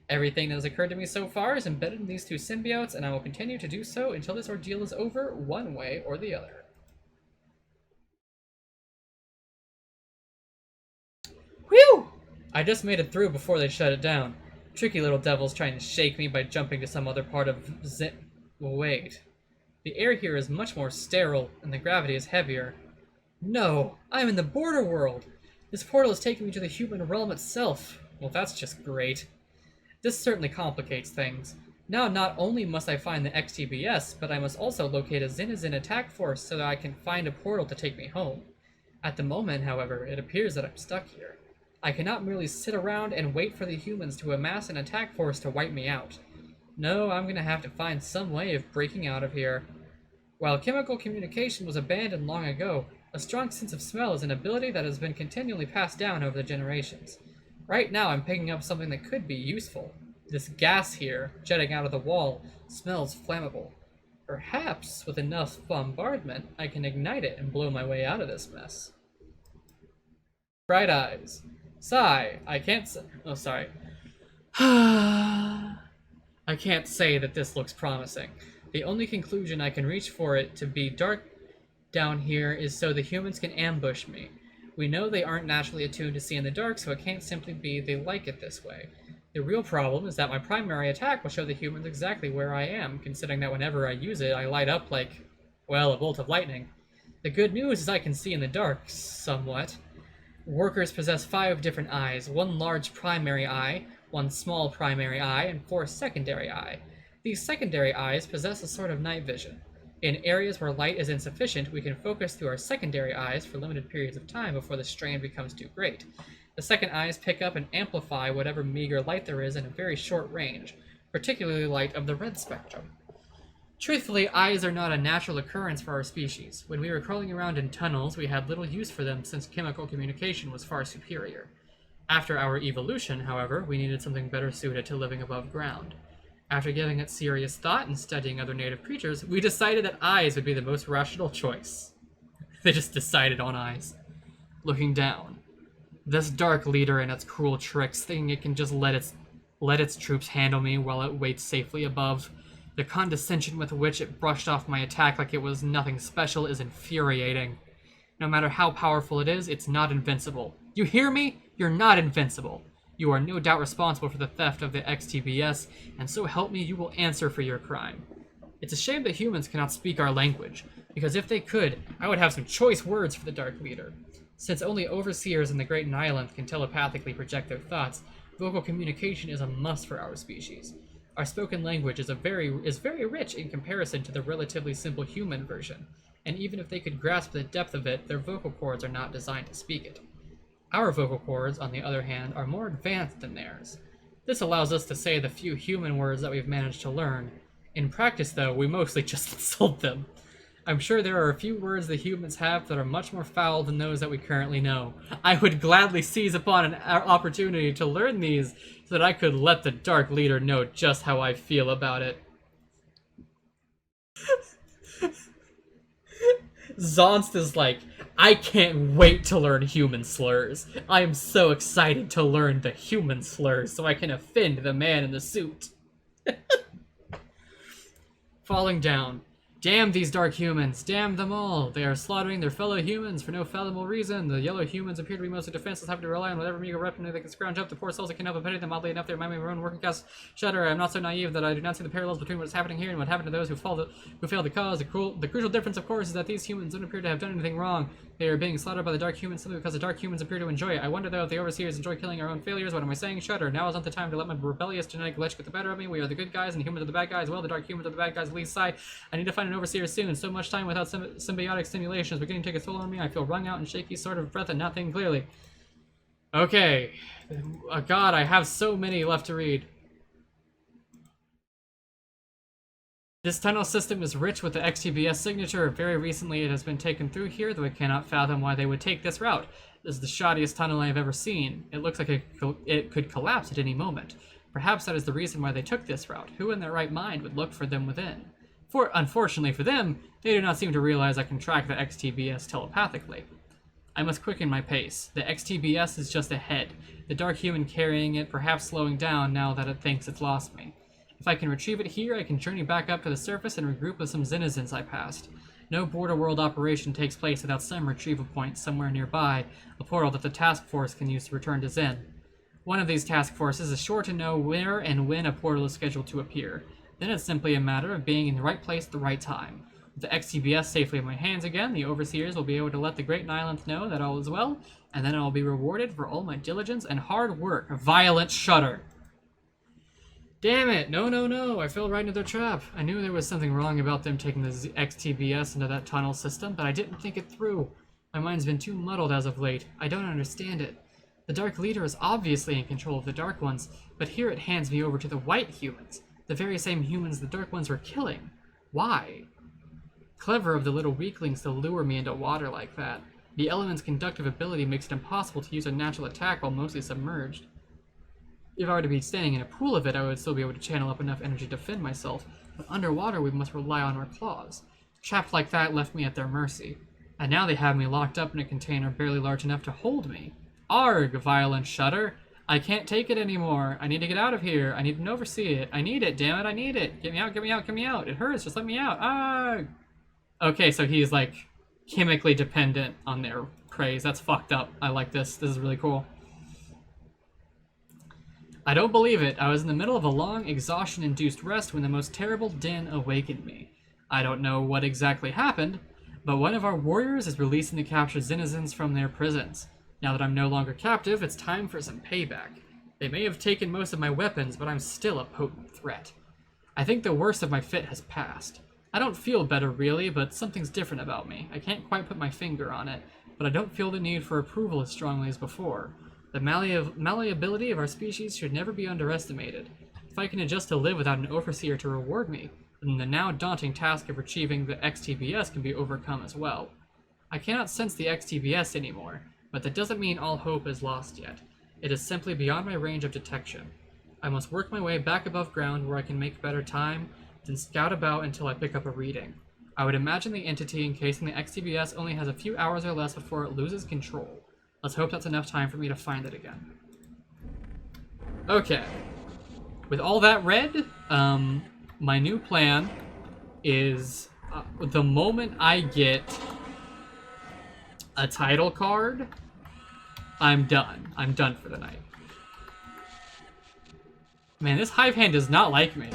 Everything that has occurred to me so far is embedded in these two symbiotes, and I will continue to do so until this ordeal is over, one way or the other. Whew! I just made it through before they shut it down. Tricky little devil's trying to shake me by jumping to some other part of Wait. The air here is much more sterile, and the gravity is heavier. No! I'm in the border world! This portal is taking me to the human realm itself. Well, that's just great. This certainly complicates things. Now not only must I find the XTBS, but I must also locate a Zenizin attack force so that I can find a portal to take me home. At the moment, however, it appears that I'm stuck here. I cannot merely sit around and wait for the humans to amass an attack force to wipe me out. No, I'm gonna have to find some way of breaking out of here. While chemical communication was abandoned long ago, a strong sense of smell is an ability that has been continually passed down over the generations. Right now I'm picking up something that could be useful. This gas here, jetting out of the wall, smells flammable. Perhaps, with enough bombardment, I can ignite it and blow my way out of this mess. Bright eyes. Sigh. I can't say. Oh, sorry. I can't say that this looks promising. The only conclusion I can reach for it to be dark down here is so the humans can ambush me. We know they aren't naturally attuned to see in the dark, so it can't simply be they like it this way. The real problem is that my primary attack will show the humans exactly where I am, considering that whenever I use it, I light up like, well, a bolt of lightning. The good news is I can see in the dark, somewhat. Workers possess 5 different eyes, 1 large primary eye, 1 small primary eye, and 4 secondary eye. These secondary eyes possess a sort of night vision. In areas where light is insufficient, we can focus through our secondary eyes for limited periods of time before the strain becomes too great. The second eyes pick up and amplify whatever meager light there is in a very short range, particularly light of the red spectrum. Truthfully, eyes are not a natural occurrence for our species. When we were crawling around in tunnels, we had little use for them since chemical communication was far superior. After our evolution, however, we needed something better suited to living above ground. After giving it serious thought and studying other native creatures, we decided that eyes would be the most rational choice. They just decided on eyes. Looking down. This dark leader and its cruel tricks, thinking it can just let its troops handle me while it waits safely above. The condescension with which it brushed off my attack like it was nothing special is infuriating. No matter how powerful it is, it's not invincible. You hear me? You're not invincible. You are no doubt responsible for the theft of the XTBS, and so help me, you will answer for your crime. It's a shame that humans cannot speak our language, because if they could, I would have some choice words for the Dark Leader. Since only overseers in the Great Nihilith can telepathically project their thoughts, vocal communication is a must for our species. Our spoken language is very rich in comparison to the relatively simple human version, and even if they could grasp the depth of it, their vocal cords are not designed to speak it. Our vocal cords, on the other hand, are more advanced than theirs. This allows us to say the few human words that we've managed to learn. In practice, though, we mostly just insult them. I'm sure there are a few words the humans have that are much more foul than those that we currently know. I would gladly seize upon an opportunity to learn these so that I could let the Dark Leader know just how I feel about it. Zonst is like, I can't wait to learn human slurs. I am so excited to learn the human slurs so I can offend the man in the suit. Falling down. Damn these dark humans. Damn them all. They are slaughtering their fellow humans for no fathomable reason. The yellow humans appear to be mostly defenseless, having to rely on whatever meager weapon they can scrounge up. The poor souls that cannot have petted them. Oddly enough, they remind me of our own working class shudder. I am not so naive that I do not see the parallels between what is happening here and what happened to those who failed the cause. The crucial difference, of course, is that these humans don't appear to have done anything wrong. They are being slaughtered by the dark humans simply because the dark humans appear to enjoy it. I wonder, though, if the overseers enjoy killing our own failures. What am I saying? Shudder. Now is not the time to let my rebellious genetic glitch get the better of me. We are the good guys and humans are the bad guys. Well, the dark humans are the bad guys at least side. I need to find an overseer soon. So much time without symbiotic stimulation is beginning to take a toll on me. I feel wrung out and shaky, sort of breath and not thinking clearly. Okay. God, I have so many left to read. This tunnel system is rich with the XTBS signature. Very recently it has been taken through here, though I cannot fathom why they would take this route. This is the shoddiest tunnel I have ever seen. It looks like it could collapse at any moment. Perhaps that is the reason why they took this route. Who in their right mind would look for them within? Unfortunately for them, they do not seem to realize I can track the XTBS telepathically. I must quicken my pace. The XTBS is just ahead, the dark human carrying it, perhaps slowing down now that it thinks it's lost me. If I can retrieve it here, I can journey back up to the surface and regroup with some denizens I passed. No border world operation takes place without some retrieval point somewhere nearby, a portal that the task force can use to return to Zen. One of these task forces is sure to know where and when a portal is scheduled to appear. Then it's simply a matter of being in the right place at the right time. With the XTBS safely in my hands again, the overseers will be able to let the Great Nihilith know that all is well, and then I will be rewarded for all my diligence and hard work. Violent shudder. Damn it! No, I fell right into their trap. I knew there was something wrong about them taking the XTBS into that tunnel system, but I didn't think it through. My mind's been too muddled as of late. I don't understand it. The Dark Leader is obviously in control of the Dark Ones, but here it hands me over to the White humans, the very same humans the Dark Ones were killing. Why? Clever of the little weaklings to lure me into water like that. The element's conductive ability makes it impossible to use a natural attack while mostly submerged. If I were to be standing in a pool of it, I would still be able to channel up enough energy to defend myself, but underwater we must rely on our claws. Trapped like that left me at their mercy, and now they have me locked up in a container barely large enough to hold me. Arg, violent shudder. I can't take it anymore. I need to get out of here. I need to oversee it. I need it, damn it, I need it. Get me out, get me out, get me out. It hurts, just let me out. Arg! Okay, so he's like chemically dependent on their praise. That's fucked up. I like this. This is really cool. I don't believe it. I was in the middle of a long, exhaustion-induced rest when the most terrible din awakened me. I don't know what exactly happened, but one of our warriors is releasing the captured denizens from their prisons. Now that I'm no longer captive, it's time for some payback. They may have taken most of my weapons, but I'm still a potent threat. I think the worst of my fit has passed. I don't feel better really, but something's different about me. I can't quite put my finger on it, but I don't feel the need for approval as strongly as before. The malleability of our species should never be underestimated. If I can adjust to live without an overseer to reward me, then the now daunting task of achieving the XTBS can be overcome as well. I cannot sense the XTBS anymore, but that doesn't mean all hope is lost yet. It is simply beyond my range of detection. I must work my way back above ground where I can make better time, then scout about until I pick up a reading. I would imagine the entity encasing the XTBS only has a few hours or less before it loses control. Let's hope that's enough time for me to find it again. Okay. With all that read, my new plan is the moment I get a title card, I'm done. I'm done for the night. Man, this hive hand does not like me.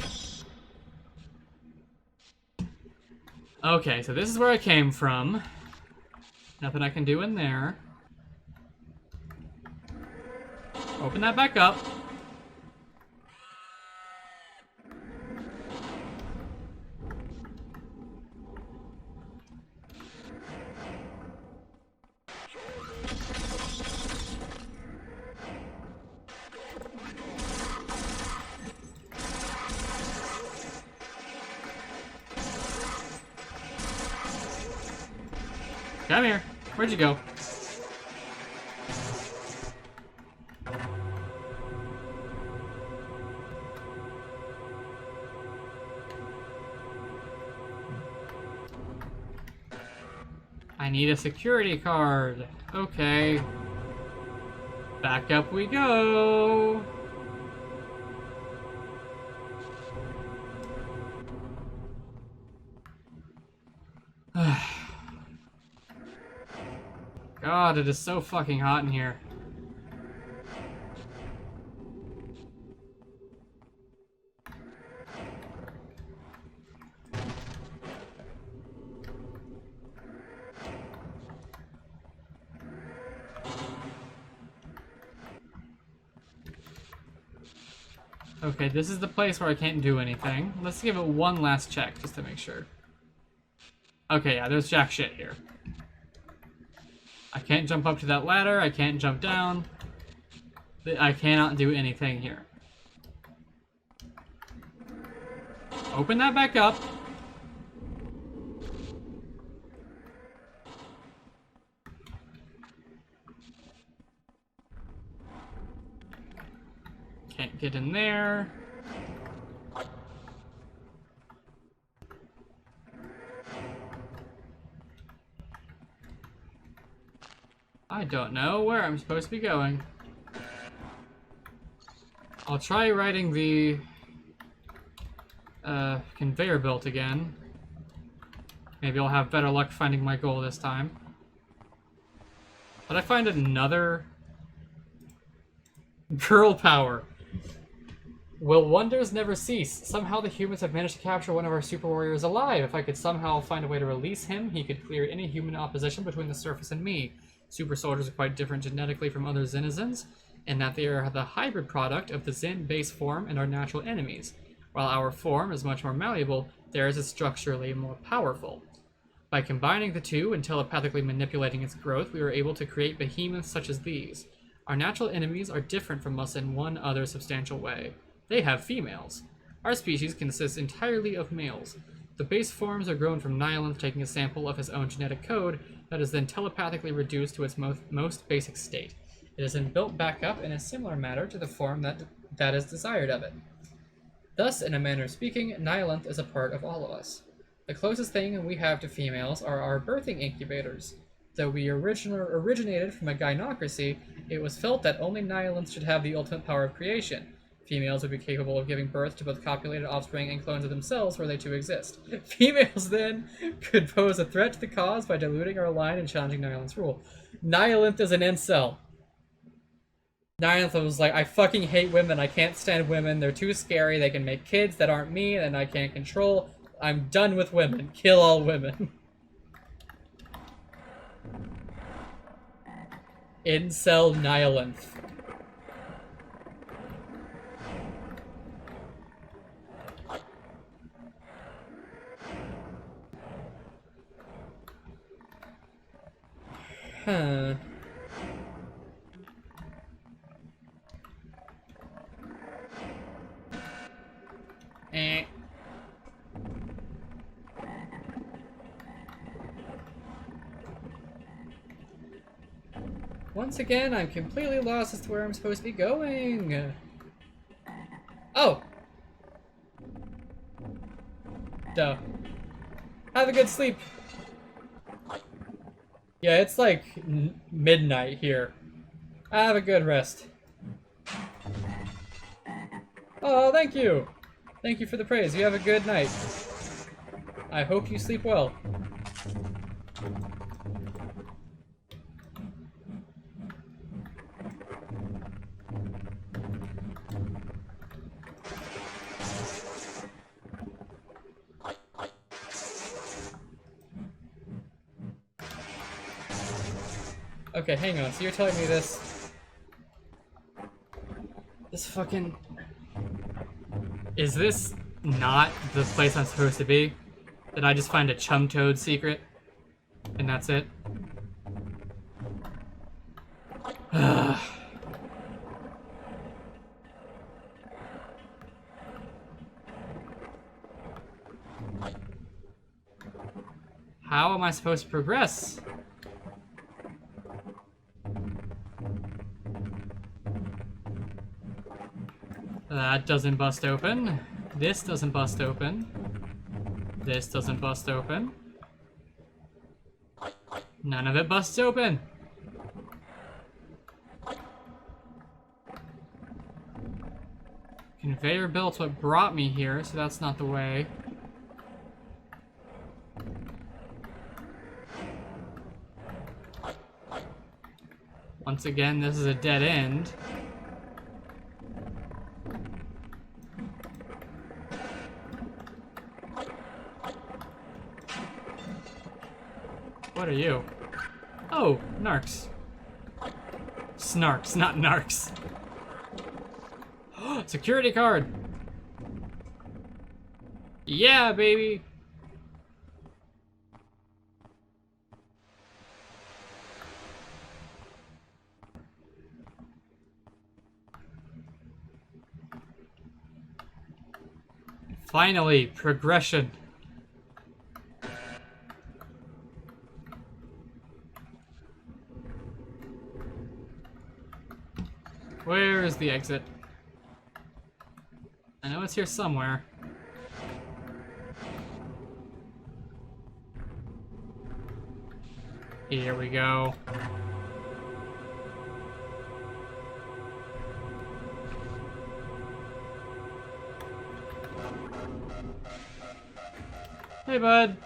Okay, so this is where I came from. Nothing I can do in there. Open that back up. Come here. Where'd you go? I need a security card. Okay. Back up we go. God, it is so fucking hot in here. Okay, this is the place where I can't do anything. Let's give it one last check just to make sure. Okay, yeah, there's jack shit here. I can't jump up to that ladder. I can't jump down. I cannot do anything here. Open that back up. Can't get in there. I don't know where I'm supposed to be going. I'll try riding the conveyor belt again. Maybe I'll have better luck finding my goal this time. Did I find another girl power? Will wonders never cease? Somehow the humans have managed to capture one of our super warriors alive. If I could somehow find a way to release him, he could clear any human opposition between the surface and me. Super soldiers are quite different genetically from other denizens, in that they are the hybrid product of the Zen base form and our natural enemies. While our form is much more malleable, theirs is structurally more powerful. By combining the two and telepathically manipulating its growth, we were able to create behemoths such as these. Our natural enemies are different from us in one other substantial way. They have females. Our species consists entirely of males. The base forms are grown from Nihilith taking a sample of his own genetic code that is then telepathically reduced to its most basic state. It is then built back up in a similar manner to the form that is desired of it. Thus, in a manner of speaking, Nihilith is a part of all of us. The closest thing we have to females are our birthing incubators. Though we originated from a gynocracy, it was felt that only nihilants should have the ultimate power of creation. Females would be capable of giving birth to both copulated offspring and clones of themselves where they too exist. Females, then, could pose a threat to the cause by diluting our line and challenging Nihilant's rule. Nihilant is an incel. Nihilant was like, I fucking hate women. I can't stand women. They're too scary. They can make kids that aren't me and I can't control. I'm done with women. Kill all women. Incel Nihilanth. Huh. Once again, I'm completely lost as to where I'm supposed to be going. Oh! Duh. Have a good sleep. Yeah, it's like midnight here. Have a good rest. Oh, thank you! Thank you for the praise. You have a good night. I hope you sleep well. Okay, hang on. So you're telling me this fucking... Is this not the place I'm supposed to be? Did I just find a Chum Toad secret? And that's it? How am I supposed to progress? That doesn't bust open. This doesn't bust open. This doesn't bust open. None of it busts open. Conveyor belt's what brought me here, so that's not the way. Once again, this is a dead end. What are you? Oh, narcs. Snarks, not narcs. Security card! Yeah, baby! Finally, progression. Where is the exit? I know it's here somewhere. Here we go. Hey, bud.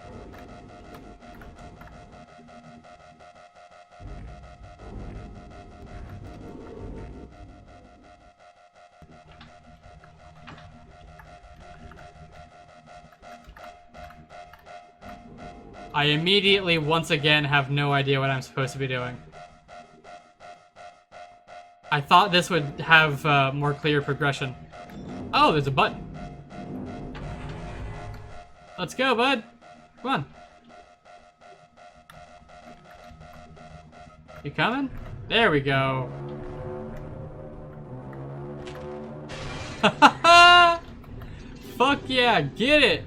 I immediately, once again, have no idea what I'm supposed to be doing. I thought this would have more clear progression. Oh, there's a button. Let's go, bud. Come on. You coming? There we go. Fuck yeah, get it!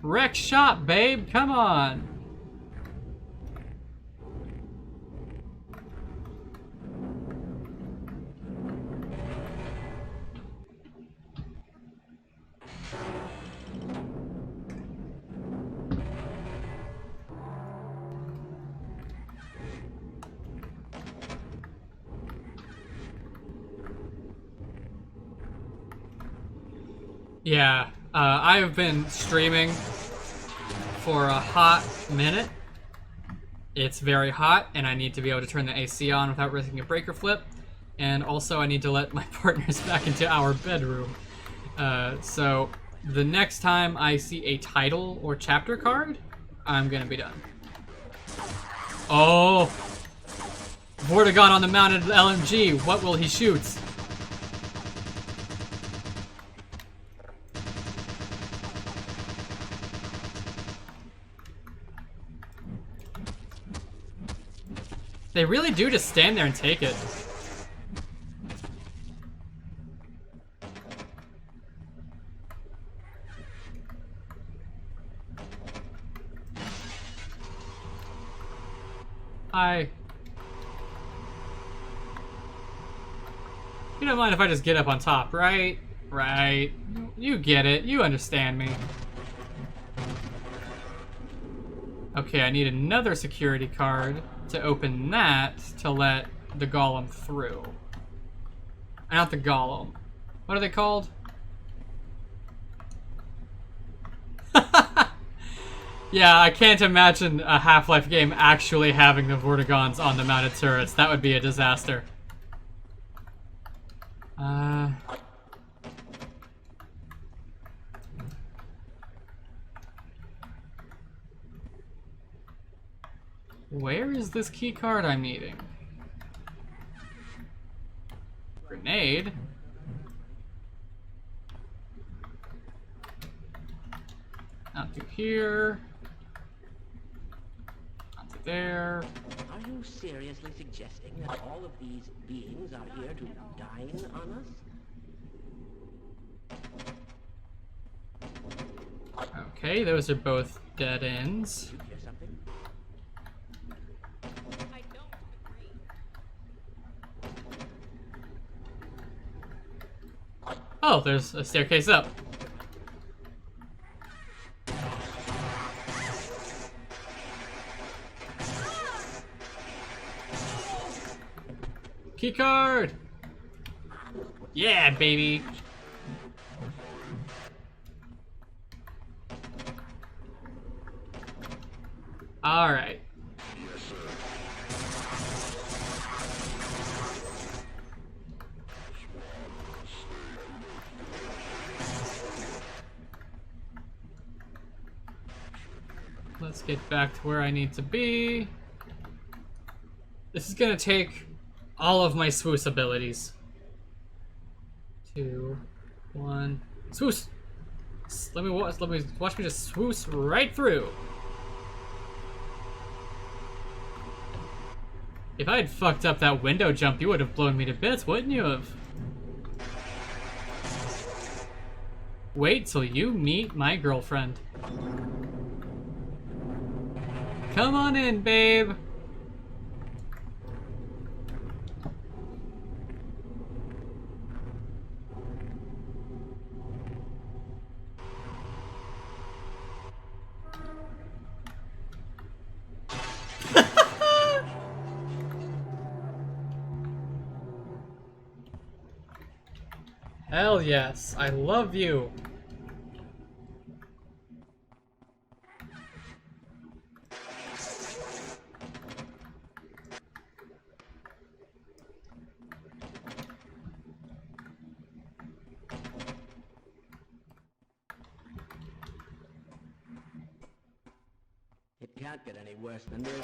Wreck shop, babe, come on! Yeah, I have been streaming for a hot minute. It's very hot, and I need to be able to turn the AC on without risking a breaker flip. And also, I need to let my partners back into our bedroom. So, the next time I see a title or chapter card, I'm gonna be done. Oh! Vortigaunt on the mounted LMG. What will he shoot? They really do just stand there and take it. Hi. You don't mind if I just get up on top, right? Right. You get it. You understand me. Okay, I need another security card to open that to let the golem through. Not the golem. What are they called? Yeah, I can't imagine a Half-Life game actually having the Vortigaunts on the mounted turrets. That would be a disaster. Where is this key card I'm needing? Grenade? Not through here. Not through there. Are you seriously suggesting that all of these beings are here to dine on us? Okay, those are both dead ends. You hear something? I don't agree. Oh, there's a staircase up. Keycard! Yeah, baby! Alright. Let's get back to where I need to be. This is gonna take all of my swoos abilities. 2, 1, swoos! Let me watch me just swoos right through. If I had fucked up that window jump, you would have blown me to bits, wouldn't you have? Wait till you meet my girlfriend. Come on in, babe. Hell yes, I love you. It can't get any worse than this.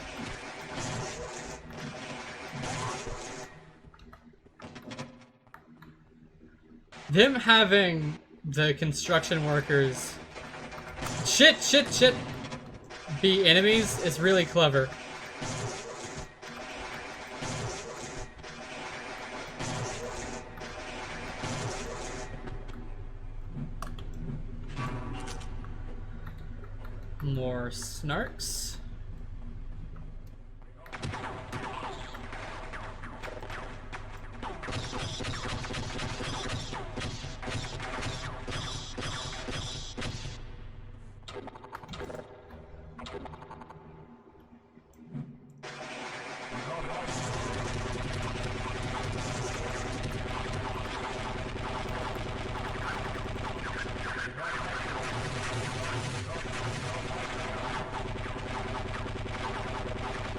Them having the construction workers shit be enemies is really clever. More snarks.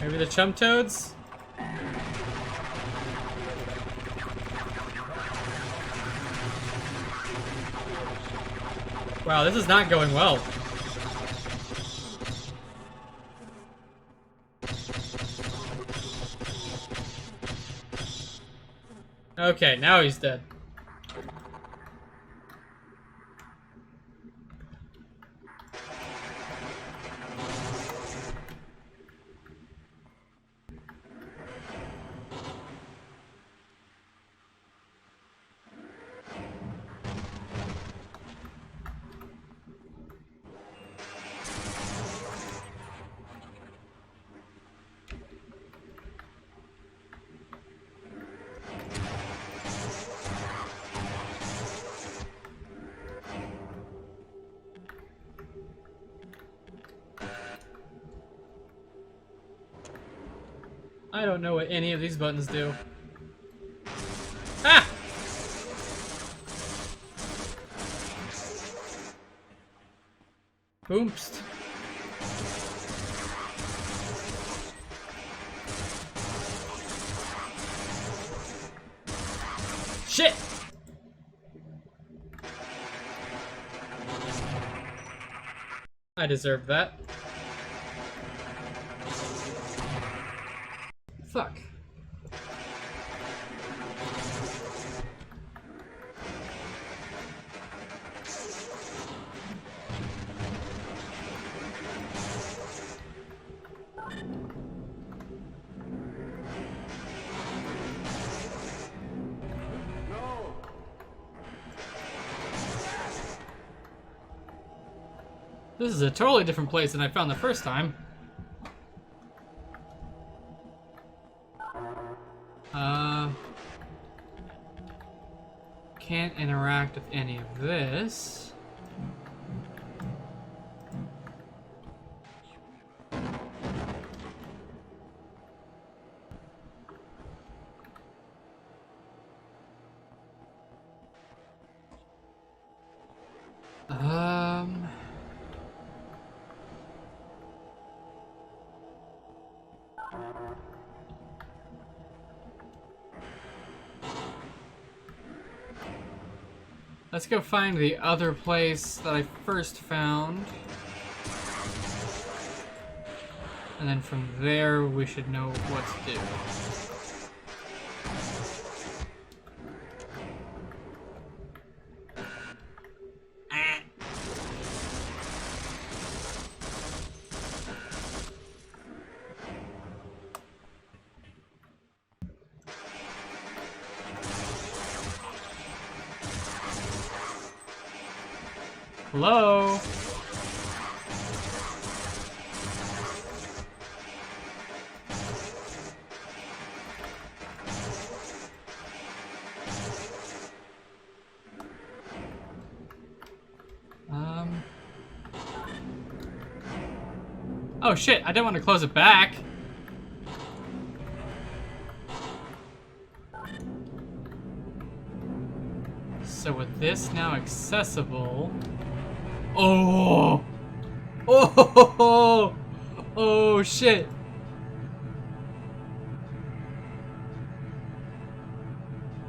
Maybe the chum toads? Wow, this is not going well. Okay, now he's dead. I don't know what any of these buttons do. Ah! Boomst. Shit! I deserve that. Fuck. This is a totally different place than I found the first time. Can't interact with any of this. Let's go find the other place that I first found. And then from there, we should know what to do. Hello? Oh shit, I didn't want to close it back. So with this now accessible... Oh! Oh! Oh shit!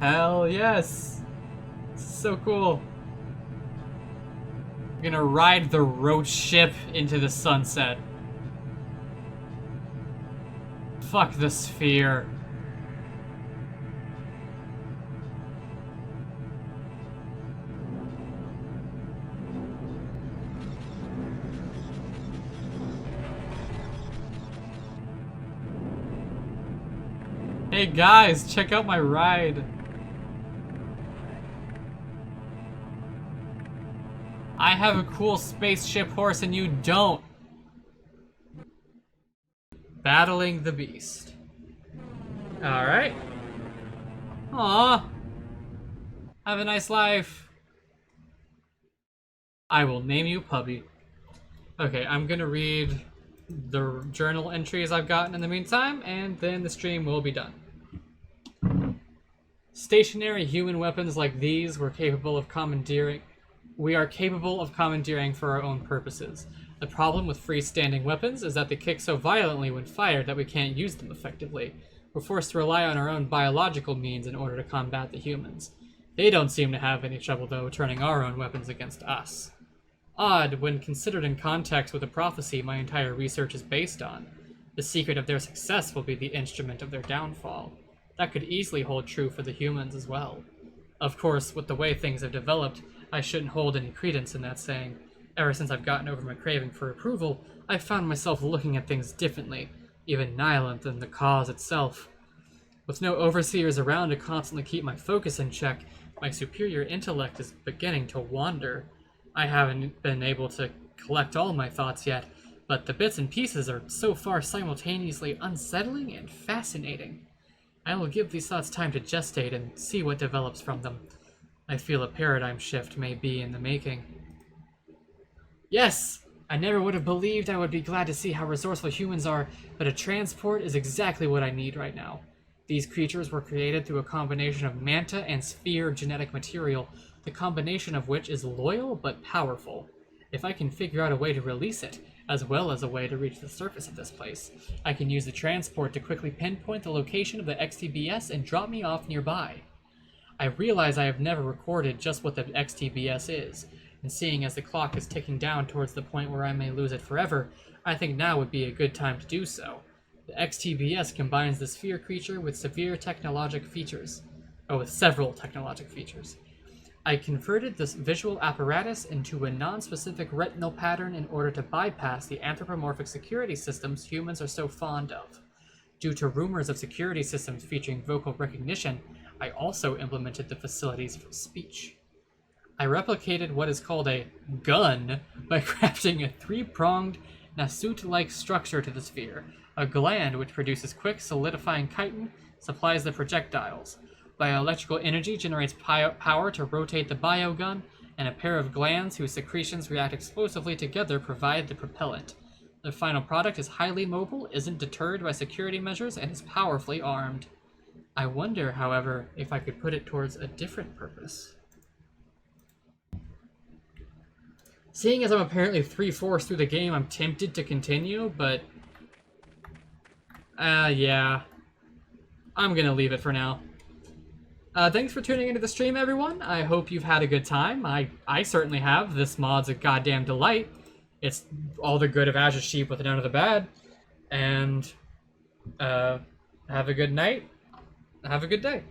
Hell yes! So cool. I'm gonna ride the roach ship into the sunset. Fuck the sphere. Hey guys, check out my ride. I have a cool spaceship horse and you don't. Battling the beast. Alright. Aw. Have a nice life. I will name you Puppy. Okay, I'm gonna read the journal entries I've gotten in the meantime, and then the stream will be done. Stationary human weapons like these we are capable of commandeering for our own purposes. The problem with freestanding weapons is that they kick so violently when fired that we can't use them effectively. We're forced to rely on our own biological means in order to combat the humans. They don't seem to have any trouble, though, turning our own weapons against us. Odd, when considered in context with the prophecy my entire research is based on. The secret of their success will be the instrument of their downfall. That could easily hold true for the humans as well. Of course, with the way things have developed, I shouldn't hold any credence in that saying. Ever since I've gotten over my craving for approval, I've found myself looking at things differently, even nihilant than the cause itself. With no overseers around to constantly keep my focus in check, my superior intellect is beginning to wander. I haven't been able to collect all my thoughts yet, but the bits and pieces are so far simultaneously unsettling and fascinating. I will give these thoughts time to gestate and see what develops from them. I feel a paradigm shift may be in the making. Yes! I never would have believed I would be glad to see how resourceful humans are, but a transport is exactly what I need right now. These creatures were created through a combination of manta and sphere genetic material, the combination of which is loyal but powerful. If I can figure out a way to release it, as well as a way to reach the surface of this place, I can use the transport to quickly pinpoint the location of the XTBS and drop me off nearby. I realize I have never recorded just what the XTBS is, and seeing as the clock is ticking down towards the point where I may lose it forever, I think now would be a good time to do so. The XTBS combines the sphere creature with several technologic features. I converted this visual apparatus into a non-specific retinal pattern in order to bypass the anthropomorphic security systems humans are so fond of. Due to rumors of security systems featuring vocal recognition, I also implemented the facilities for speech. I replicated what is called a gun by crafting a three-pronged, Nasut-like structure to the sphere, a gland which produces quick solidifying chitin, supplies the projectiles. Bioelectrical energy generates power to rotate the biogun, and a pair of glands whose secretions react explosively together provide the propellant. The final product is highly mobile, isn't deterred by security measures, and is powerfully armed. I wonder, however, if I could put it towards a different purpose. Seeing as I'm apparently 3/4 through the game, I'm tempted to continue, but... yeah. I'm gonna leave it for now. Thanks for tuning into the stream, everyone. I hope you've had a good time. I certainly have. This mod's a goddamn delight. It's all the good of Azure Sheep with none of the bad. And, have a good night. Have a good day.